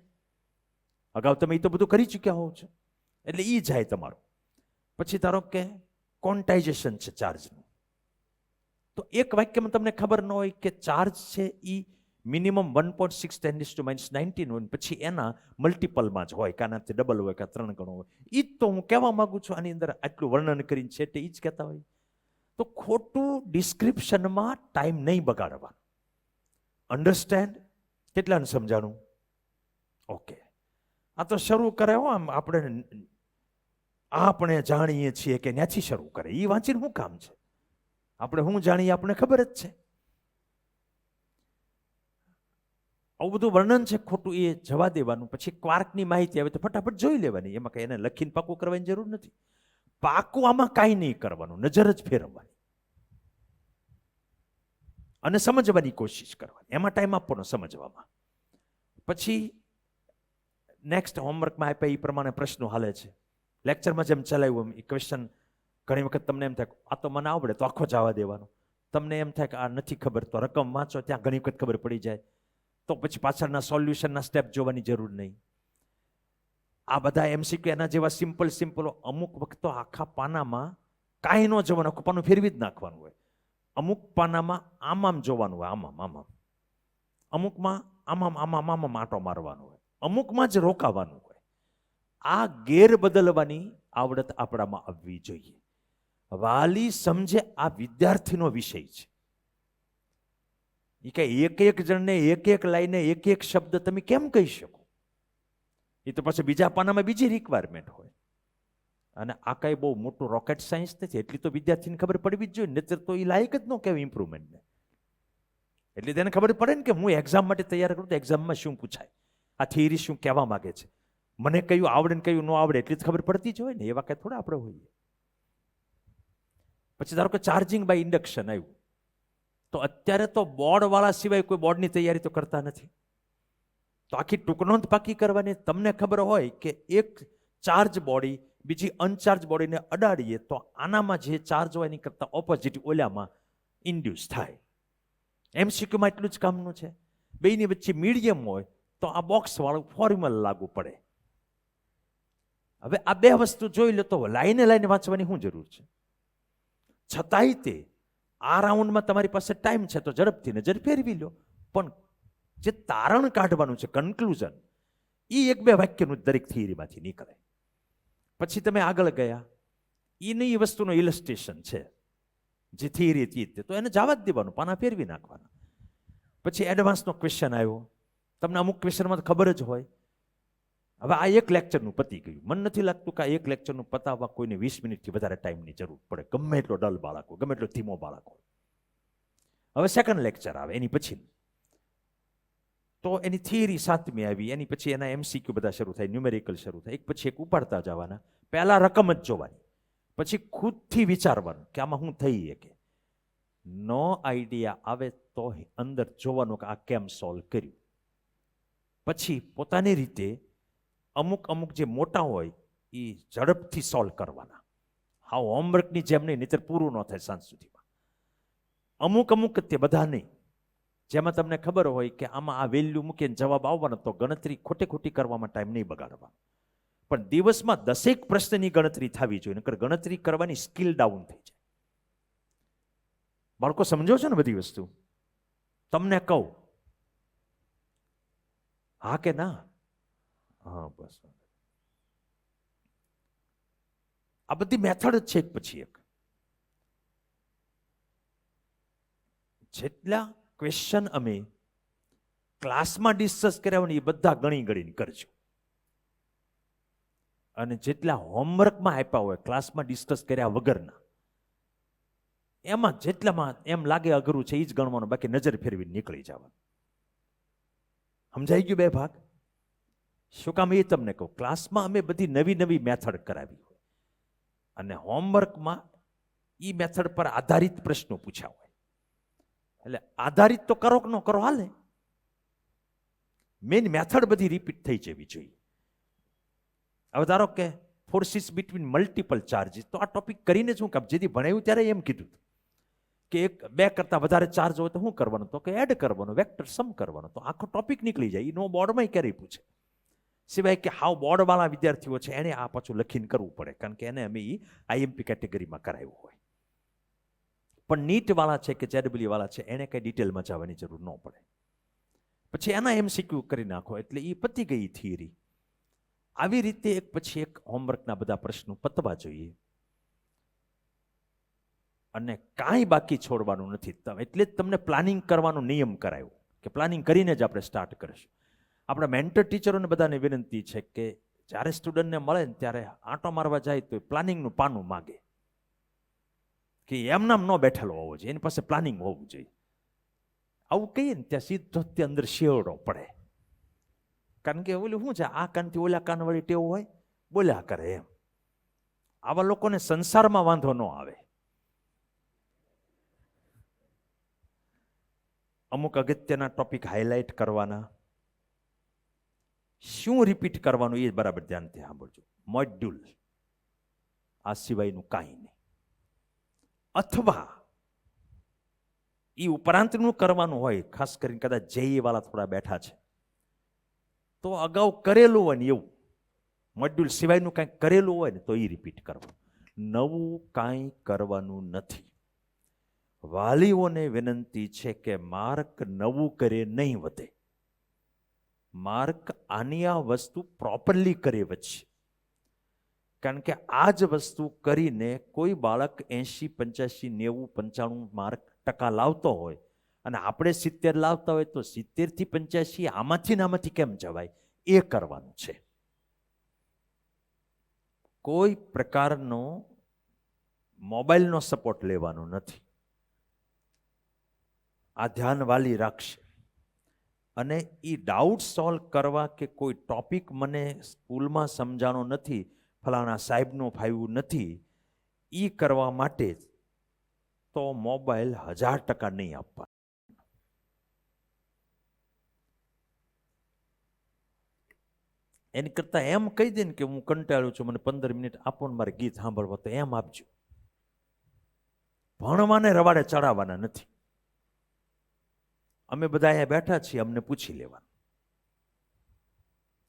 અગાઉ તમે એ તો બધું કરી ચૂક્યા હોવ છો, એટલે એ જાય તમારું. પછી ધારો કે ક્વોન્ટાઇઝેશન છે ચાર્જનું, તો એક વાક્યમાં તમને ખબર ન હોય કે ચાર્જ છે એ મિનિમમ 1.6 × 10⁻⁹ હોય, પછી એના મલ્ટિપલમાં જ હોય, કાનાથી ડબલ હોય કે 3 ગણો હોય. એ જ તો હું કહેવા માંગુ છું, આની અંદર આટલું વર્ણન કરીને છે તે એ જ કહેતા હોય. તો ખોટું ડિસ્ક્રિપ્શનમાં ટાઈમ નહીં બગાડવા. અન્ડરસ્ટેન્ડ? કેટલાને સમજાણું? ઓકે. આ તો શરૂ કરે હો, આમ આપણે જાણીએ છીએ કે ત્યાંથી શરૂ કરે. એ વાંચીને શું કામ છે? આપણે શું જાણીએ આપણે ખબર જ છે. આવું બધું વર્ણન છે ખોટું, એ જવા દેવાનું. પછી ક્વાર્કની માહિતી આવે તો ફટાફટ જોઈ લેવાની, એમાં કઈ એને લખીને પાકું કરવાની જરૂર નથી. પાકું આમાં કાંઈ નહીં કરવાનું, નજર જ ફેરવવાની અને સમજવાની કોશિશ કરવાની. એમાં ટાઈમ આપવાનો સમજવામાં. પછી નેક્સ્ટ હોમવર્કમાં આપ્યા એ પ્રમાણે પ્રશ્નો હાલે છે. લેક્ચરમાં જેમ ચલાવ્યું એમ એ ક્વેશ્ચન ઘણી વખત તમને એમ થાય આ તો મને આવડે તો આખો જવા દેવાનો. તમને એમ થાય કે આ નથી ખબર તો રકમ વાંચો, ત્યાં ઘણી વખત ખબર પડી જાય, તો પછી પાછળના સોલ્યુશનના સ્ટેપ જોવાની જરૂર નહીં. આ બધા MCQ એના જેવા સિમ્પલ અમુક વખતો આખા પાનામાં કાંઈ ન જોવાનું, આખું પાનું ફેરવી જ નાખવાનું હોય. અમુક પાનામાં આમ જોવાનું હોય, આમ. અમુકમાં આમ આંટો મારવાનો હોય, અમુકમાં જ રોકાવાનું હોય. આ ગેર બદલવાની આવડત આપણામાં આવવી જોઈએ. વાલી સમજે આ વિદ્યાર્થીનો વિષય છે. એ કઈ એક જણને એક લાઈને એક શબ્દ તમે કેમ કહી શકો? એ તો પછી બીજા પાનામાં બીજી રિક્વાયરમેન્ટ હોય. અને આ કઈ બહુ મોટું રોકેટ સાયન્સ નથી, એટલી તો વિદ્યાર્થીને ખબર પડવી જ જોઈએ, નહીતર તો એ લાયક જ ન કહેવાય ઇમ્પ્રુવમેન્ટને. એટલે તેને ખબર પડે ને કે હું એક્ઝામ માટે તૈયાર કરું તો એક્ઝામમાં શું પૂછાય, આ થિયરી શું કહેવા માંગે છે, મને કયું આવડે ને કયું ન આવડે એટલી જ ખબર પડતી જ હોય ને. એવા કઈ થોડા આપણે હોઈએ. પછી ધારો કે ચાર્જિંગ બાય ઇન્ડક્શન આવ્યું, તો અત્યારે તો બોર્ડવાળા સિવાય કોઈ બોર્ડની તૈયારી તો કરતા નથી. તો આખી ટૂંકનોંધ પાકી કરવાની. તમને ખબર હોય કે એક ચાર્જ બોડી બીજી અનચાર્જ બોડીને અડાડીએ તો આનામાં જે ચાર્જ હોય એની કરતાં ઓપોઝિટ ઓલામાં ઇન્ડ્યુસ થાય. MCQમાં એટલું જ કામનું છે. બેની વચ્ચે મીડિયમ હોય તો આ બોક્સ વાળું ફોર્મ્યુલા લાગુ પડે. હવે આ બે વસ્તુ જોઈ લો તો લાઈને વાંચવાની શું જરૂર છે? છતાંય તે આ રાઉન્ડમાં તમારી પાસે ટાઈમ છે તો ઝડપથી નજર ફેરવી લો. પણ જે તારણ કાઢવાનું છે, કન્ક્લુઝન, એ 1-2 વાક્યનું દરેક થિયરીમાંથી નીકળે. પછી તમે આગળ ગયા, એની વસ્તુનો ઇલસ્ટ્રેશન છે જે થિયરી હતી તો એને જવા જ દેવાનું, પાના ફેરવી નાખવાના. પછી એડવાન્સનો ક્વેશ્ચન આવ્યો, તમને અમુક ક્વેશ્ચનમાં ખબર જ હોય. હવે આ એક લેક્ચરનું પતી ગયું. મને નથી લાગતું કે આ એક લેક્ચરનું પતાવવા કોઈને 20 મિનિટથી વધારે ટાઈમની જરૂર પડે, ગમે એટલો ડલ બાળક હોય, ગમે એટલો ધીમો બાળક હોય. હવે સેકન્ડ લેક્ચર આવે એની પછી, તો એની થિયરી 7મી આવી, એની પછી એના MCQ બધા શરૂ થાય, ન્યુમેરિકલ શરૂ થાય, એક પછી એક ઉપાડતા જવાના. પહેલા રકમ જ જોવાની, પછી ખુદથી વિચારવાનું કે આમાં શું થઈ શકે. નો આઈડિયા આવે તો અંદર જોવાનું કે આ કેમ સોલ્વ કર્યું. પછી પોતાની રીતે અમુક જે મોટા હોય એ ઝડપથી સોલ્વ કરવાના. હા, હોમવર્કની જેમ નહીં, નહીતર પૂરું ન થાય સાંજ સુધીમાં. અમુક તે બધા નહીં. જેમાં તમને ખબર હોય કે આમાં આ વેલ્યુ મૂકીને જવાબ આવવાનો, તો ગણતરી ખોટી કરવામાં ટાઈમ નહીં બગાડવા. પણ દિવસમાં 10 પ્રશ્નની ગણતરી થવી જોઈએ, નકર ગણતરી કરવાની સ્કિલ ડાઉન થઈ જાય. બાળકો સમજો છો ને બધી વસ્તુ? તમને કહું હા કે ના? હા, બસ. આ બધી મેથડ જ છે એક પછી એક. જેટલા ક્વેશ્ચન અમે ક્લાસમાં ડિસ્કસ કર્યા હોય ને એ બધા ગણીને કરજો. અને જેટલા હોમવર્કમાં આપ્યા હોય ક્લાસમાં ડિસ્કસ કર્યા વગરના, એમાં જેટલામાં એમ લાગે અઘરું છે એ જ ગણવાનું, બાકી નજર ફેરવીને નીકળી જવાનું. સમજાઈ ગયું બે ભાગ? શું કામ એ તમને કહું, ક્લાસમાં અમે બધી નવી નવી મેથડ કરાવી હોય અને હોમવર્કમાં એ મેથડ પર આધારિત પ્રશ્નો પૂછ્યા હોય. એટલે આધારિત તો કરો કે ન કરો હાલે, મેઇન મેથડ બધી રિપીટ થઈ જવી જોઈએ. હવે ધારો કે ફોર્સિસ બિટવીન મલ્ટિપલ ચાર્જીસ, તો આ ટોપિક કરીને શું કામ? જેથી ભણાવ્યું ત્યારે એમ કીધું કે એક બે કરતા વધારે ચાર્જ હોય તો શું કરવાનું, તો કે એડ કરવાનું, વેક્ટર સમ કરવાનો, તો આખો ટોપિક નીકળી જાય. એનો બોર્ડમાં ક્યારેય પૂછે, સિવાય કે હાવ બોર્ડવાળા વિદ્યાર્થીઓ છે એને આ પાછું લખીને કરવું પડે, કારણ કે એને અમે આઈએમપી કેટેગરીમાં કરાવ્યું હોય. પણ નીટવાળા છે કે જેડબલ્યુ વાળા છે એને કંઈ ડિટેલમાં જવાની જરૂર ન પડે. પછી એના MCQ કરી નાખો એટલે એ પતી ગઈ થિયરી. આવી રીતે એક પછી એક હોમવર્કના બધા પ્રશ્નો પતવા જોઈએ અને કાંઈ બાકી છોડવાનું નથી. એટલે જ તમને પ્લાનિંગ કરવાનો નિયમ કરાયો કે પ્લાનિંગ કરીને જ આપણે સ્ટાર્ટ કરીશું. આપણા મેન્ટર ટીચરોને બધાને વિનંતી છે કે જ્યારે સ્ટુડન્ટને મળે ને ત્યારે આંટો મારવા જાય તો પ્લાનિંગનું પાનું માગે, કે એમનામ ન બેઠેલો હોવો જોઈએ, એની પાસે પ્લાનિંગ હોવું જોઈએ. આવું કહીએ ને ત્યાં સીધો તે અંદર શેવડો પડે, કારણ કે ઓલું શું છે, આ કાનથી ઓલા કાન વાળી ટેવ હોય, બોલ્યા કરે એમ. આવા લોકોને સંસારમાં વાંધો ન આવે. અમુક અગત્યના ટોપિક હાઇલાઇટ કરવાના, શું રિપીટ કરવાનું એ બરાબર ધ્યાનથી સાંભળજો. મોડ્યુલ, આ સિવાયનું કાંઈ નહીં. અથવા એ ઉપરાંતનું કરવાનું હોય, ખાસ કરીને કદાચ JEE વાળા થોડા બેઠા છે તો અગાઉ કરેલું હોય ને એવું, મોડ્યુલ સિવાયનું કાંઈક કરેલું હોય ને તો એ રિપીટ કરવાનું. નવું કાંઈ કરવાનું નથી. વાલીઓને વિનંતી છે કે માર્ક નવું કરે નહીં વધે, માર્ક આની આ વસ્તુ પ્રોપરલી કરે વચ્ચે. કારણ કે આ જ વસ્તુ કરીને કોઈ બાળક 80, 85, 90, 95 માર્ક ટકા લાવતો હોય અને આપણે 70 લાવતા હોય તો 70 થી 85 આમાંથી કેમ જવાય, એ કરવાનું છે. કોઈ પ્રકારનો મોબાઈલનો સપોર્ટ લેવાનો નથી. આ ધ્યાન વાલી રાખશે. અને એ ડાઉટ સોલ્વ કરવા કે કોઈ ટોપિક મને સ્કૂલમાં સમજાણો નથી, ફલાણા સાહેબનું ફાવ્યું નથી, એ કરવા માટે તો મોબાઈલ 1000% નહીં આપવા. એની કરતાં એમ કહી દે ને કે હું કંટાળ્યું છું, મને 15 મિનિટ આપો ને મારે ગીત સાંભળવા, તો એમ આપજો. ભણવાને રવાડે ચડાવવાના નથી. અમે બધા અહીંયા બેઠા છીએ, અમને પૂછી લેવાનું.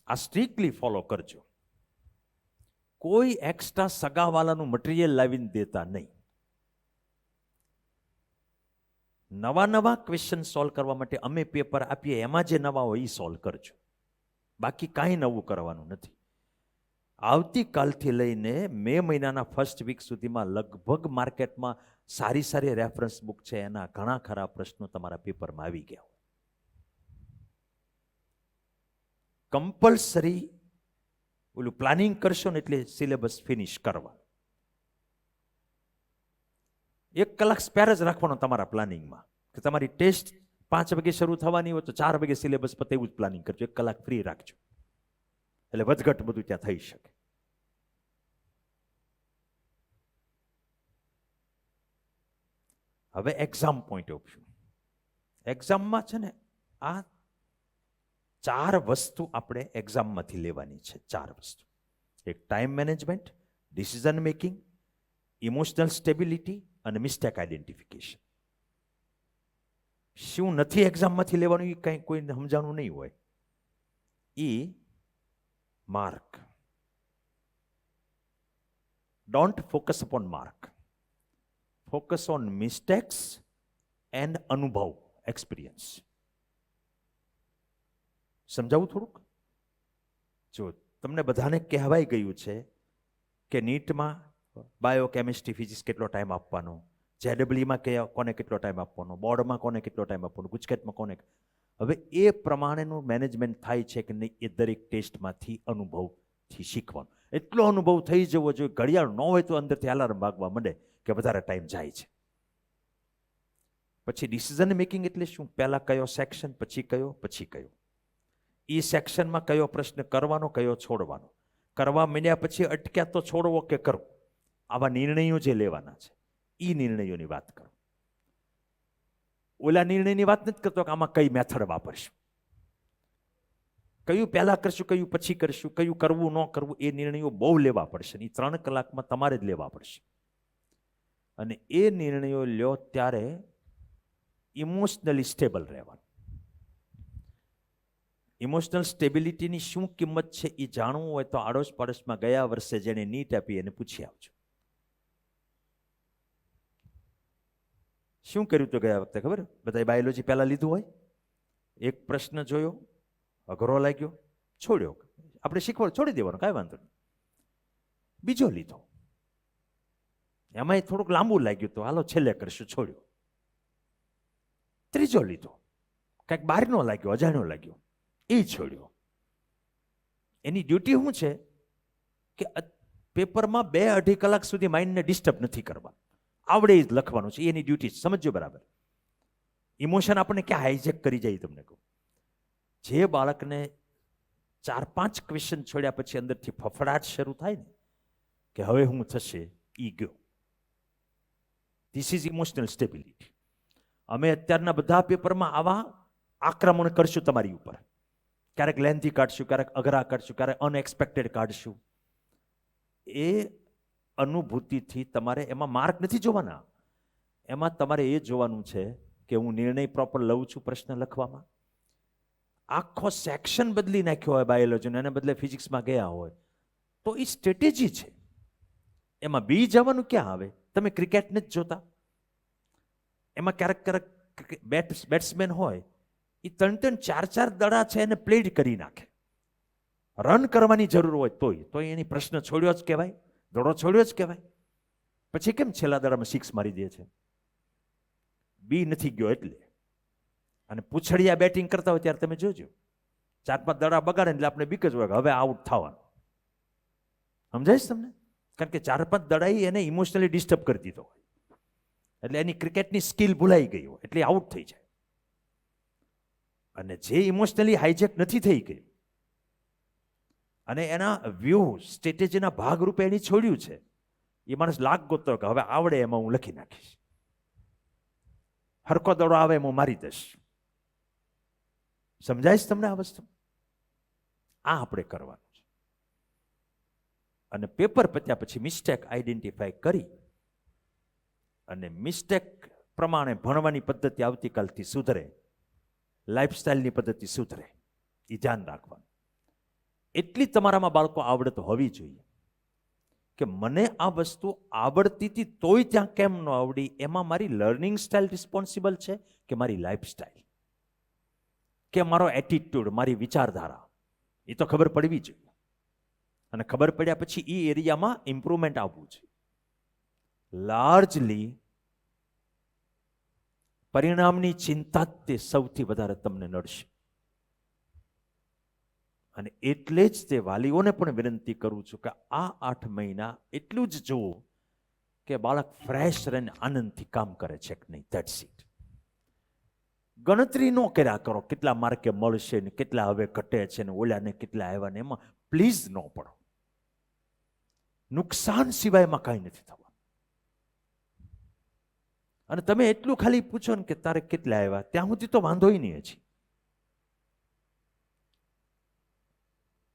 આ સ્ટ્રિક્ટલી ફોલો કરજો. કોઈ એક્સ્ટ્રા સગાવાલાનું મટીરિયલ લાવીને દેતા નહીં. નવા ક્વેશ્ચન સોલ્વ કરવા માટે અમે પેપર આપીએ, એમાં જે નવા હોય એ સોલ્વ કરજો. બાકી કાંઈ નવું કરવાનું નથી. આવતીકાલથી લઈને મે મહિનાના ફર્સ્ટ વીક સુધીમાં લગભગ માર્કેટમાં સારી રેફરન્સ બુક છે, એના ઘણા ખરા પ્રશ્નો તમારા પેપરમાં આવી ગયા. કમ્પલસરી ઓલું પ્લાનિંગ કરશો ને એટલે સિલેબસ ફિનિશ કરવા. 1 કલાક સ્પેર જ રાખવાનો તમારા પ્લાનિંગમાં, કે તમારી ટેસ્ટ 5 વાગે શરૂ થવાની હોય તો 4 વાગે સિલેબસ પતે એવું જ પ્લાનિંગ કરજો. 1 કલાક ફ્રી રાખજો એટલે વધઘટ બધું ત્યાં થઈ શકે. હવે એક્ઝામ પોઈન્ટ ઓફ વ્યૂ, એક્ઝામમાં છે ને આ 4 વસ્તુ આપણે એક્ઝામમાંથી લેવાની છે. 4 વસ્તુ. એક time management, decision making, emotional stability અને મિસ્ટેક આઈડેન્ટિફિકેશન. શું નથી એક્ઝામમાંથી લેવાનું એ કંઈ કોઈને સમજાણું નહીં હોય. એ mark. Don't focus upon mark, focus on mistakes and અનુભવ, એક્સપિરિયન્સ. સમજાવું થોડુંક? જો તમને બધાને કહેવાય ગયું છે કે નીટમાં બાયોકેમિસ્ટ્રી, ફિઝિક્સ કેટલો ટાઈમ આપવાનો, જેડબલ્યુમાં કોને કેટલો ટાઈમ આપવાનો, બોર્ડમાં કોને કેટલો ટાઈમ આપવાનો, ગુજકેટમાં કોને. હવે એ પ્રમાણેનું મેનેજમેન્ટ થાય છે કે નહીં, એ દરેક ટેસ્ટમાંથી અનુભવથી શીખવાનું. એટલો અનુભવ થઈ જવો જોઈએ, ઘડિયાળ ન હોય તો અંદરથી અલાર્મ વાગવા માંડે કે વધારે ટાઈમ જાય છે. પછી ડિસિઝન મેકિંગ એટલે શું? પહેલા કયો સેક્શન, પછી કયો, પછી કયો. એ સેક્શનમાં કયો પ્રશ્ન કરવાનો, કયો છોડવાનો, કરવા માંડ્યા પછી અટક્યા તો છોડવો કે કરવો, આવા નિર્ણયો જે લેવાના છે એ નિર્ણયોની વાત કરો. ઓલા નિર્ણયની વાત નથી કરતો કે આમાં કઈ મેથડ વાપરશું, કયું પહેલા કરશું, કયું પછી કરશું, કયું કરવું ન કરવું, એ નિર્ણયો બહુ લેવા પડશે. એ 3 કલાકમાં તમારે જ લેવા પડશે. અને એ નિર્ણયો લ્યો ત્યારે ઇમોશનલી સ્ટેબલ રહેવાનું. ઇમોશનલ સ્ટેબિલિટીની શું કિંમત છે એ જાણવું હોય તો આડોશ પાડોશમાં ગયા વર્ષે જેને નીટ આપી એને પૂછી આવજો. શું કર્યું તો ગયા વખતે ખબર? બધાએ બાયોલોજી પહેલા લીધું હોય, એક પ્રશ્ન જોયો, અઘરો લાગ્યો, છોડ્યો. આપણે શીખવાડ છોડી દેવાનો, કાંઈ વાંધો નહીં. બીજો લીધો, એમાંય થોડુંક લાંબુ લાગ્યું તો હાલો છેલ્લે કરશું, છોડ્યો. ત્રીજો લીધો, કાંઈક બહારનો લાગ્યો, અજાણ્યો લાગ્યો, એ છોડ્યો. એની ડ્યુટી શું છે કે પેપરમાં 2-2.5 કલાક સુધી માઇન્ડને ડિસ્ટર્બ નથી કરવા, આવડે જ લખવાનું છે, એની ડ્યુટી. સમજો બરાબર. ઇમોશન આપણને ક્યાં હાઈજેક કરી જાય તમને કહું. જે બાળકને 4-5 ક્વેશ્ચન છોડ્યા પછી અંદરથી ફફડાટ શરૂ થાય ને કે હવે શું થશે, ઈ ગયો. This is emotional stability. અમે અત્યારના બધા પેપરમાં આવા આક્રમણ કરશું તમારી ઉપર. ક્યારેક લેન્થી કાઢશું, ક્યારેક અઘરા કાઢશું, ક્યારેક અનએક્સપેક્ટેડ કાઢશું. એ અનુભૂતિથી તમારે એમાં માર્ક નથી જોવાના, એમાં તમારે એ જોવાનું છે કે હું નિર્ણય પ્રોપર લઉં છું પ્રશ્ન લખવામાં. આખો સેક્શન બદલી નાખ્યો હોય બાયોલોજીનો, એને બદલે ફિઝિક્સમાં ગયા હોય તો એ સ્ટ્રેટેજી છે. એમાં બી જવાનું ક્યાં આવે? તમે ક્રિકેટ નથી જોતા? એમાં ક્યારેક ક્યારેક બેટ્સમેન હોય એ 3-4 દડા છે એને પ્લેડ કરી નાખે. રન કરવાની જરૂર હોય તોય એની પ્રશ્ન છોડ્યો જ કહેવાય, દડો છોડ્યો જ કહેવાય. પછી કેમ છેલ્લા દડામાં 6 મારી દે છે? બી નથી ગયો એટલે. અને પૂછડિયા બેટિંગ કરતા હોય ત્યારે તમે જોજો, 4-5 દડા બગાડે એટલે આપણે બીક જ હોય કે હવે આઉટ થવાનું. સમજાય છે તમને? કારણ કે 4-5 દડાઈ એને ઇમોશનલી ડિસ્ટર્બ કરી દીધો હોય, એટલે એની ક્રિકેટની સ્કિલ ભૂલાઈ ગઈ હોય, એટલે આઉટ થઈ જાય. અને જે ઇમોશનલી હાઈજેક નથી થઈ ગઈ અને એના વ્યૂહ સ્ટ્રેટેજીના ભાગરૂપે એની છોડ્યું છે, એ માણસ લાગ ગોતો કે હવે આવડે એમાં હું લખી નાખીશ, હરકો દડો આવે એમ હું મારી દઈશ. સમજાય છે તમને આ વસ્તુ? આ આપણે કરવાનું છે. અને પેપર પત્યા પછી મિસ્ટેક આઈડેન્ટિફાઈ કરી અને મિસ્ટેક પ્રમાણે ભણવાની પદ્ધતિ આવતીકાલથી સુધરે, લાઈફસ્ટાઈલની પદ્ધતિ સુધરે, એ ધ્યાન રાખવાનું. એટલી તમારામાં બાળકો આવડત હોવી જોઈએ કે મને આ વસ્તુ આવડતી હતી તોય ત્યાં કેમ ન આવડી, એમાં મારી લર્નિંગ સ્ટાઇલ રિસ્પોન્સિબલ છે કે મારી લાઈફસ્ટાઈલ, કે મારો એટીટ્યુડ, મારી વિચારધારા, એ તો ખબર પડવી જોઈએ. અને ખબર પડ્યા પછી એ એરિયામાં ઇમ્પ્રુવમેન્ટ આવવું છે. લાર્જલી પરિણામની ચિંતા જ તે સૌથી વધારે તમને નડશે. અને એટલે જ તે વાલીઓને પણ વિનંતી કરું છું કે આ 8 મહિના એટલું જ જુઓ કે બાળક ફ્રેશ રહીને આનંદથી કામ કરે છે કે નહીં. That's it. ગણતરી ન કર્યા કરો કેટલા માર્કે મળશે ને કેટલા હવે ઘટે છે ને ઓલાને કેટલા આવ્યા ને, એમાં પ્લીઝ ન પડો. નુકસાન સિવાય એમાં કાંઈ નથી થવાનું. અને તમે એટલું ખાલી પૂછો ને કે તારે કેટલા આવ્યા, ત્યાં સુધી તો વાંધોય નહીં. હજી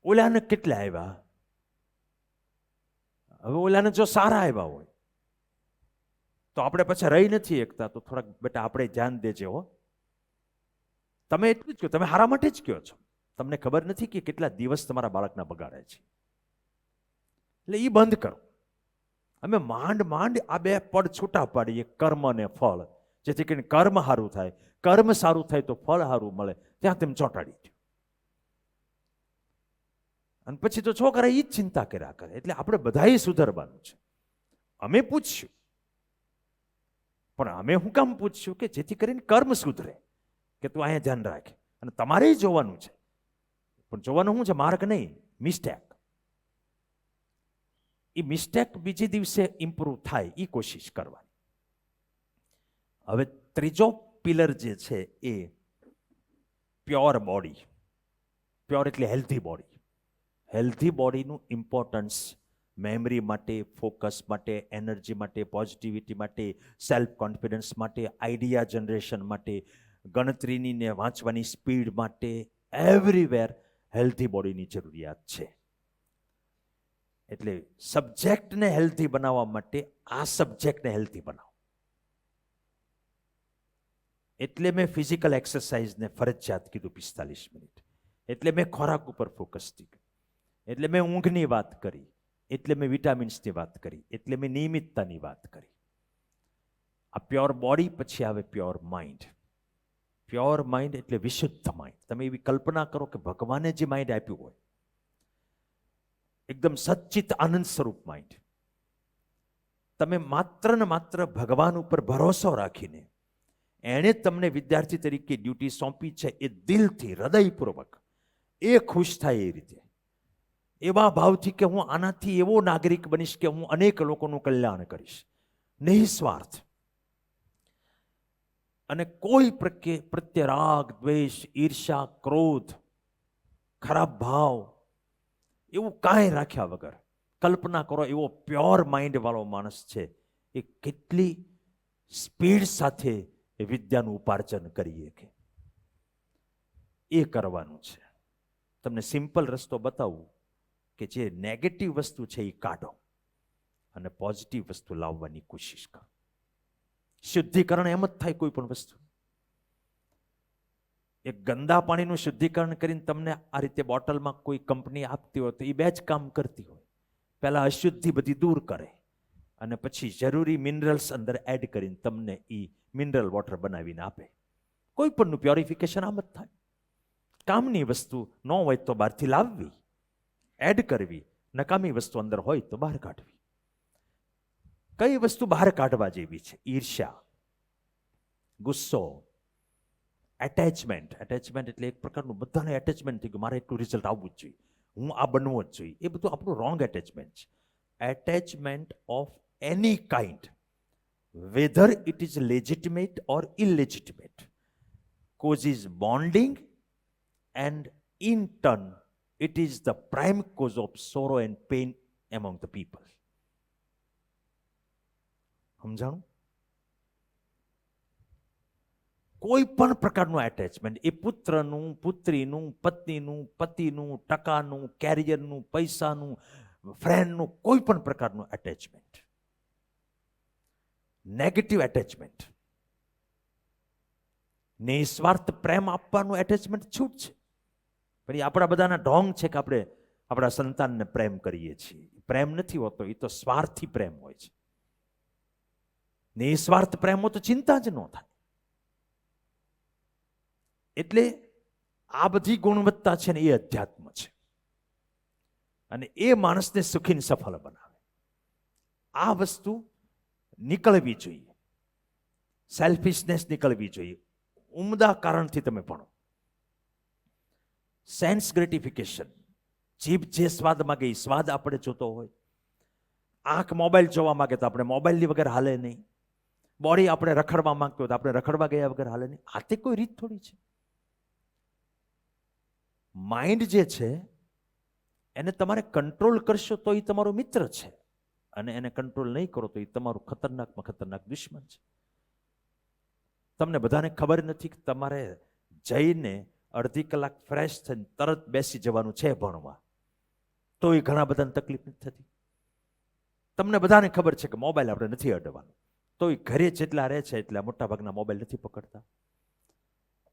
ઓલાને કેટલા આવ્યા, હવે ઓલાને જો સારા આવ્યા હોય તો આપણે પછી રહી નથી એકતા, તો થોડાક બેટા આપણે ધ્યાન દેજે હો. તમે એટલું જ કહો, તમે હારા માટે જ કહો છો. તમને ખબર નથી કે કેટલા દિવસ તમારા બાળકના બગાડે છે. એટલે એ બંધ કરો. અમે માંડ આ 2 પડ છૂટા પાડીએ, કર્મ અને ફળ, જેથી કરીને કર્મ સારું થાય. કર્મ સારું થાય તો ફળ સારું મળે, ત્યાં તેમ ચોંટાડી દો. અને પછી તો છોકરા એ જ ચિંતા કર્યા કરે. એટલે આપણે બધાએ સુધરવાનું છે. અમે પૂછશું, પણ અમે શું કામ પૂછશું કે જેથી કરીને કર્મ સુધરે, કે તું અહીંયા ધ્યાન રાખે. અને તમારે જોવાનું છે, પણ જોવાનું શું છે? માર્ક નહીં, મિસ્ટેક. એ મિસ્ટેક બીજે દિવસે ઇમ્પ્રૂવ થાય એ કોશિશ કરવાની. હવે ત્રીજો પિલર જે છે એ પ્યોર બોડી. પ્યોર એટલે હેલ્ધી બોડી. હેલ્ધી બોડીનું ઇમ્પોર્ટન્સ મેમરી માટે, ફોકસ માટે, એનર્જી માટે, પોઝિટિવિટી માટે, સેલ્ફ કોન્ફિડન્સ માટે, આઈડિયા જનરેશન માટે, ગણતરીની ને વાંચવાની સ્પીડ માટે, એવરીવેર હેલ્ધી બોડીની જરૂરિયાત છે. એટલે સબ્જેક્ટને હેલ્ધી બનાવવા માટે આ સબ્જેક્ટને હેલ્ધી બનાવો. એટલે મેં ફિઝિકલ એક્સરસાઇઝને ફરજિયાત કીધું 45 મિનિટ. એટલે મેં ખોરાક ઉપર ફોકસ કર્યું. એટલે મેં ઊંઘની વાત કરી. એટલે મેં વિટામિન્સની વાત કરી. એટલે મેં નિયમિતતાની વાત કરી. આ પ્યોર બોડી પછી આવે પ્યોર માઇન્ડ. પ્યોર માઇન્ડ એટલે વિશુદ્ધ માઇન્ડ. તમે એવી કલ્પના કરો કે ભગવાને જે માઇન્ડ આપ્યું હોય, એકદમ સચ્ચિત આનંદ સ્વરૂપ માઇન્ડ. તમે માત્ર ને માત્ર ભગવાન ઉપર ભરોસો રાખીને એણે તમને વિદ્યાર્થી તરીકે ડ્યુટી સોંપી છે, એ દિલથી હૃદયપૂર્વક એ ખુશ થાય એ રીતે, એવા ભાવથી કે હું આનાથી એવો નાગરિક બનીશ કે હું અનેક લોકોનું કલ્યાણ કરીશ, નિસ્વાર્થ. અને કોઈ પ્રત્યે રાગ, દ્વેષ, ઈર્ષા, ક્રોધ, ખરાબ ભાવ એવું કાંઈ રાખ્યા વગર કલ્પના કરો એવો પ્યોર માઇન્ડ વાળો માણસ છે, એ કેટલી સ્પીડ સાથે એ વિદ્યાનું ઉપાર્જન કરીએ કે એ કરવાનું છે. તમને સિમ્પલ રસ્તો બતાવું કે જે નેગેટિવ વસ્તુ છે એ કાઢો અને પોઝિટિવ વસ્તુ લાવવાની કોશિશ કરો. શુદ્ધિકરણ એમ જ થાય કોઈ પણ વસ્તુ. એક ગંદા પાણીનું શુદ્ધિકરણ કરીને તમને આ રીતે બોટલમાં કોઈ કંપની આપતી હોય તો એ બે જ કામ કરતી હોય. પહેલા અશુદ્ધિ બધી દૂર કરે અને પછી જરૂરી મિનરલ્સ અંદર એડ કરીને તમને એ મિનરલ વોટર બનાવીને આપે. કોઈ પણનું પ્યોરિફિકેશન આમ જ થાય. કામની વસ્તુ ન હોય તો બહારથી લાવવી, એડ કરવી, નકામી વસ્તુ અંદર હોય તો બહાર કાઢવી. કઈ વસ્તુ બહાર કાઢવા જેવી છે? ઈર્ષ્યા, ગુસ્સો, એટેચમેન્ટ. એટેચમેન્ટ એટલે એક પ્રકારનું બધાને એટેચમેન્ટ થઈ ગયું, મારે એટલું રિઝલ્ટ આવવું જ જોઈએ, હું આ બનવું જ જોઈએ. એ બધું આપણું રોંગ એટેચમેન્ટ છે. Attachment of any kind, whether it is legitimate or illegitimate, causes bonding and in turn it is the prime cause of sorrow and pain among the people. સમજાણું? કોઈ પણ પ્રકારનું એટેચમેન્ટ, એ પુત્રનું, પુત્રીનું, પત્નીનું, પતિનું, ટકાનું, કેરિયરનું, પૈસાનું, ફ્રેન્ડનું, કોઈ પણ પ્રકારનું એટેચમેન્ટ, નેગેટિવ એટેચમેન્ટ. નિસ્વાર્થ પ્રેમ આપવાનું એટેચમેન્ટ છૂટ છે. પણ એ આપણા બધાના ઢોંગ છે કે આપણે આપણા સંતાનને પ્રેમ કરીએ છીએ. પ્રેમ નથી હોતો, એ તો સ્વાર્થી પ્રેમ હોય છે. નિસ્વાર્થ પ્રેમ હોય તો ચિંતા જ ન થાય. એટલે આ બધી ગુણવત્તા છે ને એ અધ્યાત્મ છે અને એ માણસને સુખી સફળ બનાવે. આ વસ્તુ નીકળવી જોઈએ. સેલ્ફિશનેસ નીકળવી જોઈએ. ઉમદા કારણથી તમે ભણો. સેન્સ ગ્રેટિફિકેશન, જીભ જે સ્વાદ માગે એ સ્વાદ આપણે જોતો હોય. આંખ મોબાઈલ જોવા માંગે તો આપણે મોબાઈલની વગર હાલે નહીં. બોડી આપણે રખડવા માંગતો હોય તો આપણે રખડવા ગયા વગર હાલે નહીં. આ તે કોઈ રીત થોડી છે. માઇન્ડ જે છે એને તમારે કંટ્રોલ કરશો તો એ તમારો મિત્ર છે અને એને કંટ્રોલ નહીં કરો તો એ તમારું ખતરનાકમાં ખતરનાક દુશ્મન છે. તમને બધાને ખબર નથી કે તમારે જઈને અડધી કલાક ફ્રેશ થઈને તરત બેસી જવાનું છે ભણવા, તો એ ઘણા બધાને તકલીફ નથી થતી. તમને બધાને ખબર છે કે મોબાઈલ આપણે નથી અડવાનું, તો એ ઘરે જેટલા રહે છે એટલા મોટાભાગના મોબાઈલ નથી પકડતા.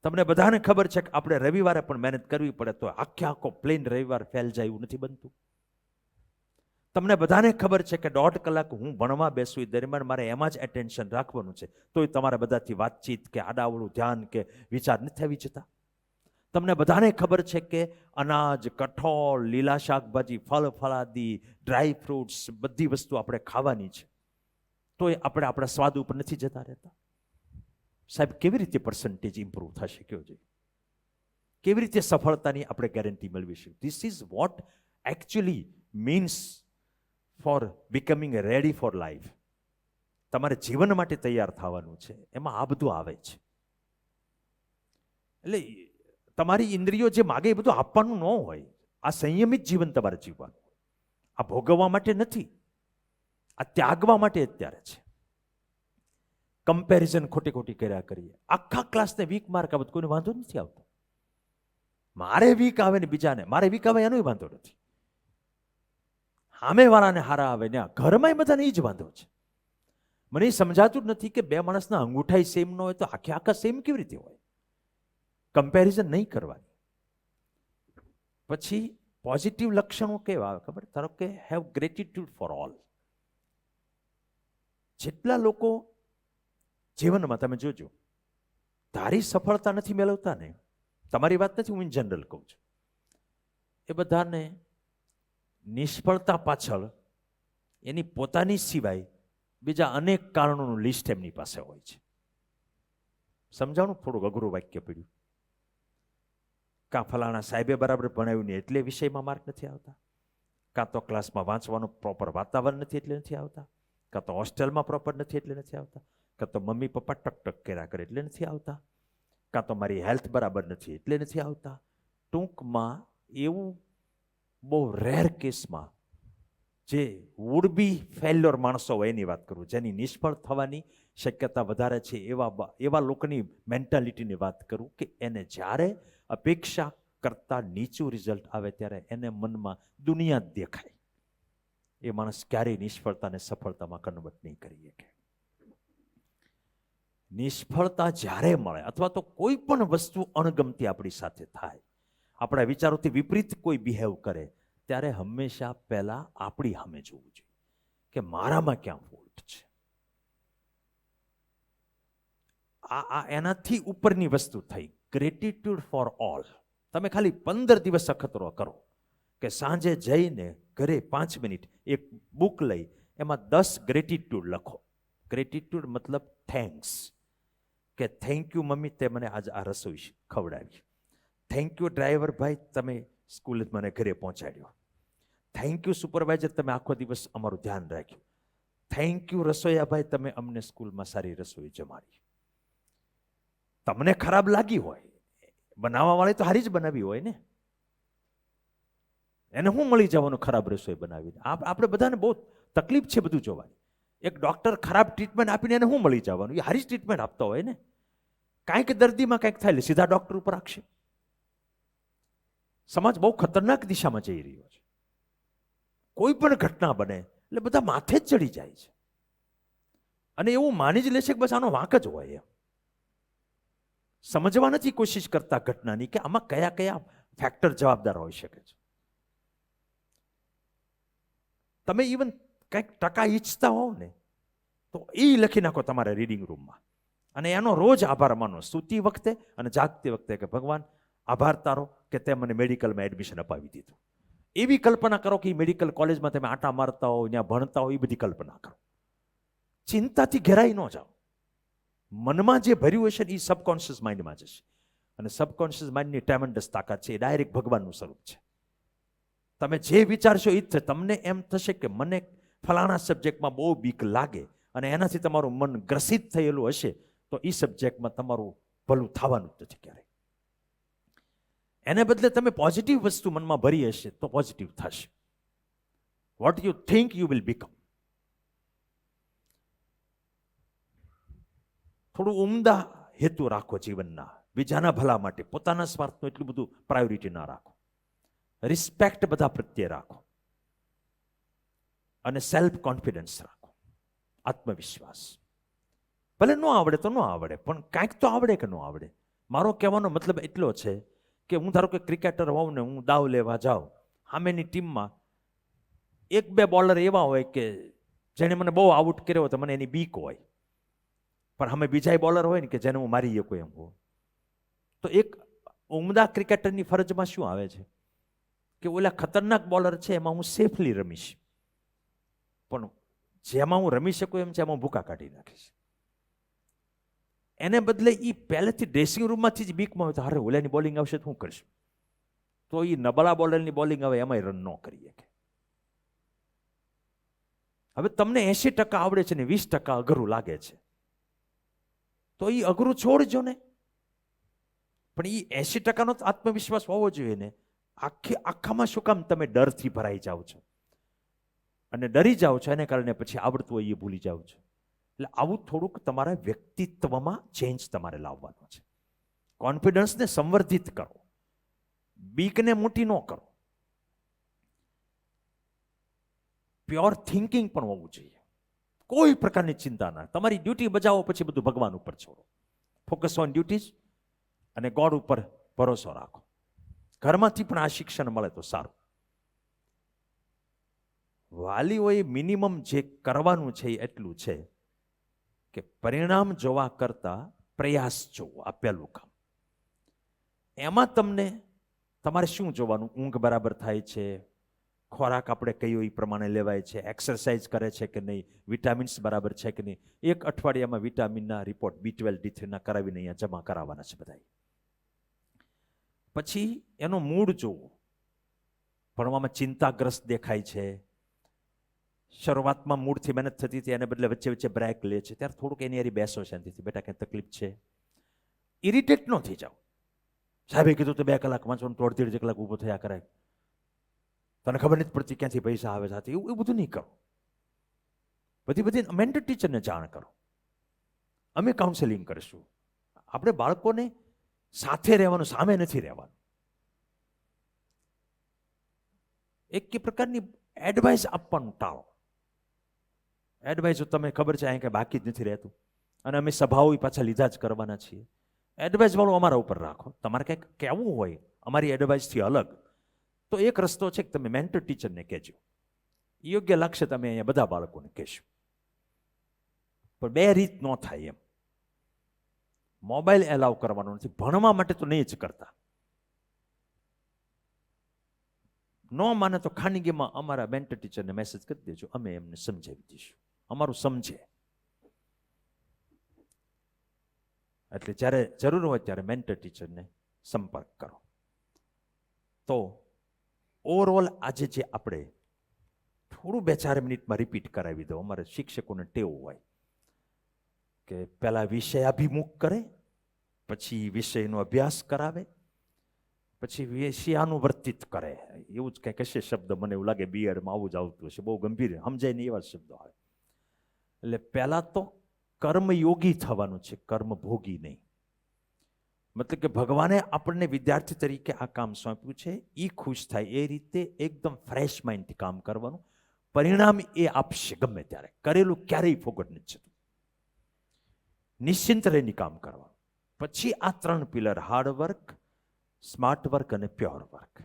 તમને બધાને ખબર છે કે આપણે રવિવારે પણ મહેનત કરવી પડે તો આખો પ્લેન રવિવાર ફેલ જાય એવું નથી બનતું. તમને બધાને ખબર છે કે 1.5 કલાક હું ભણવા બેસું એ દરમિયાન મારે એમાં જ એટેન્શન રાખવાનું છે, તોય તમારે બધાથી વાતચીત કે આડાવડું ધ્યાન કે વિચાર નથી આવી જતા. તમને બધાને ખબર છે કે અનાજ, કઠોળ, લીલા શાકભાજી, ફળ ફળાદી, ડ્રાય ફ્રૂટ્સ બધી વસ્તુ આપણે ખાવાની છે, તોય આપણે આપણા સ્વાદ ઉપર નથી જતા રહેતા. સાહેબ, કેવી રીતે પર્સન્ટેજ ઇમ્પ્રૂવ થશે? કયો જોઈએ. કેવી રીતે સફળતાની આપણે ગેરંટી મેળવીશું? This is what actually means for becoming ready for life. તમારે જીવન માટે તૈયાર થવાનું છે, એમાં આ બધું આવે છે. એટલે તમારી ઇન્દ્રિયો જે માગે એ બધું આપવાનું ન હોય. આ સંયમિત જીવન તમારે જીવવાનું. આ ભોગવવા માટે નથી, આ ત્યાગવા માટે અત્યારે છે. કમ્પેરિઝન ખોટી ખોટી કર્યા કરીએ. આખા ક્લાસને વીક માર્ક આવે કોઈને વાંધો નથી આવતો. મારે વીક આવે ને બીજાને મારે વીક આવે એનો વાંધો નથી. સામે વાળાને હારા આવે ને ઘરમાં બધાને એ જ વાંધો છે. મને એ સમજાતું જ નથી કે બે માણસના અંગૂઠાઈ સેમ ન હોય તો આખે આખા સેમ કેવી રીતે હોય. કમ્પેરિઝન નહીં કરવાની. પછી પોઝિટિવ લક્ષણો કેવા આવે ખબર? ધારો કે હેવ ગ્રેટિટ્યુડ ફોર ઓલ. જેટલા લોકો જીવનમાં તમે જોજો ધારી સફળતા નથી મેળવતા ને, તમારી વાત નથી, હું ઇન જનરલ કહું છું, એ બધાને નિષ્ફળતા પાછળ એની પોતાની સિવાય બીજા અનેક કારણોનું લિસ્ટ એમની પાસે હોય છે. સમજાણું? થોડુંક અઘરું વાક્ય પડ્યું. કાં ફલાણા સાહેબે બરાબર ભણાવ્યું ને એટલે વિષયમાં માર્ક નથી આવતા, કાં તો ક્લાસમાં વાંચવાનું પ્રોપર વાતાવરણ નથી એટલે નથી આવતા, કાં તો હોસ્ટેલમાં પ્રોપર નથી એટલે નથી આવતા, કાં તો મમ્મી પપ્પા ટક ટક કર્યા કરે એટલે નથી આવતા, કાં તો મારી હેલ્થ બરાબર નથી એટલે નથી આવતા. ટૂંકમાં એવું બહુ રેર કેસમાં જે વુડ બી ફેલ્યોર માણસો હોય એની વાત કરું, જેની નિષ્ફળ થવાની શક્યતા વધારે છે, એવા લોકોની મેન્ટાલિટીની વાત કરું કે એને જ્યારે અપેક્ષા કરતા નીચું રિઝલ્ટ આવે ત્યારે એને મનમાં દુનિયા જ દેખાય. એ માણસ ક્યારેય નિષ્ફળતાને સફળતામાં કન્વર્ટ નહીં કરી શકે. નિષ્ફળતા જ્યારે મળે અથવા તો કોઈ પણ વસ્તુ અણગમતી આપણી સાથે થાય, આપણા વિચારોથી વિપરીત કોઈ બિહેવ કરે, ત્યારે હંમેશા પહેલા આપણી સામે જોવું જોઈએ કે મારામાં ક્યાં ફોલ્ટ છે. આ એનાથી ઉપરની વસ્તુ થઈ ગ્રેટિટ્યુડ ફોર ઓલ. તમે ખાલી 15 દિવસ અખતરો કરો કે સાંજે જઈને ઘરે 5 મિનિટ એક બુક લઈ એમાં 10 ગ્રેટિટ્યુડ લખો. ગ્રેટિટ્યુડ મતલબ થેન્ક્સ, કે થેન્ક યુ મમ્મી તે મને આજ આ રસોઈ ખવડાવી, થેન્ક યુ ડ્રાઈવર ભાઈ તમે સ્કૂલે મને ઘરે પહોંચાડ્યો, થેન્ક યુ સુપરવાઇઝર તમે આખો દિવસ અમારું ધ્યાન રાખ્યું, થેન્ક યુ રસોઈયા ભાઈ તમે અમને સ્કૂલમાં સારી રસોઈ જમાડી. તમને ખરાબ લાગી હોય, બનાવવા વાળી તો હારી જ બનાવી હોય ને, એને શું મળી જવાનું ખરાબ રસોઈ બનાવીને? આપણે બધાને બહુ તકલીફ છે બધું જોવાની. એક ડોક્ટર ખરાબ ટ્રીટમેન્ટ આપીને એને શું મળી જવાનું? એ હારી જ ટ્રીટમેન્ટ આપતા હોય ને. કાંઈક દર્દીમાં કંઈક થાય સીધા ડોક્ટર ઉપર આક્ષેપ. સમાજ બહુ ખતરનાક દિશામાં જઈ રહ્યો છે. કોઈ પણ ઘટના બને એટલે બધા માથે જ ચડી જાય છે અને એવું માની જ લેશે કે બસ આનો વાંક જ હોય. સમજવા નથી કોશિશ કરતા ઘટનાની કે આમાં કયા કયા ફેક્ટર જવાબદાર હોઈ શકે છે. તમે ઇવન કંઈક ટકા ઈચ્છતા હોવ ને તો એ લખી નાખો તમારા રીડિંગ રૂમમાં અને એનો રોજ આભાર માનો, સૂતી વખતે અને જાગતી વખતે, કે ભગવાન આભાર તારો કે તે મને મેડિકલમાં એડમિશન અપાવી દીધું. એવી કલ્પના કરો કે મેડિકલ કોલેજમાં તમે આટા મારતા હો, ત્યાં ભણતા હો, એ બધી કલ્પના કરો. ચિંતાથી ઘેરાઈ ન જાઓ. મનમાં જે ભર્યું હશે એ સબકોન્શિયસ માઇન્ડમાં જશે અને સબકોન્શિયસ માઇન્ડની ટ્રેમેન્ડસ તાકાત છે, એ ડાયરેક્ટ ભગવાનનું સ્વરૂપ છે. તમે જે વિચારશો એ જ થશે. તમને એમ થશે કે મને ફલાણા સબ્જેક્ટમાં બહુ બીક લાગે અને એનાથી તમારું મન ગ્રસિત થયેલું હશે તો એ સબ્જેક્ટમાં તમારું ભલું થવાનું જ નથી ક્યારેય. એને બદલે તમે પોઝિટિવ વસ્તુ મનમાં ભરી હશે તો પોઝિટિવ થશે. What you think you will become. થોડું ઉમદા હેતુ રાખો જીવનના, બીજાના ભલા માટે. પોતાના સ્વાર્થનું એટલું બધું પ્રાયોરિટી ના રાખો. રિસ્પેક્ટ બધા પ્રત્યે રાખો અને સેલ્ફ કોન્ફિડન્સ રાખો, આત્મવિશ્વાસ. ભલે ન આવડે તો ન આવડે, પણ કાંઈક તો આવડે કે ન આવડે. મારો કહેવાનો મતલબ એટલો છે કે હું ધારો કે ક્રિકેટર હોઉં ને હું દાવ લેવા જાઉં, સામેની ટીમમાં 1-2 બોલર એવા હોય કે જેને મને બહુ આઉટ કર્યો હોય તો મને એની બીક હોય, પણ સામે બીજા બોલર હોય ને કે જેને હું મારી શકું એમ હોઉં. તો એક ઉમદા ક્રિકેટરની ફરજમાં શું આવે છે કે ઓલા ખતરનાક બોલર છે એમાં હું સેફલી રમીશ, પણ જેમાં હું રમી શકું એમ છે એમાં ભૂકા કાઢી નાખીશ. એને બદલે એ પહેલેથી ડ્રેસિંગ રૂમમાંથી જ બીકમાં હોય તો હારે ઓલાની બોલિંગ આવશે તો શું કરશું, તો એ નબળા બોલરની બોલિંગ આવે એમાંય રન ન કરી શકે. હવે તમને 80% આવડે છે ને 20% અઘરું લાગે છે તો એ અઘરું છોડજો ને. પણ એ 80% તો આત્મવિશ્વાસ હોવો જોઈએ ને. આખામાં શું કામ તમે ડરથી ભરાઈ જાઓ છો અને ડરી જાઓ છો, એને કારણે પછી આવડતું હોય એ ભૂલી જાઓ છો. એટલે આવું થોડુંક તમારા વ્યક્તિત્વમાં ચેન્જ તમારે લાવવાનો છે. કોન્ફિડન્સને સંવર્ધિત કરો, બીકને મોટી ન કરો. પ્યોર થિંકિંગ પણ હોવું જોઈએ. કોઈ પ્રકારની ચિંતા ના. તમારી ડ્યુટી બજાવો, પછી બધું ભગવાન ઉપર છોડો. ફોકસ ઓન ડ્યુટીઝ અને ગોડ ઉપર ભરોસો રાખો. ઘરમાંથી પણ આ શિક્ષણ મળે તો સારું. વાલીઓએ મિનિમમ જે કરવાનું છે એ એટલું છે કે પરિણામ જોવા કરતા પ્રયાસ જોવો. આ પહેલું કામ. એમાં તમને તમારે શું જોવાનું? ઊંઘ બરાબર થાય છે, ખોરાક આપણે કયો એ પ્રમાણે લેવાય છે, એક્સરસાઇઝ કરે છે કે નહીં, વિટામિન્સ બરાબર છે કે નહીં. એક અઠવાડિયામાં વિટામિનના રિપોર્ટ B12 D3 ના કરાવીને અહીંયા જમા કરાવવાના છે બધા. પછી એનો મૂડ જોવો. ભણવામાં ચિંતાગ્રસ્ત દેખાય છે, શરૂઆતમાં મૂડથી મહેનત થતી હતી, એને બદલે વચ્ચે વચ્ચે બ્રેક લે છે, ત્યારે થોડુંક એની હારી બેસો શાંતિથી. બેટા કંઈ તકલીફ છે? ઇરિટેટ ન થઈ જાઓ. સાહેબે કીધું તો 2 કલાક વાંચવાનું, તો 1.5 કલાક ઊભો થયા કરાય. તને ખબર નથી પડતી ક્યાંથી પૈસા આવે સાથે. એવું બધું નહીં કરો. બધી મેન્ટર ટીચરને જાણ કરો. અમે કાઉન્સેલિંગ કરીશું. આપણે બાળકોને સાથે રહેવાનું, સામે નથી રહેવાનું. એક પ્રકારની એડવાઇસ આપવાનું ટાળો. એડવાઇસ તમે ખબર છે અહીં કંઈ બાકી જ નથી રહેતું, અને અમે સભાઓ પાછા લીધા જ કરવાના છીએ. એડવાઇસ વાળું અમારા ઉપર રાખો. તમારે કંઈક કહેવું હોય અમારી એડવાઇસથી અલગ, તો એક રસ્તો છે કે તમે મેન્ટર ટીચરને કહેજો. યોગ્ય લાગશે તમે અહીંયા બધા બાળકોને કહેશો. પણ 2 રીત ન થાય એમ. મોબાઈલ એલાવ કરવાનો નથી, ભણવા માટે તો નહીં જ કરતા. ન માને તો ખાનગીમાં અમારા મેન્ટર ટીચરને મેસેજ કરી દેજો, અમે એમને સમજાવી દઈશું. અમારું સમજે. એટલે જ્યારે જરૂર હોય ત્યારે મેન્ટર ટીચરને સંપર્ક કરો. તો ઓવરઓલ આજે જે આપણે થોડું 2-4 મિનિટમાં રિપીટ કરાવી દો. અમારે શિક્ષકોને ટેવ હોય કે પહેલા વિષયાભિમુખ કરે, પછી વિષયનો અભ્યાસ કરાવે, પછી વિષયાનુવર્તિત કરે. એવું જ કંઈક હશે શબ્દ, મને એવું લાગે બીએડમાં આવું જ આવતું હશે. બહુ ગંભીર સમજાય નહીં એવા શબ્દો આવે. એટલે પહેલા તો કર્મયોગી થવાનું છે, કર્મભોગી નહીં. મતલબ કે ભગવાને આપણને વિદ્યાર્થી તરીકે આ કામ સોંપ્યું છે, એ ખુશ થાય એ રીતે એકદમ ફ્રેશ માઇન્ડથી કામ કરવાનું. પરિણામ એ આપશે ગમે ત્યારે. કરેલું ક્યારેય ફોગટ નથી જતું. નિશ્ચિંત રહીને કામ કરવાનું. પછી આ 3 પિલર, હાર્ડવર્ક, સ્માર્ટ વર્ક અને પ્યોર વર્ક.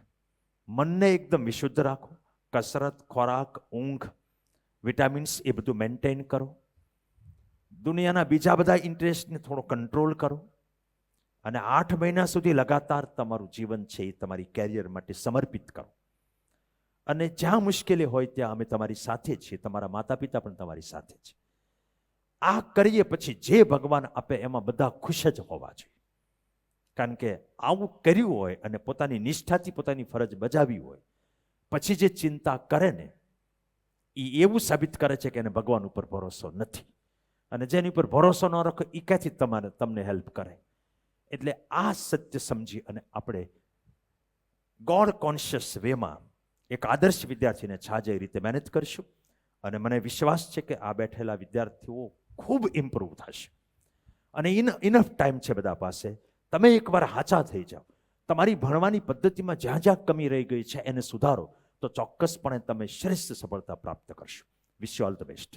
મનને એકદમ વિશુદ્ધ રાખો. કસરત, ખોરાક, ઊંઘ, વિટામિન્સ એ બધું મેન્ટેન કરો. દુનિયાના બીજા બધા ઇન્ટરેસ્ટને થોડો કંટ્રોલ કરો. અને 8 મહિના સુધી લગાતાર તમારું જીવન છે એ તમારી કેરિયર માટે સમર્પિત કરો. અને જ્યાં મુશ્કેલી હોય ત્યાં અમે તમારી સાથે છીએ. તમારા માતા પિતા પણ તમારી સાથે છે. આ કરીએ પછી જે ભગવાન આપે એમાં બધા ખુશ જ હોવા જોઈએ. કારણ કે આવું કર્યું હોય અને પોતાની નિષ્ઠાથી પોતાની ફરજ બજાવી હોય, પછી જે ચિંતા કરે ને એ એવું સાબિત કરે છે કે એને ભગવાન ઉપર ભરોસો નથી. અને જેની ઉપર ભરોસો ન રાખો એ ક્યાંથી તમને હેલ્પ કરે. એટલે આ સત્ય સમજી અને આપણે ગોડ કોન્શિયસ વેમાં એક આદર્શ વિદ્યાર્થીને છાજે રીતે મહેનત કરશું. અને મને વિશ્વાસ છે કે આ બેઠેલા વિદ્યાર્થીઓ ખૂબ ઇમ્પ્રૂવ થશે. અને ઇનફ ટાઈમ છે બધા પાસે. તમે એકવાર હાચા થઈ જાઓ, તમારી ભણવાની પદ્ધતિમાં જ્યાં જ્યાં કમી રહી ગઈ છે એને સુધારો, તો ચોક્કસપણે તમે શ્રેષ્ઠ સફળતા પ્રાપ્ત કરશો. Wish you all the best.